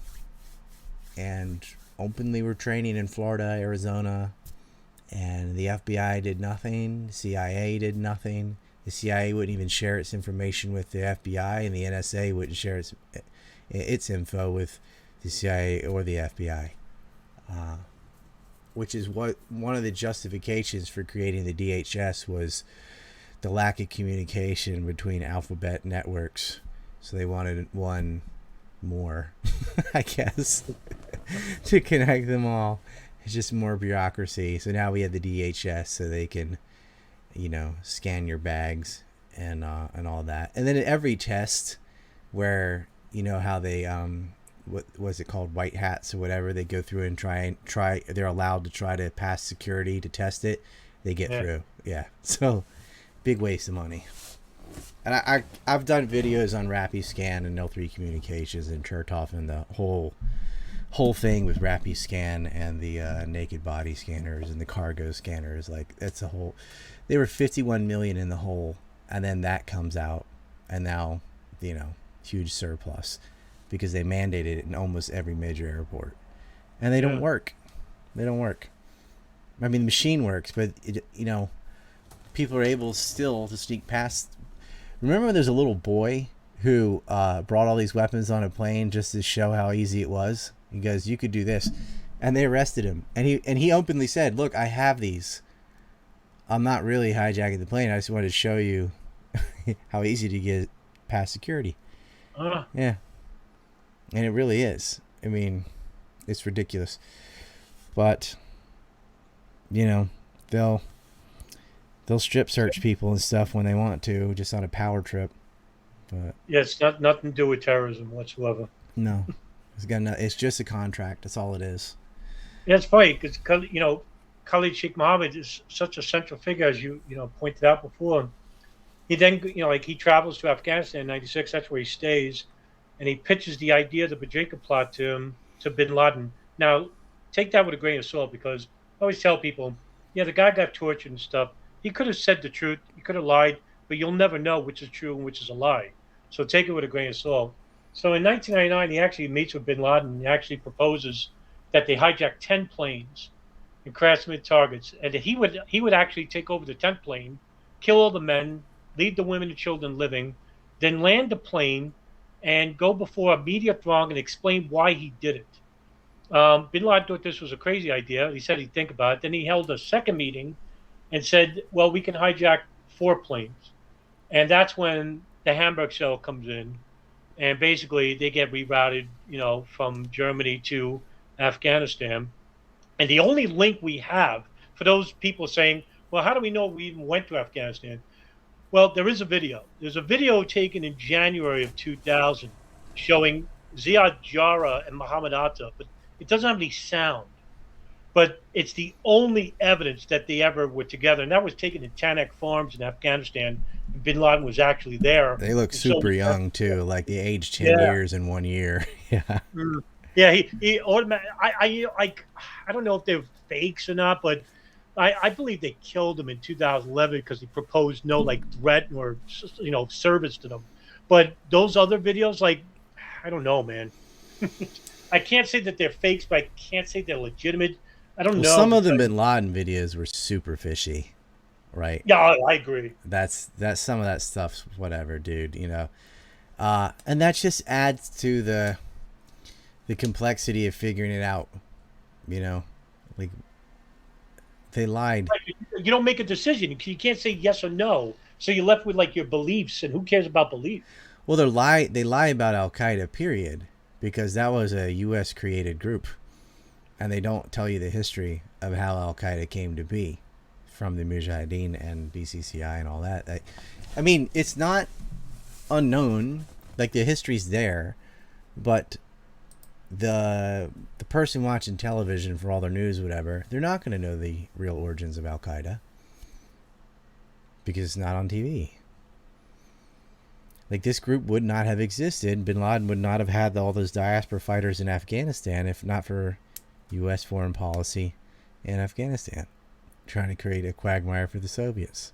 and openly were training in Florida, Arizona. And the FBI did nothing. The CIA did nothing. The CIA wouldn't even share its information with the FBI, and the NSA wouldn't share its info with the CIA or the FBI, which is what one of the justifications for creating the DHS was the lack of communication between alphabet networks. So they wanted one more, I guess, to connect them all. It's just more bureaucracy. So now we have the DHS so they can, scan your bags and all that. And then at every test where, how they, what was it called? White hats or whatever. They go through and try, they're allowed to try to pass security to test it. They get through. Yeah. So big waste of money. And I've done videos on Rapiscan and L3 Communications and Chertoff and the whole thing with Rapiscan and the naked body scanners and the cargo scanners. Like, that's a whole. They were 51 million in the hole, and then that comes out, and now, huge surplus because they mandated it in almost every major airport, and they don't work. They don't work. I mean, the machine works, but people are able still to sneak past. Remember when there's a little boy who brought all these weapons on a plane just to show how easy it was? He goes, "You could do this," and they arrested him. And he openly said, "Look, I have these. I'm not really hijacking the plane. I just wanted to show you how easy to get past security." Yeah, and it really is. I mean, it's ridiculous, but they'll strip search people and stuff when they want to, just on a power trip. But yeah, it's nothing to do with terrorism whatsoever. No, it's just a contract. That's all it is. Yeah, it's funny because Khalid Sheikh Mohammed is such a central figure, as you pointed out before. He then he travels to Afghanistan in '96. That's where he stays, and he pitches the idea of the Bajinka plot to Bin Laden. Now, take that with a grain of salt, because I always tell people, the guy got tortured and stuff. He could have said the truth. He could have lied, but you'll never know which is true and which is a lie. So take it with a grain of salt. So in 1999, he actually meets with Bin Laden. And he actually proposes that they hijack 10 planes and crash them at targets, and that he would actually take over the 10th plane, kill all the men, leave the women and children living, then land the plane and go before a media throng and explain why he did it. Bin Laden thought this was a crazy idea. He said he'd think about it. Then he held a second meeting and said, well, we can hijack 4 planes. And that's when the Hamburg cell comes in. And basically they get rerouted, from Germany to Afghanistan. And the only link we have for those people saying, well, how do we know we even went to Afghanistan? Well, there is a video. There's a video taken in January of 2000 showing Ziad Jarrah and Muhammad Atta, but it doesn't have any sound. But it's the only evidence that they ever were together. And that was taken in Tanak Farms in Afghanistan. Bin Laden was actually there. They look super young, too. Like they aged 10 years in 1 year. Yeah. Yeah, he automatically. I don't know if they're fakes or not, but I believe they killed him in 2011 because he proposed no threat or service to them. But those other videos, I don't know, man. I can't say that they're fakes, but I can't say they're legitimate. I don't know. Some of the Bin Laden videos were super fishy, right? Yeah, I agree. That's some of that stuff's whatever, dude. And that just adds to the complexity of figuring it out. They lied. You don't make a decision. You can't say yes or no. So you're left with your beliefs, and who cares about belief? Well, they lie about Al Qaeda, period, because that was a U.S. created group, and they don't tell you the history of how Al Qaeda came to be, from the Mujahideen and BCCI and all that. I mean, it's not unknown. The history's there, but the person watching television for all their news, whatever, they're not going to know the real origins of Al Qaeda because it's not on TV. This group would not have existed. Bin Laden would not have had all those diaspora fighters in Afghanistan if not for U.S. foreign policy in Afghanistan, trying to create a quagmire for the Soviets.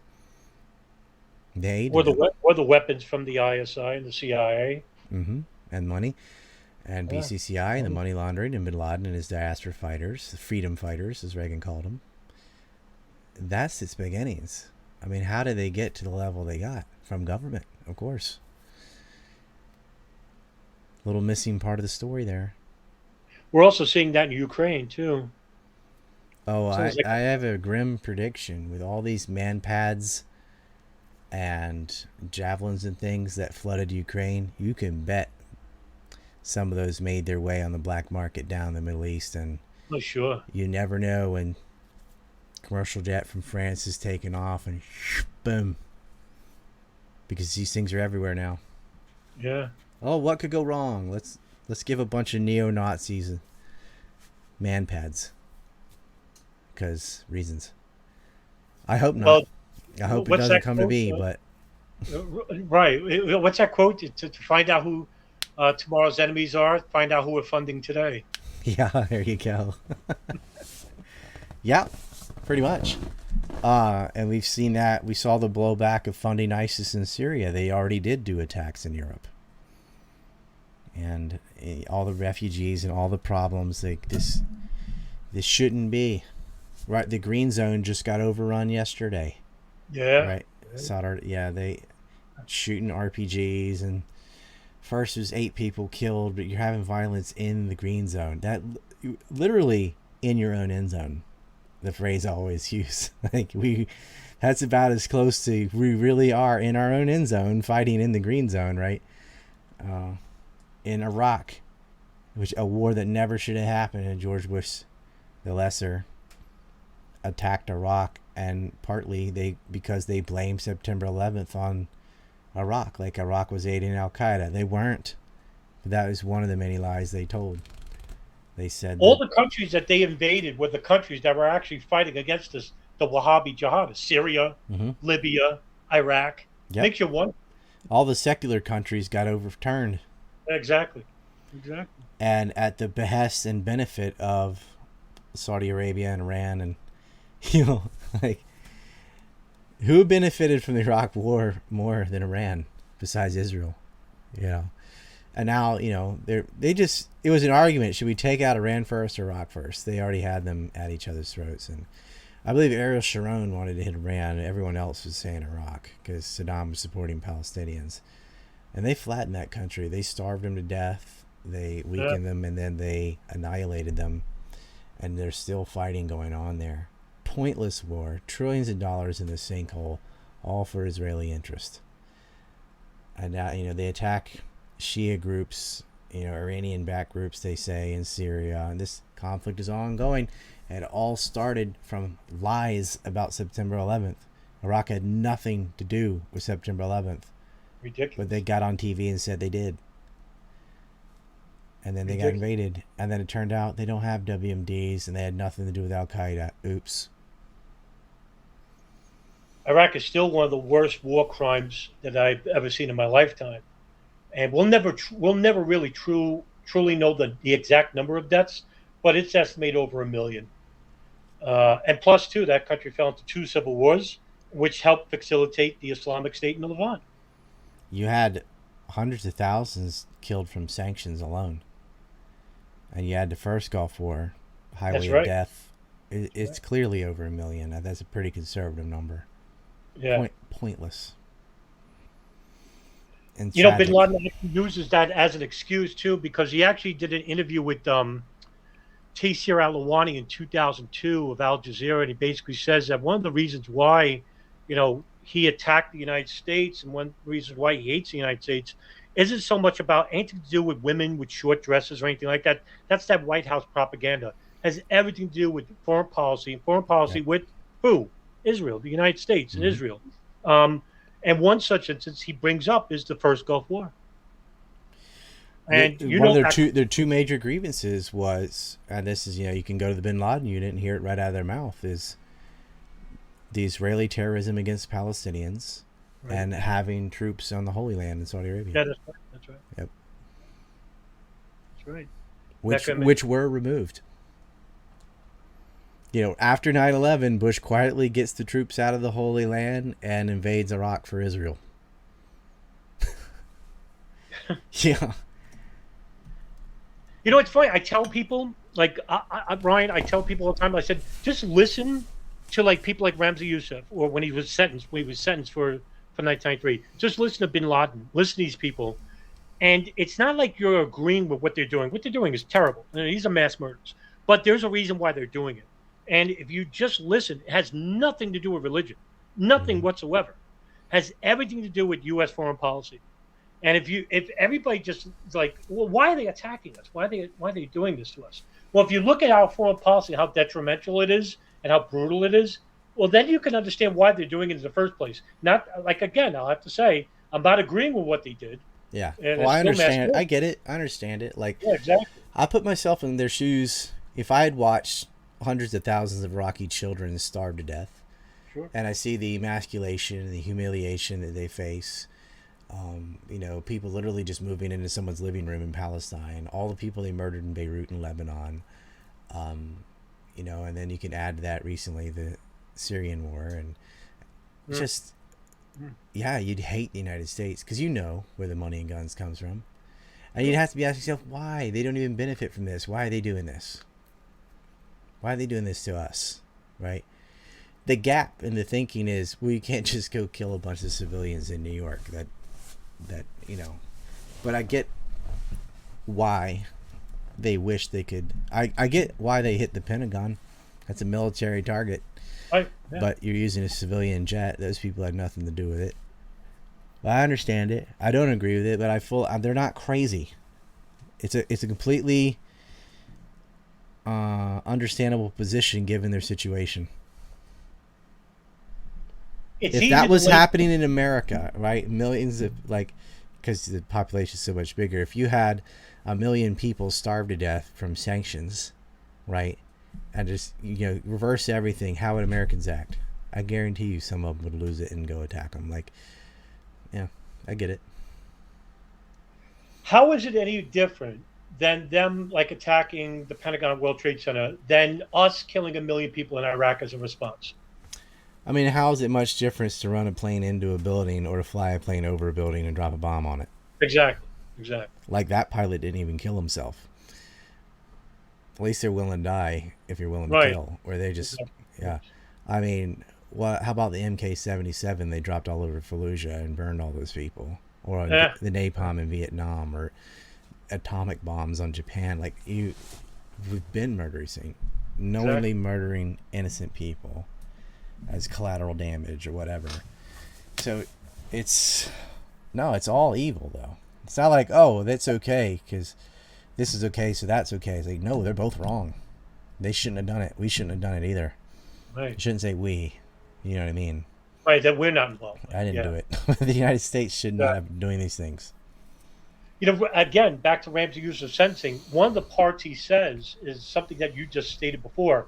Or the weapons from the ISI and the CIA. Mm-hmm. And money. And BCCI and the money laundering, and Bin Laden and his diaspora fighters, the freedom fighters, as Reagan called them. That's its beginnings. I mean, how did they get to the level they got? From government, of course. Little missing part of the story there. We're also seeing that in Ukraine too. Oh, So it's like, I have a grim prediction with all these man pads and javelins and things that flooded Ukraine. You can bet some of those made their way on the black market down the Middle East, and oh sure, you never know when commercial jet from France is taking off and boom, because these things are everywhere now. yeah. Oh, what could go wrong? Let's give a bunch of neo Nazis man pads because reasons. I hope not. Well, I hope it what's doesn't that come to quote? be, but Right. What's that quote? To find out who tomorrow's enemies are, find out who we're funding today. yeah, there you go. Yeah, pretty much. And we've seen that. We saw the blowback of funding ISIS in Syria. They already did do attacks in Europe. And all the refugees and all the problems, like this shouldn't be. Right, the green zone just got overrun yesterday. Yeah. Right, yeah, they shooting RPGs, and first there's 8 people killed, but you're having violence in the green zone. That literally in your own end zone. The phrase I always use. Like that's about as close to we really are in our own end zone, fighting in the green zone, right? In Iraq, which a war that never should have happened, and George Bush, the Lesser, attacked Iraq, and partly because they blamed September 11th on Iraq, like Iraq was aiding Al Qaeda. They weren't. But that was one of the many lies they told. They said All the countries that they invaded were the countries that were actually fighting against us, the Wahhabi jihadists: Syria, Libya, Iraq. Yep. Makes you wonder. All the secular countries got overturned. Exactly. And at the behest and benefit of Saudi Arabia and Iran, and like who benefited from the Iraq War more than Iran besides Israel? And now it was an argument: should we take out Iran first or Iraq first? They already had them at each other's throats, and I believe Ariel Sharon wanted to hit Iran. Everyone else was saying Iraq because Saddam was supporting Palestinians, and they flattened that country. They starved them to death. They weakened them, and then they annihilated them. And there's still fighting going on there. Pointless war, trillions of dollars in the sinkhole, all for Israeli interest. And now they attack Shia groups, Iranian-backed groups, they say, in Syria, and this conflict is ongoing. And it all started from lies about September 11th. Iraq had nothing to do with September 11th. Ridiculous. But they got on TV and said they did. And then they got invaded. And then it turned out they don't have WMDs and they had nothing to do with Al Qaeda. Oops. Iraq is still one of the worst war crimes that I've ever seen in my lifetime. And we'll never really truly know the exact number of deaths, but it's estimated over 1 million. And plus, too, that country fell into 2 civil wars, which helped facilitate the Islamic State in the Levant. You had hundreds of thousands killed from sanctions alone. And you had the first Gulf War, highway of death. It's clearly over 1 million. That's a pretty conservative number. Yeah. Pointless. And Bin Laden actually uses that as an excuse, too, because he actually did an interview with Taysir Al-Awani in 2002 of Al Jazeera, and he basically says that one of the reasons why, he attacked the United States and one of the reasons why he hates the United States isn't so much about anything to do with women with short dresses or anything like that. That's that White House propaganda. It has everything to do with foreign policy, with who? Israel, the United States and Israel. And one such instance he brings up is the first Gulf War. And their two major grievances was, and this is, you can go to the Bin Laden unit and hear it right out of their mouth, is the Israeli terrorism against Palestinians and having troops on the Holy Land in Saudi Arabia. Yeah, that's right. Yep. That's right. Which were removed. After 9/11, Bush quietly gets the troops out of the Holy Land and invades Iraq for Israel. Yeah. It's funny. I tell people, like Ryan, I tell people all the time. I said, just listen to people like Ramzi Youssef, or when he was sentenced for 1993. Just listen to Bin Laden. Listen to these people. And it's not like you're agreeing with what they're doing. What they're doing is terrible. These are mass murders, but there's a reason why they're doing it. And if you just listen, it has nothing to do with religion, nothing Hmm. whatsoever. Has everything to do with U.S. foreign policy. And if everybody just is like, well, why are they attacking us? Why are they doing this to us? Well, if you look at our foreign policy, how detrimental it is and how brutal it is, well, then you can understand why they're doing it in the first place. Not like again, I'll have to say, I'm not agreeing with what they did, Yeah. and Well, it's I still mass understand. murder. I get it. I understand it. Like, Yeah, exactly. I put myself in their shoes. If I had watched hundreds of thousands of Iraqi children starve to death, Sure. and I see the emasculation and the humiliation that they face, people literally just moving into someone's living room in Palestine, all the people they murdered in Beirut and Lebanon, and then you can add to that recently the Syrian war, and it's Mm. just, Mm. yeah, you'd hate the United States because you know where the money and guns comes from. And you'd Sure. have to be asking yourself why they don't even benefit from this. Why are they doing this? Why are they doing this to us? Right? The gap in the thinking is, well, you can't just go kill a bunch of civilians in New York. But I get why they wish they could. I get why they hit the Pentagon. That's a military target. Right. Yeah. But you're using a civilian jet. Those people have nothing to do with it. But I understand it. I don't agree with it, but they're not crazy. It's a completely understandable position given their situation. It's If easy that to was link. happening in America, right, millions of because the population is so much bigger. If you had a million people starve to death from sanctions, right, and just reverse everything, how would Americans act? I guarantee you, some of them would lose it and go attack them. Like, yeah, I get it. How is it any different than them like attacking the Pentagon World Trade Center than us killing a million people in Iraq as a response? I mean, how is it much difference to run a plane into a building or to fly a plane over a building and drop a bomb on it? Exactly. Exactly. Like, that pilot didn't even kill himself. At least they're willing to die if you're willing to Right. kill. Or they just, Exactly. yeah. I mean, what? How about the MK-77 they dropped all over Fallujah and burned all those people? Or Yeah. the napalm in Vietnam, or atomic bombs on Japan? Like, we've been murdering, knowingly Exactly. murdering innocent people as collateral damage or whatever. So it's no, it's all evil though. It's not like, oh, that's okay because this is okay, so that's okay. It's like, no, they're both wrong. They shouldn't have done it. We shouldn't have done it either. Right. You shouldn't say we. You know what I mean? Right. That we're not involved with. I didn't do Yeah. it. The United States should not Yeah. have been doing these things. Again, back to Ramsey use of sentencing. One of the parts he says is something that you just stated before.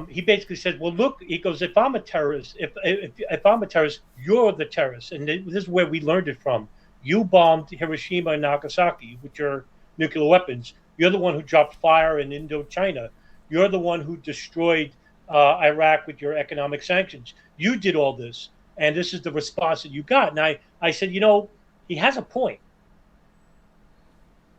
He basically says, "Well, look," he goes, "If I'm a terrorist, if I'm a terrorist, you're the terrorist, and this is where we learned it from. You bombed Hiroshima and Nagasaki with your nuclear weapons. You're the one who dropped fire in Indochina. You're the one who destroyed Iraq with your economic sanctions. You did all this, and this is the response that you got." And I said, he has a point.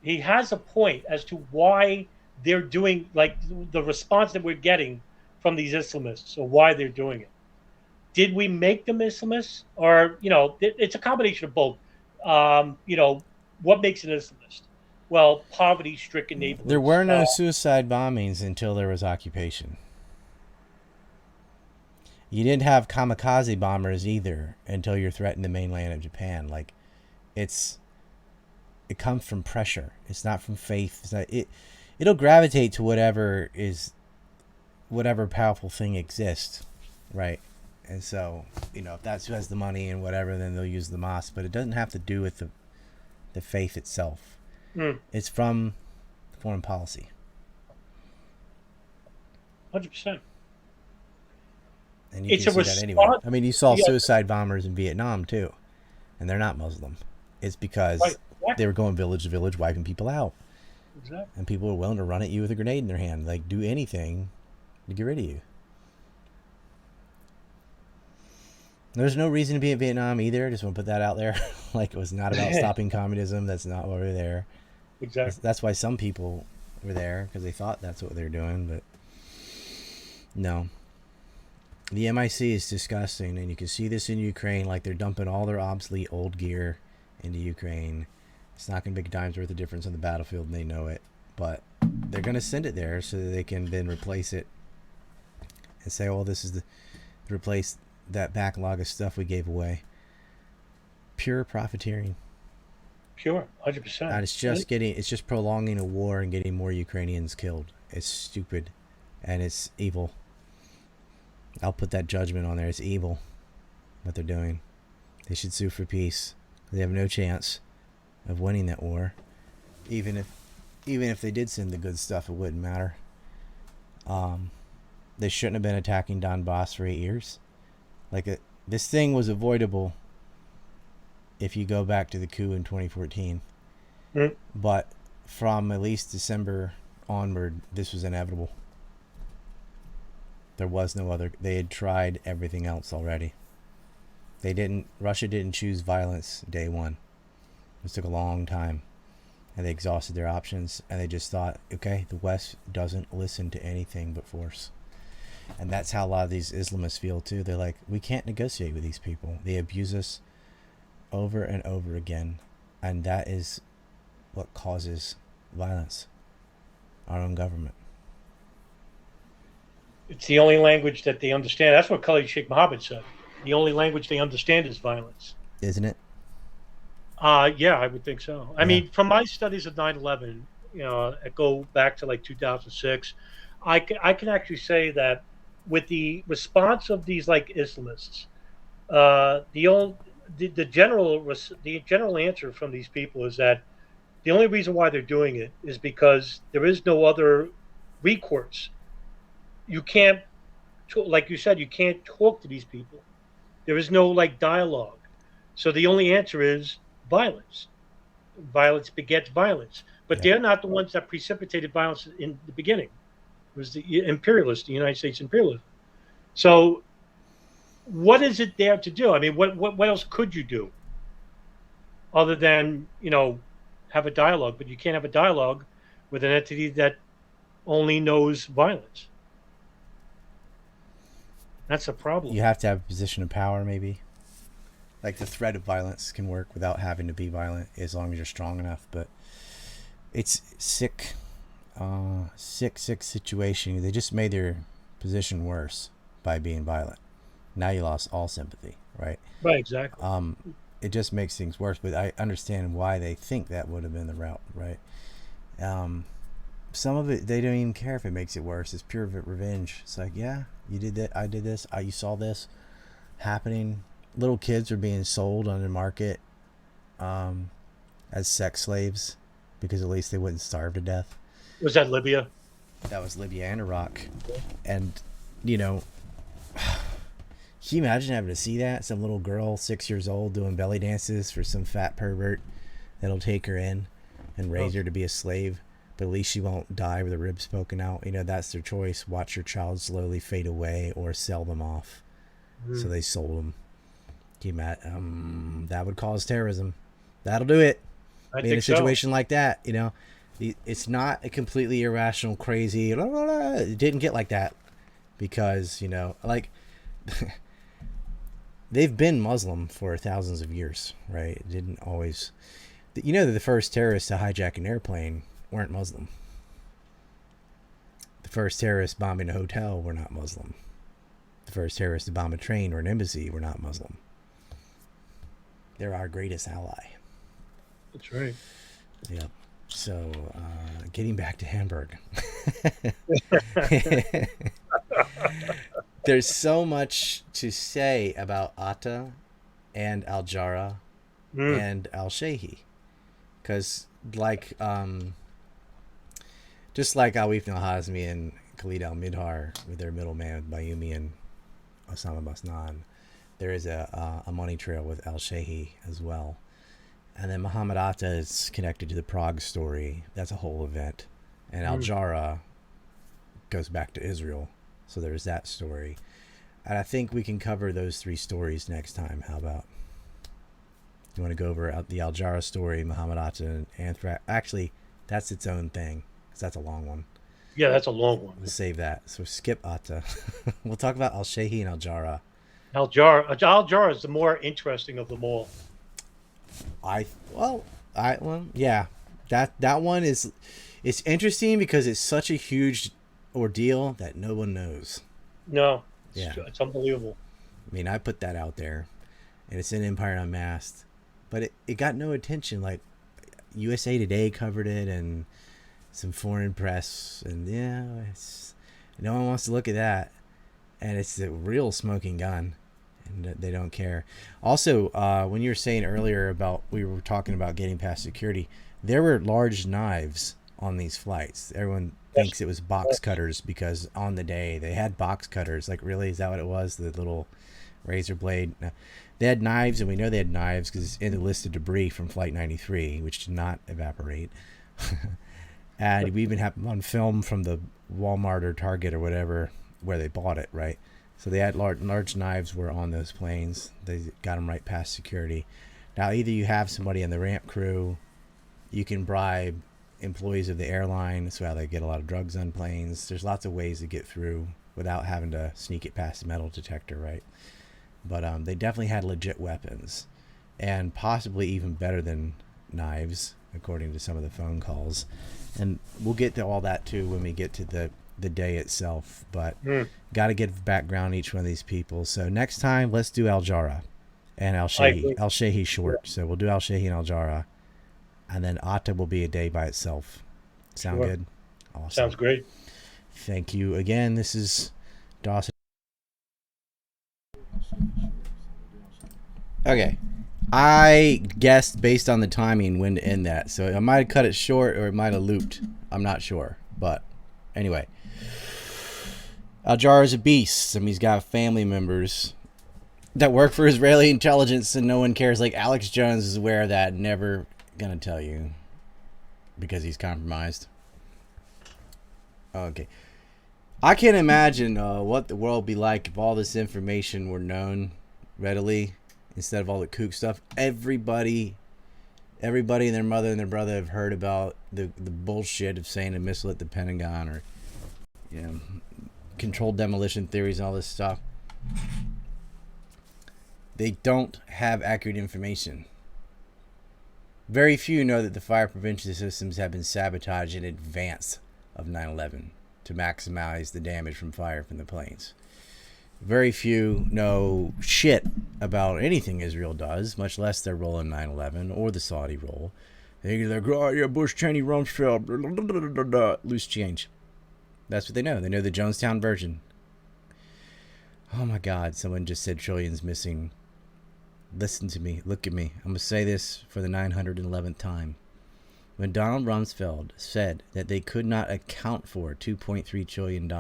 He has a point as to why they're doing like the response that we're getting from these Islamists or why they're doing it. Did we make them Islamists, or it's a combination of both? What makes an Islamist? Well, poverty-stricken There neighborhoods. were no suicide bombings until there was occupation. You didn't have kamikaze bombers either until you're threatening the mainland of Japan. Like, it's it comes from pressure. It's not from faith. It'll gravitate to whatever powerful thing exists, right? And so, if that's who has the money and whatever, then they'll use the mosque. But it doesn't have to do with the faith itself. Mm, It's from foreign policy. 100%. And you It's can a see that anywhere. response. I mean, you saw Yeah, suicide bombers in Vietnam too, and they're not Muslim. It's right. because they Exactly. were going village to village, wiping people out, Exactly. and people were willing to run at you with a grenade in their hand, like do anything to get rid of you. There's no reason to be in Vietnam either. Just want to put that out there. Like, it was not about stopping communism. That's not why we're there. Exactly. That's why some people were there, because they thought that's what they were doing. But no, the MIC is disgusting, and you can see this in Ukraine. Like, they're dumping all their obsolete old gear into Ukraine, It's not going to make a dime's worth of difference on the battlefield, and they know it. But they're going to send it there so that they can then replace it and say, "Well, this is the replace that backlog of stuff we gave away." Pure profiteering. Pure, 100%. And it's just prolonging a war and getting more Ukrainians killed. It's stupid, and it's evil. I'll put that judgment on there. It's evil what they're doing. They should sue for peace. They have no chance of winning that war. Even if they did send the good stuff, it wouldn't matter. They shouldn't have been attacking Donbass for 8 years. This thing was avoidable if you go back to the coup in 2014. But from at least December onward, this was inevitable. There was no other. They had tried everything else already. Russia didn't choose violence day one. It took a long time. And they exhausted their options. And they just thought, okay, the West doesn't listen to anything but force. And that's how a lot of these Islamists feel too. They're like, we can't negotiate with these people. They abuse us over and over again. And that is what causes violence. Our own government. It's the only language that they understand. That's what Khalid Sheikh Mohammed said. The only language they understand is violence. Isn't it? Yeah, I would think so. I mean, from my studies of 9/11, I go back to like 2006. I can actually say that with the response of these like Islamists, the general answer from these people is that the only reason why they're doing it is because there is no other recourse. You can't, like you said, you can't talk to these people. There is no like dialogue. So the only answer is violence. Violence begets violence. But they're not the ones that precipitated violence in the beginning. It was the imperialists, the United States imperialism. So what is it there to do? I mean, what else could you do other than, have a dialogue? But you can't have a dialogue with an entity that only knows violence. That's a problem. You have to have a position of power, maybe. Like the threat of violence can work without having to be violent as long as you're strong enough. But it's sick situation. They just made their position worse by being violent. Now you lost all sympathy, right? Right, exactly. It just makes things worse. But I understand why they think that would have been the route, right? Some of it, they don't even care if it makes it worse. It's pure revenge. It's like, yeah, you did that, I did this, you saw this happening. Little kids are being sold on the market as sex slaves because at least they wouldn't starve to death. Was that Libya? That was Libya and Iraq. And, can you imagine having to see that? Some little girl, 6 years old, doing belly dances for some fat pervert that'll take her in and raise her to be a slave. But at least she won't die with her ribs poking out. That's their choice. Watch your child slowly fade away or sell them off. So they sold them. That would cause terrorism. That'll do it. In a situation like that, it's not a completely irrational, crazy. Blah, blah, blah. It didn't get like that because they've been Muslim for thousands of years, right? It didn't always. The first terrorists to hijack an airplane weren't Muslim. The first terrorists bombing a hotel were not Muslim. The first terrorists to bomb a train or an embassy were not Muslim. They're our greatest ally. That's right. Yep. So, getting back to Hamburg. There's so much to say about Atta and Al-Jarrah and Al-Shehi. Because, just like Awif Al-Hazmi and Khalid Al-Midhar with their middleman Bayoumi and Osama Basnan, there is a money trail with Al-Shehi as well. And then Muhammad Atta is connected to the Prague story. That's a whole event. And Al-Jarrah goes back to Israel. So there's that story. And I think we can cover those three stories next time. How about? You want to go over the Al-Jarrah story, Muhammad Atta, and Anthrax? Actually, that's its own thing. Because that's a long one. Yeah, that's a long one. We'll save that. So skip Atta. We'll talk about Al-Shehi and Al-Jarrah. Al-Jarrah is the more interesting of them all. Yeah, that one is, it's interesting because it's such a huge ordeal that no one knows. No, Yeah, it's unbelievable. I mean, I put that out there, and it's in Empire Unmasked, but it got no attention. Like USA Today covered it, and some foreign press, and yeah, it's, no one wants to look at that, and it's a real smoking gun, and they don't care. Also, when you were saying earlier about, we were talking about getting past security, there were large knives on these flights. Everyone thinks it was box cutters because on the day they had box cutters. Like, really, is that what it was? The little razor blade? No. They had knives, and we know they had knives because it's in the list of debris from Flight 93, which did not evaporate. And we even have on film from the Walmart or Target or whatever where they bought it, right? So they had large knives were on those planes. They got them right past security. Now, either you have somebody in the ramp crew, you can bribe employees of the airline. That's how they get a lot of drugs on planes. There's lots of ways to get through without having to sneak it past the metal detector, right? But they definitely had legit weapons, and possibly even better than knives, according to some of the phone calls. And we'll get to all that too when we get to the day itself. But got to get background on each one of these people. So next time, let's do Al Jarrah and Al Shehi. Al Shehi short. So we'll do Al Shehi and Al Jarrah, and then Atta will be a day by itself. Sound good? Awesome. Sounds great. Thank you again. This is Dawson. Okay. I guessed based on the timing when to end that. So I might have cut it short or it might have looped. I'm not sure. But anyway. Al Jarrah is a beast. I mean, he's got family members that work for Israeli intelligence and no one cares. Like Alex Jones is aware of that. Never gonna tell you because he's compromised. Okay. I can't imagine what the world would be like if all this information were known readily instead of all the kook stuff. Everybody and their mother and their brother have heard about the bullshit of saying a missile at the Pentagon, or controlled demolition theories and all this stuff. They don't have accurate information. Very few know that the fire prevention systems have been sabotaged in advance of 9/11 to maximize the damage from fire from the planes. Very few know shit about anything Israel does, much less their role in 9/11 or the Saudi role. They're oh yeah, Bush, Cheney, Rumsfeld, loose change. That's what they know. They know the Jonestown version. Oh my God, someone just said trillions missing. Listen to me. Look at me. I'm going to say this for the 911th time. When Donald Rumsfeld said that they could not account for $2.3 trillion,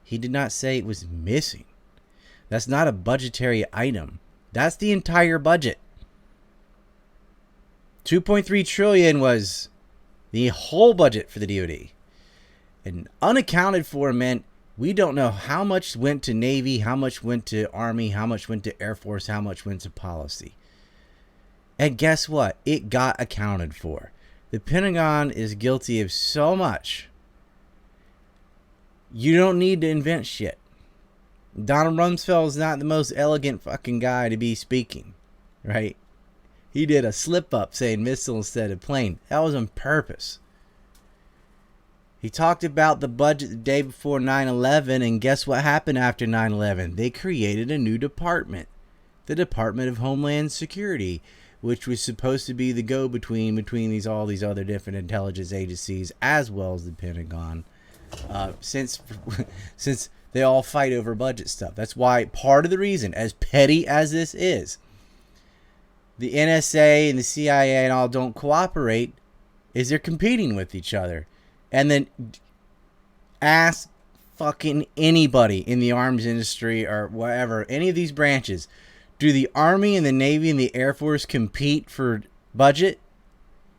he did not say it was missing. That's not a budgetary item. That's the entire budget. 2.3 trillion was the whole budget for the DoD. And unaccounted for meant we don't know how much went to Navy, how much went to Army, how much went to Air Force, how much went to policy. And guess what? It got accounted for. The Pentagon is guilty of so much. You don't need to invent shit. Donald Rumsfeld is not the most elegant fucking guy to be speaking, right? He did a slip up saying missile instead of plane. That was on purpose. He talked about the budget the day before 9/11, and guess what happened after 9/11? They created a new department, the Department of Homeland Security, which was supposed to be the go-between between all these other different intelligence agencies as well as the Pentagon, since they all fight over budget stuff. That's why part of the reason, as petty as this is, the NSA and the CIA and all don't cooperate is they're competing with each other. And then ask fucking anybody in the arms industry or whatever, any of these branches, do the Army and the Navy and the Air Force compete for budget?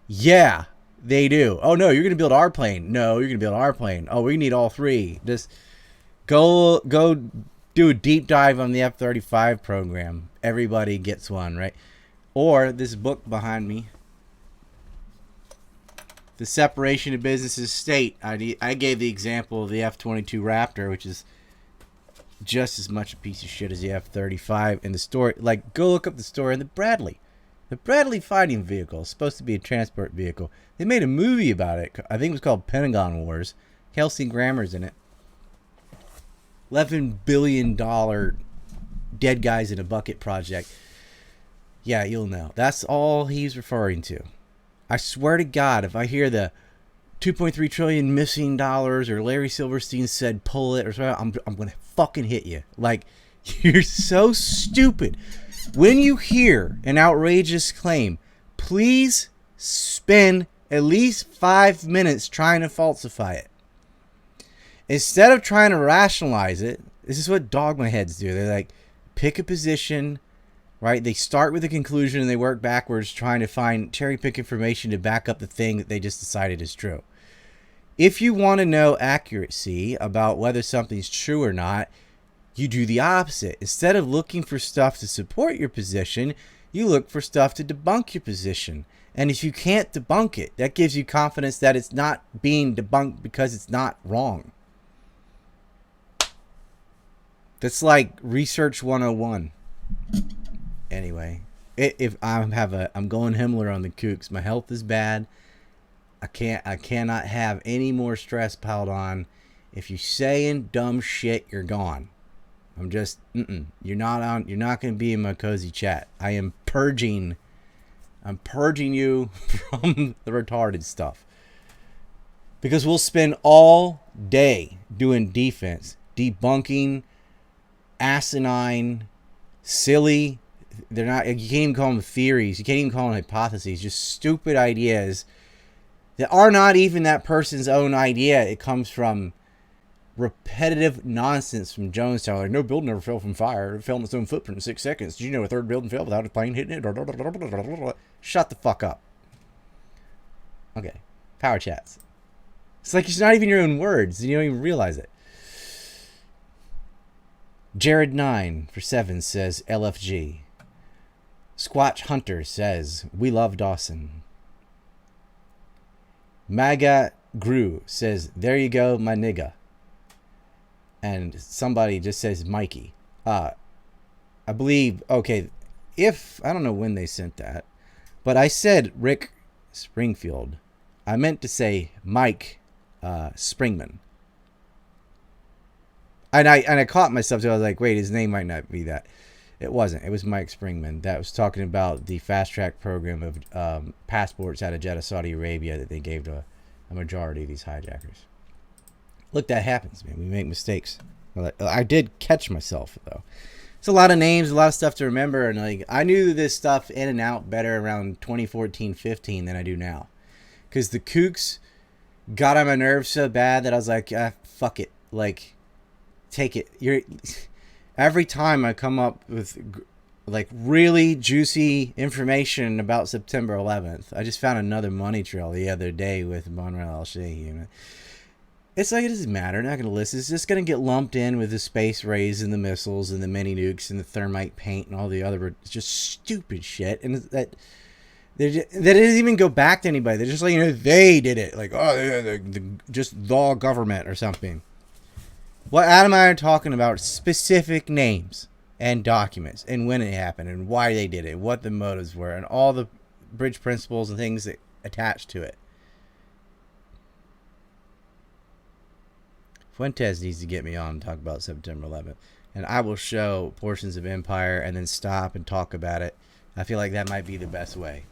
Yeah, they do. Oh, no, you're going to build our plane. No, you're going to build our plane. Oh, we need all three. Just go do a deep dive on the F-35 program. Everybody gets one, right? Or this book behind me, The Separation of Business and State. I gave the example of the F-22 Raptor, which is just as much a piece of shit as the F-35. And the story, like, go look up the story in the Bradley. The Bradley fighting vehicle is supposed to be a transport vehicle. They made a movie about it. I think it was called Pentagon Wars. Kelsey Grammer's in it. $11 billion dead guys in a bucket project. Yeah, you'll know. That's all he's referring to. I swear to God, if I hear the 2.3 trillion missing dollars or Larry Silverstein said pull it or something, I'm going to fucking hit you. Like, you're so stupid. When you hear an outrageous claim, please spend at least 5 minutes trying to falsify it. Instead of trying to rationalize it, this is what dogma heads do. They're like, pick a position, right? They start with a conclusion and they work backwards trying to find cherry pick information to back up the thing that they just decided is true. If you want to know accuracy about whether something's true or not, you do the opposite. Instead of looking for stuff to support your position, you look for stuff to debunk your position. And if you can't debunk it, that gives you confidence that it's not being debunked because it's not wrong. That's like research 101. Anyway, if I'm going Himmler on the kooks. My health is bad. I cannot have any more stress piled on. If you're saying dumb shit, you're gone. I'm just You're not going to be in my cozy chat. I'm purging you from the retarded stuff. Because we'll spend all day doing defense, debunking asinine, silly, they're not, you can't even call them theories, you can't even call them hypotheses, just stupid ideas that are not even that person's own idea. It comes from repetitive nonsense from Jonestown. Like, no building ever fell from fire. It fell in its own footprint in 6 seconds. Did you know a third building fell without a plane hitting it? Shut the fuck up. Okay. Power chats. It's like it's not even your own words, and you don't even realize it. Jared9 for 7 says LFG. Squatch Hunter says we love Dawson. Maga Gru says there you go, my nigga. And somebody just says Mikey. I believe, okay, I don't know when they sent that, but I said Rick Springfield. I meant to say Mike Springman. And I caught myself, so I was like, wait, his name might not be that. It wasn't. It was Mike Springman. That was talking about the fast track program of passports out of Jeddah, Saudi Arabia that they gave to a majority of these hijackers. Look, that happens, man. We make mistakes. I did catch myself, though. It's a lot of names, a lot of stuff to remember. And like, I knew this stuff in and out better around 2014-15 than I do now. Because the kooks got on my nerves so bad that I was like, fuck it. Like, take it. Every time I come up with like really juicy information about September 11th, I just found another money trail the other day with Monreal al-Shehi. It's like, it doesn't matter. I'm not going to listen. It's just going to get lumped in with the space rays and the missiles and the mini nukes and the thermite paint and all the other just stupid shit. And that doesn't even go back to anybody. They're just like, they did it. Like, oh, just the government or something. What Adam and I are talking about specific names and documents and when it happened and why they did it, what the motives were, and all the bridge principles and things that attach to it. Fuentes needs to get me on and talk about September 11th. And I will show portions of Empire and then stop and talk about it. I feel like that might be the best way.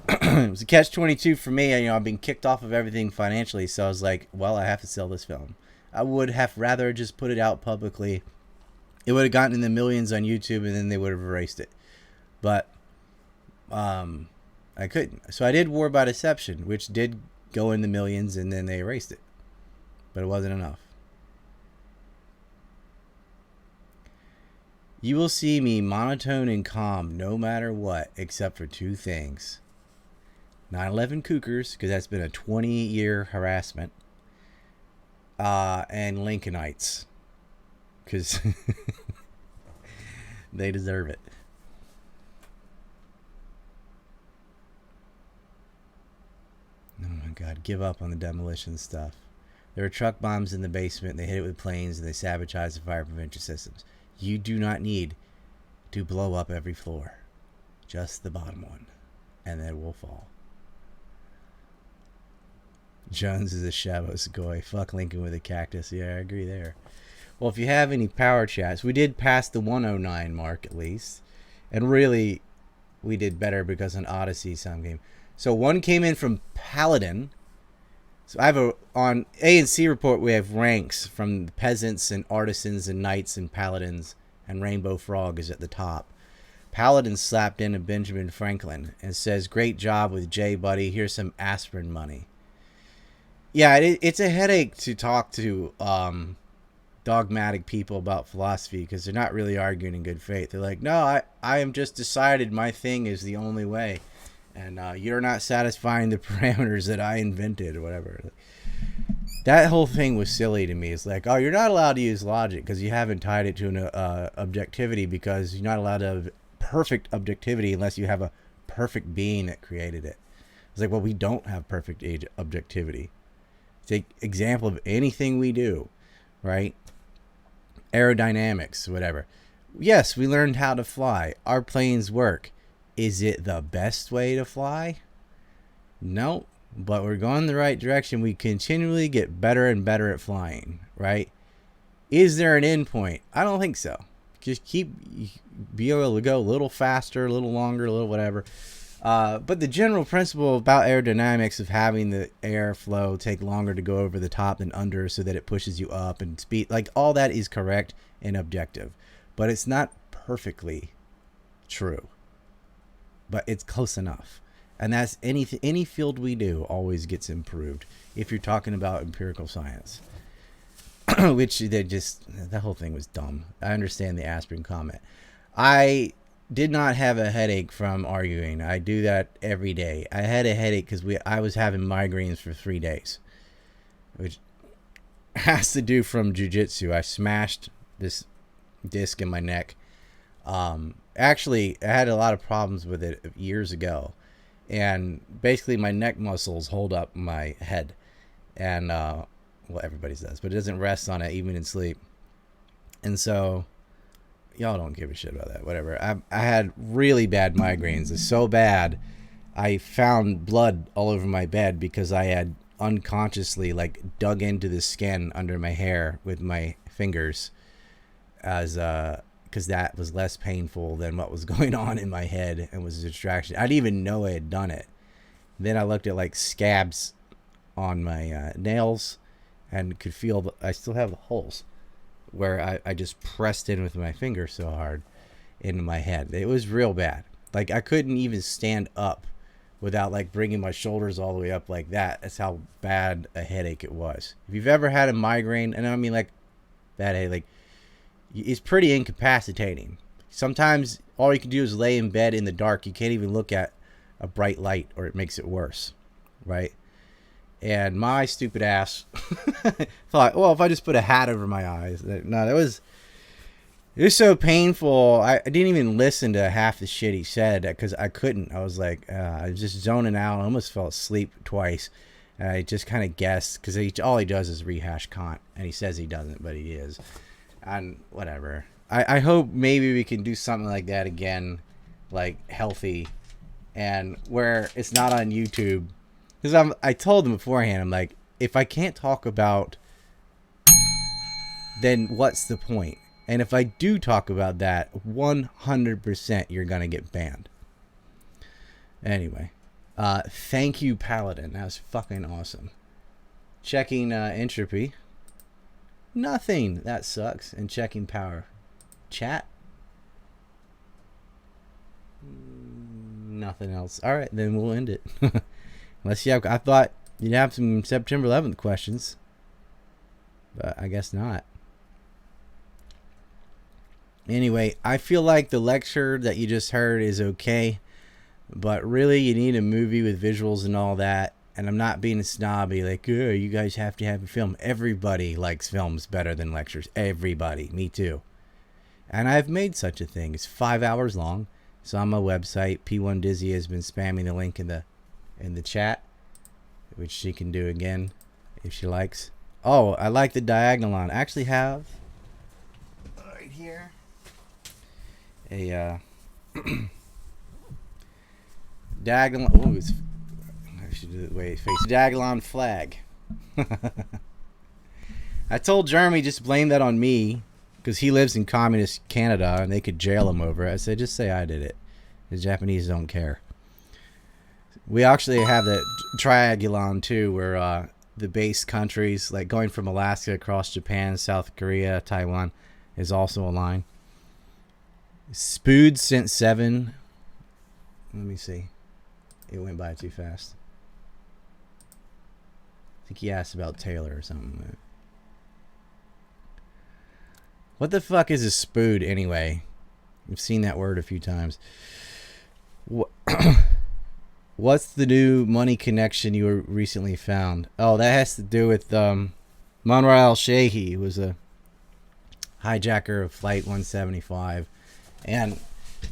It was a catch-22 for me. I've been kicked off of everything financially, so I was like, well, I have to sell this film. I would have rather just put it out publicly. It would have gotten in the millions on YouTube, and then they would have erased it. But I couldn't. So I did War by Deception, which did go in the millions, and then they erased it. But it wasn't enough. You will see me monotone and calm no matter what, except for two things. 9/11 Cougars, because that's been a 20-year harassment. And Lincolnites, because they deserve it. Oh my God, give up on the demolition stuff. There were truck bombs in the basement. They hit it with planes and they sabotaged the fire prevention systems. You do not need to blow up every floor. Just the bottom one. And then we'll fall. Jones is a Shavos goy. Fuck Lincoln with a cactus. Yeah, I agree there. Well, if you have any power chats, we did pass the 109 mark at least. And really, we did better because on Odyssey some game. So one came in from Paladin. So I have on A and C report, we have ranks from peasants and artisans and knights and paladins, and Rainbow Frog is at the top. Paladin slapped in a Benjamin Franklin and says, "Great job with Jay, buddy. Here's some aspirin money." Yeah, it's a headache to talk to dogmatic people about philosophy because they're not really arguing in good faith. They're like, "No, I am just decided my thing is the only way. And you're not satisfying the parameters that I invented," or whatever. That whole thing was silly to me. It's like, oh, you're not allowed to use logic because you haven't tied it to an objectivity, because you're not allowed to have perfect objectivity unless you have a perfect being that created it. It's like, well, we don't have perfect objectivity. Take example of anything we do, right? Aerodynamics, whatever. Yes, we learned how to fly. Our planes work. Is it the best way to fly? No, but we're going the right direction. We continually get better and better at flying, right? Is there an end point? I don't think so. Just be able to go a little faster, a little longer, a little whatever. But the general principle about aerodynamics of having the airflow take longer to go over the top than under so that it pushes you up and speed, like all that is correct and objective. But it's not perfectly true. But it's close enough. And that's any field we do always gets improved if you're talking about empirical science. Which that whole thing was dumb. I understand the aspirin comment. I did not have a headache from arguing. I do that every day. I had a headache because I was having migraines for 3 days, which has to do from jiu-jitsu. I smashed this disc in my neck. Actually, I had a lot of problems with it years ago, and basically my neck muscles hold up my head, and well, everybody's does, but it doesn't rest on it even in sleep. And so y'all don't give a shit about that, whatever. I had really bad migraines. It's so bad I found blood all over my bed because I had unconsciously like dug into the skin under my hair with my fingers, as because that was less painful than what was going on in my head and was a distraction. I didn't even know I had done it. Then I looked at like scabs on my nails and could feel I still have the holes where I just pressed in with my finger so hard into my head. It was real bad. Like I couldn't even stand up without like bringing my shoulders all the way up like that. That's how bad a headache it was. If you've ever had a migraine, and I mean like bad headache, like, it's pretty incapacitating. Sometimes all you can do is lay in bed in the dark. You can't even look at a bright light or it makes it worse, right? And my stupid ass thought, well, if I just put a hat over my eyes. No, it was so painful. I didn't even listen to half the shit he said because I couldn't. I was like, I was just zoning out. I almost fell asleep twice. And I just kind of guessed because all he does is rehash Kant. And he says he doesn't, but he is. And whatever. I hope maybe we can do something like that again, like healthy, and where it's not on YouTube. Because I told them beforehand, I'm like, if I can't talk about, then what's the point? And if I do talk about that, 100% you're gonna get banned. Anyway, thank you, Paladin. That was fucking awesome. Checking entropy. Nothing. That sucks. And checking power. Chat. Nothing else. All right, then we'll end it. Unless you have, I thought you'd have some September 11th questions, but I guess not. Anyway, I feel like the lecture that you just heard is okay, but really you need a movie with visuals and all that. And I'm not being snobby, like, oh, you guys have to have a film. Everybody likes films better than lectures. Everybody. Me too. And I've made such a thing. It's 5 hours long. It's on my website. P1 Dizzy has been spamming the link in the chat, which she can do again if she likes. Oh, I like the Diagonalon. I actually have right here a Dagalon. Oh, I should do the way it faces. Dagalon flag. I told Jeremy just blame that on me because he lives in communist Canada and they could jail him over it. I said just say I did it. The Japanese don't care. We actually have that triangulon too, where the base countries, like going from Alaska across Japan, South Korea, Taiwan, is also a line. Spood sent 7. Let me see. It went by too fast. I think he asked about Taylor or something. What the fuck is a spood anyway? I've seen that word a few times. What's the new money connection you recently found? Oh, that has to do with Monroe al-Shehi, who was a hijacker of Flight 175. And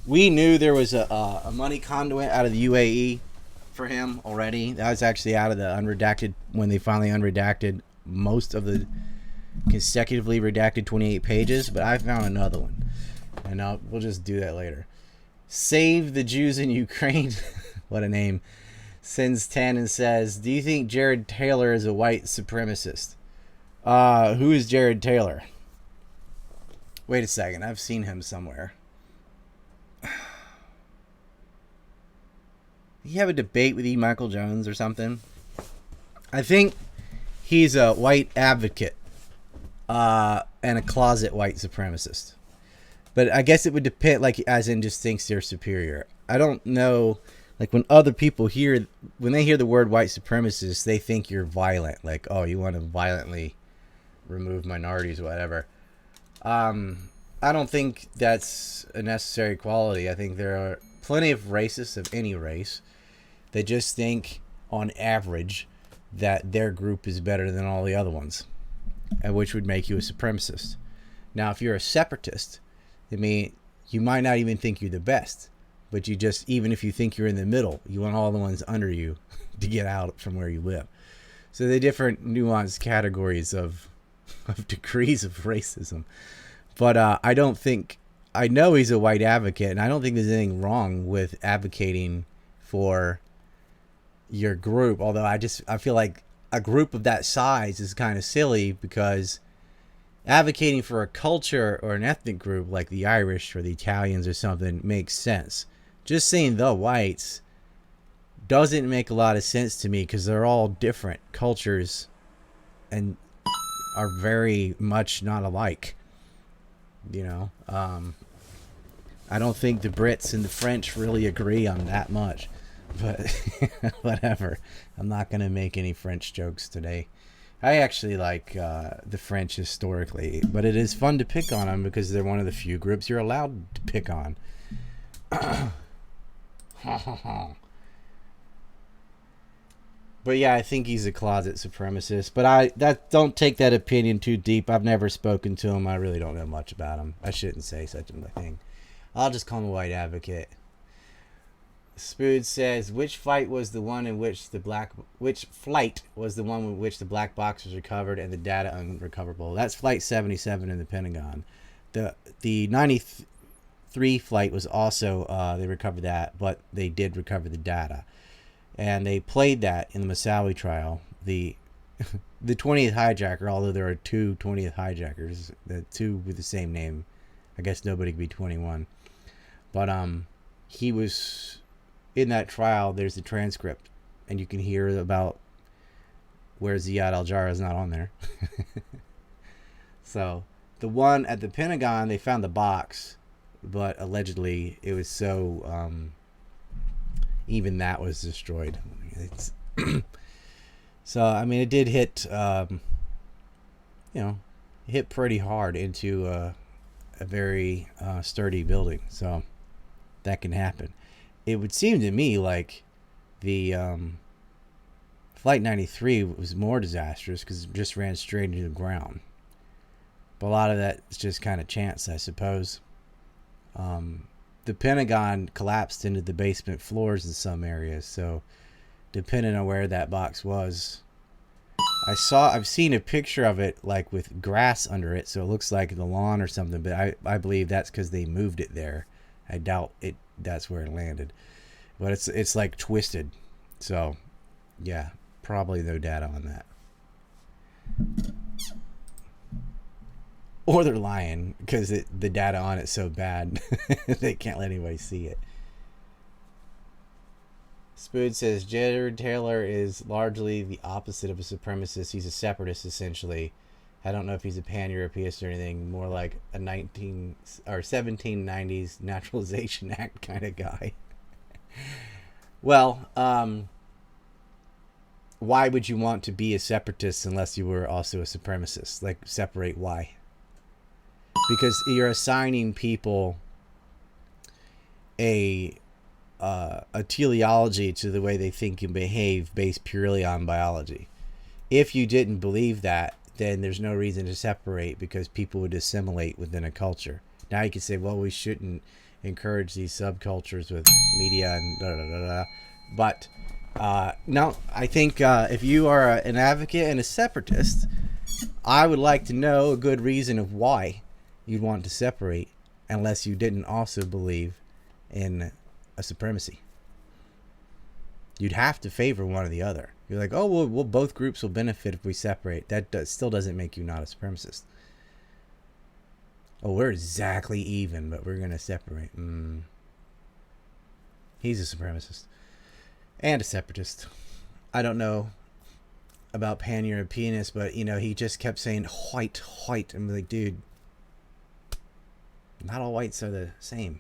we knew there was a money conduit out of the UAE for him already. That was actually out of the unredacted, when they finally unredacted most of the consecutively redacted 28 pages. But I found another one. And we'll just do that later. Save the Jews in Ukraine. What a name. Sends 10 and says, do you think Jared Taylor is a white supremacist? Who is Jared Taylor? Wait a second. I've seen him somewhere. Did he have a debate with E. Michael Jones or something? I think he's a white advocate and a closet white supremacist. But I guess it would depend, like, as in just thinks they're superior. I don't know, like, when other people when they hear the word white supremacist, they think you're violent. Like, oh, you want to violently remove minorities or whatever. I don't think that's a necessary quality. I think there are plenty of racists of any race that just think, on average, that their group is better than all the other ones, and which would make you a supremacist. Now, if you're a separatist, I mean, you might not even think you're the best, but you just, even if you think you're in the middle, you want all the ones under you to get out from where you live. So they're different nuanced categories of degrees of racism. But I don't think, I know he's a white advocate, and I don't think there's anything wrong with advocating for your group. Although I feel like a group of that size is kind of silly, because advocating for a culture or an ethnic group like the Irish or the Italians or something makes sense. Just saying the whites doesn't make a lot of sense to me, because they're all different cultures and are very much not alike. You know, I don't think the Brits and the French really agree on that much, but whatever. I'm not going to make any French jokes today. I actually like the French historically, but it is fun to pick on them because they're one of the few groups you're allowed to pick on. But yeah, I think he's a closet supremacist. But don't take that opinion too deep. I've never spoken to him. I really don't know much about him. I shouldn't say such a thing. I'll just call him a white advocate. Spood says, which flight was the one in which the black box was recovered and the data unrecoverable? That's Flight 77 in the Pentagon. The 93 flight was also they recovered that, but they did recover the data. And they played that in the Moussaoui trial. The 20th hijacker, although there are two 20th hijackers, the two with the same name. I guess nobody could be 21. But he was in that trial. There's the transcript, and you can hear about where Ziad Al-Jarrah is not on there. So the one at the Pentagon, they found the box, but allegedly it was so even that was destroyed. So I mean, it did hit hit pretty hard into a very sturdy building, so that can happen. It would seem to me like the Flight 93 was more disastrous because it just ran straight into the ground. But a lot of that is just kind of chance, I suppose. The Pentagon collapsed into the basement floors in some areas, so depending on where that box was, I've seen a picture of it like with grass under it, so it looks like the lawn or something, but I believe that's because they moved it there. I doubt that's where it landed. but it's like twisted. So, yeah, probably no data on that. Or they're lying because the data on it's so bad they can't let anybody see it. Spoon says Jared Taylor is largely the opposite of a supremacist. He's a separatist, essentially. I don't know if he's a pan-Europeist or anything. More like a 1790s Naturalization Act kind of guy. Well, why would you want to be a separatist unless you were also a supremacist? Like, separate why? Because you're assigning people a teleology to the way they think and behave based purely on biology. If you didn't believe that, then there's no reason to separate because people would assimilate within a culture. Now you can say, well, we shouldn't encourage these subcultures with media and da da da da. But no, I think if you are an advocate and a separatist, I would like to know a good reason of why you'd want to separate unless you didn't also believe in a supremacy. You'd have to favor one or the other. You're like, oh, well, both groups will benefit if we separate. That still doesn't make you not a supremacist. Oh, we're exactly even, but we're going to separate. He's a supremacist. And a separatist. I don't know about pan-Europeanists, but, he just kept saying white. I'm like, dude, not all whites are the same.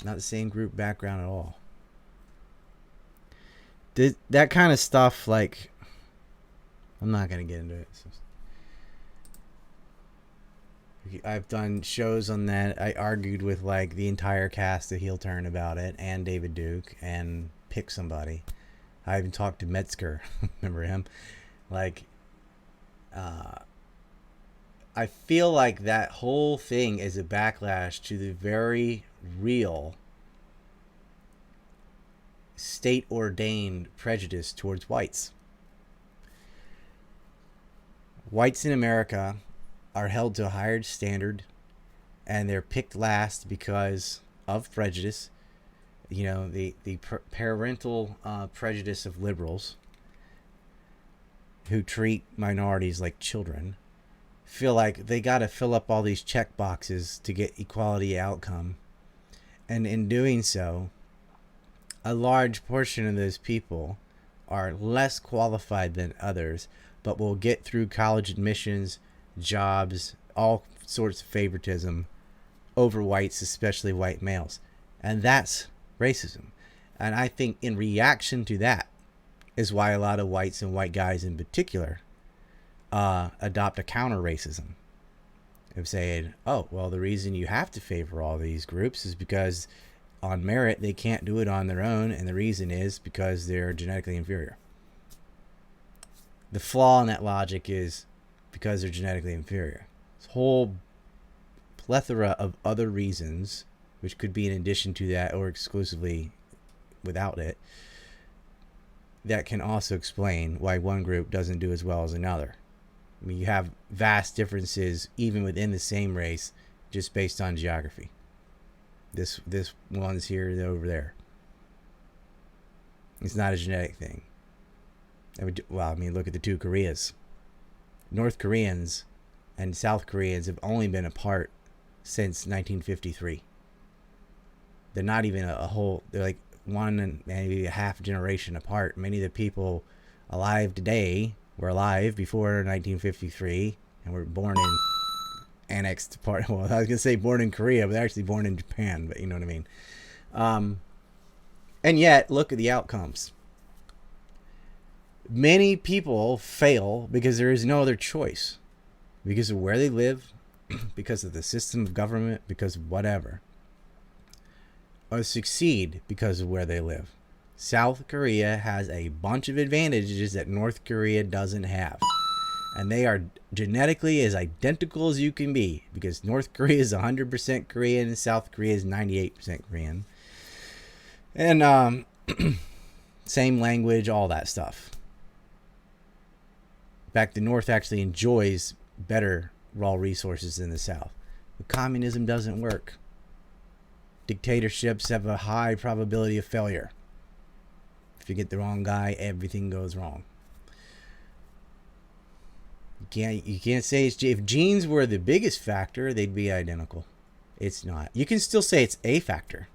Not the same group background at all. That kind of stuff, like, I'm not going to get into it. I've done shows on that. I argued with, like, the entire cast of Heel Turn about it, and David Duke, and pick somebody. I even talked to Metzger. Remember him? Like, I feel like that whole thing is a backlash to the very real state-ordained prejudice towards whites. Whites in America are held to a higher standard, and they're picked last because of prejudice. The parental prejudice of liberals who treat minorities like children feel like they got to fill up all these check boxes to get equality outcome. And in doing so, a large portion of those people are less qualified than others, but will get through college admissions, jobs, all sorts of favoritism over whites, especially white males. And that's racism. And I think in reaction to that is why a lot of whites and white guys in particular adopt a counter racism of saying, oh, well, the reason you have to favor all these groups is because on merit they can't do it on their own, and the reason is because they're genetically inferior. The flaw in that logic is because they're genetically inferior. This whole plethora of other reasons, which could be in addition to that or exclusively without it, that can also explain why one group doesn't do as well as another. I mean, you have vast differences even within the same race just based on geography. This one's here, they're over there. It's not a genetic thing. Look at the two Koreas. North Koreans and South Koreans have only been apart since 1953. They're not even a whole, they're like one and maybe a half generation apart. Many of the people alive today were alive before 1953 and were born in annexed part. Well, I was going to say born in Korea, but they're actually born in Japan, but you know what I mean. And yet, look at the outcomes. Many people fail because there is no other choice. Because of where they live, because of the system of government, because of whatever. Or succeed because of where they live. South Korea has a bunch of advantages that North Korea doesn't have. And they are genetically as identical as you can be. Because North Korea is 100% Korean and South Korea is 98% Korean. And same language, all that stuff. In fact, the North actually enjoys better raw resources than the South. But communism doesn't work. Dictatorships have a high probability of failure. If you get the wrong guy, everything goes wrong. You can't say it's, if genes were the biggest factor, they'd be identical. It's not. You can still say it's a factor,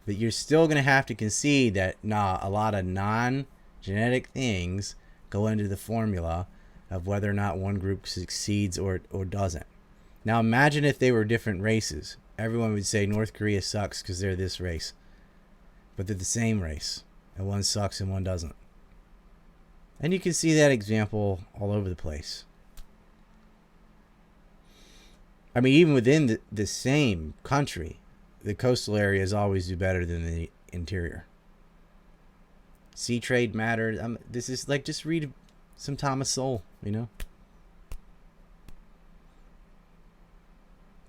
but you're still going to have to concede that a lot of non-genetic things go into the formula of whether or not one group succeeds or doesn't. Now imagine if they were different races. Everyone would say North Korea sucks because they're this race, but they're the same race, and one sucks and one doesn't. And you can see that example all over the place. I mean, even within the same country, the coastal areas always do better than the interior. Sea trade matters. This is like, just read some Thomas Sowell, you know?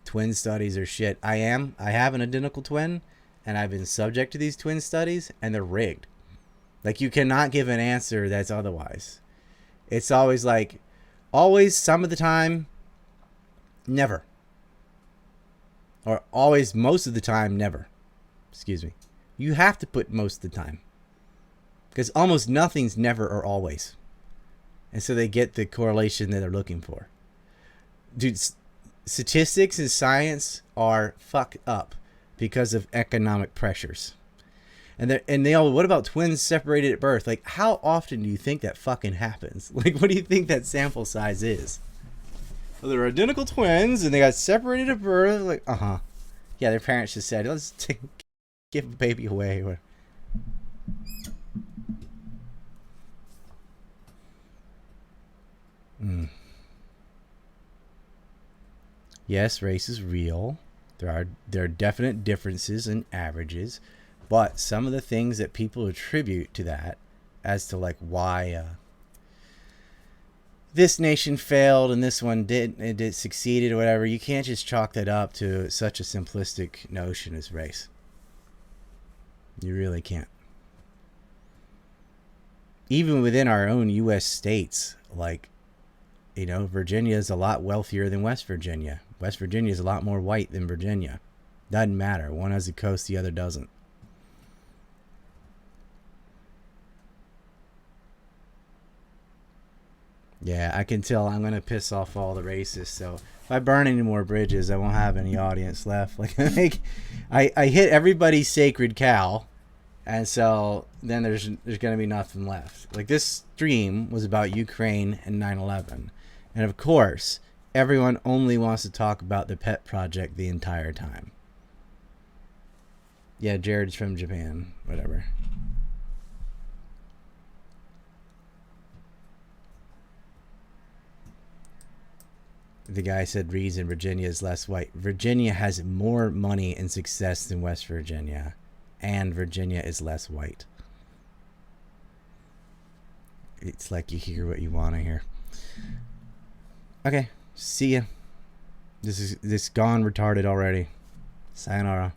Twin studies are shit. I have an identical twin, and I've been subject to these twin studies, and they're rigged. Like, you cannot give an answer that's otherwise. It's always like, always, some of the time, never. Or always, most of the time, never. Excuse me. You have to put most of the time. Because almost nothing's never or always. And so they get the correlation that they're looking for. Dude, statistics and science are fucked up because of economic pressures. And they all, what about twins separated at birth? Like, how often do you think that fucking happens? Like, what do you think that sample size is? Well, they're identical twins and they got separated at birth. Like, yeah, their parents just said, let's give a baby away. Yes, race is real. There are definite differences in averages, but some of the things that people attribute to that, as to like why this nation failed and this one did succeeded or whatever, you can't just chalk that up to such a simplistic notion as race. You really can't. Even within our own U.S. states, like, you know, Virginia is a lot wealthier than West Virginia. West Virginia is a lot more white than Virginia. Doesn't matter. One has a coast, the other doesn't. Yeah, I can tell I'm going to piss off all the racists. So if I burn any more bridges, I won't have any audience left. Like, I hit everybody's sacred cow. And so then there's going to be nothing left. Like, this stream was about Ukraine and 9/11. And of course, everyone only wants to talk about the pet project the entire time. Yeah, Jared's from Japan. Whatever. The guy said reason Virginia is less white. Virginia has more money and success than West Virginia. And Virginia is less white. It's like you hear what you want to hear. Okay, see ya. This gone retarded already. Sayonara.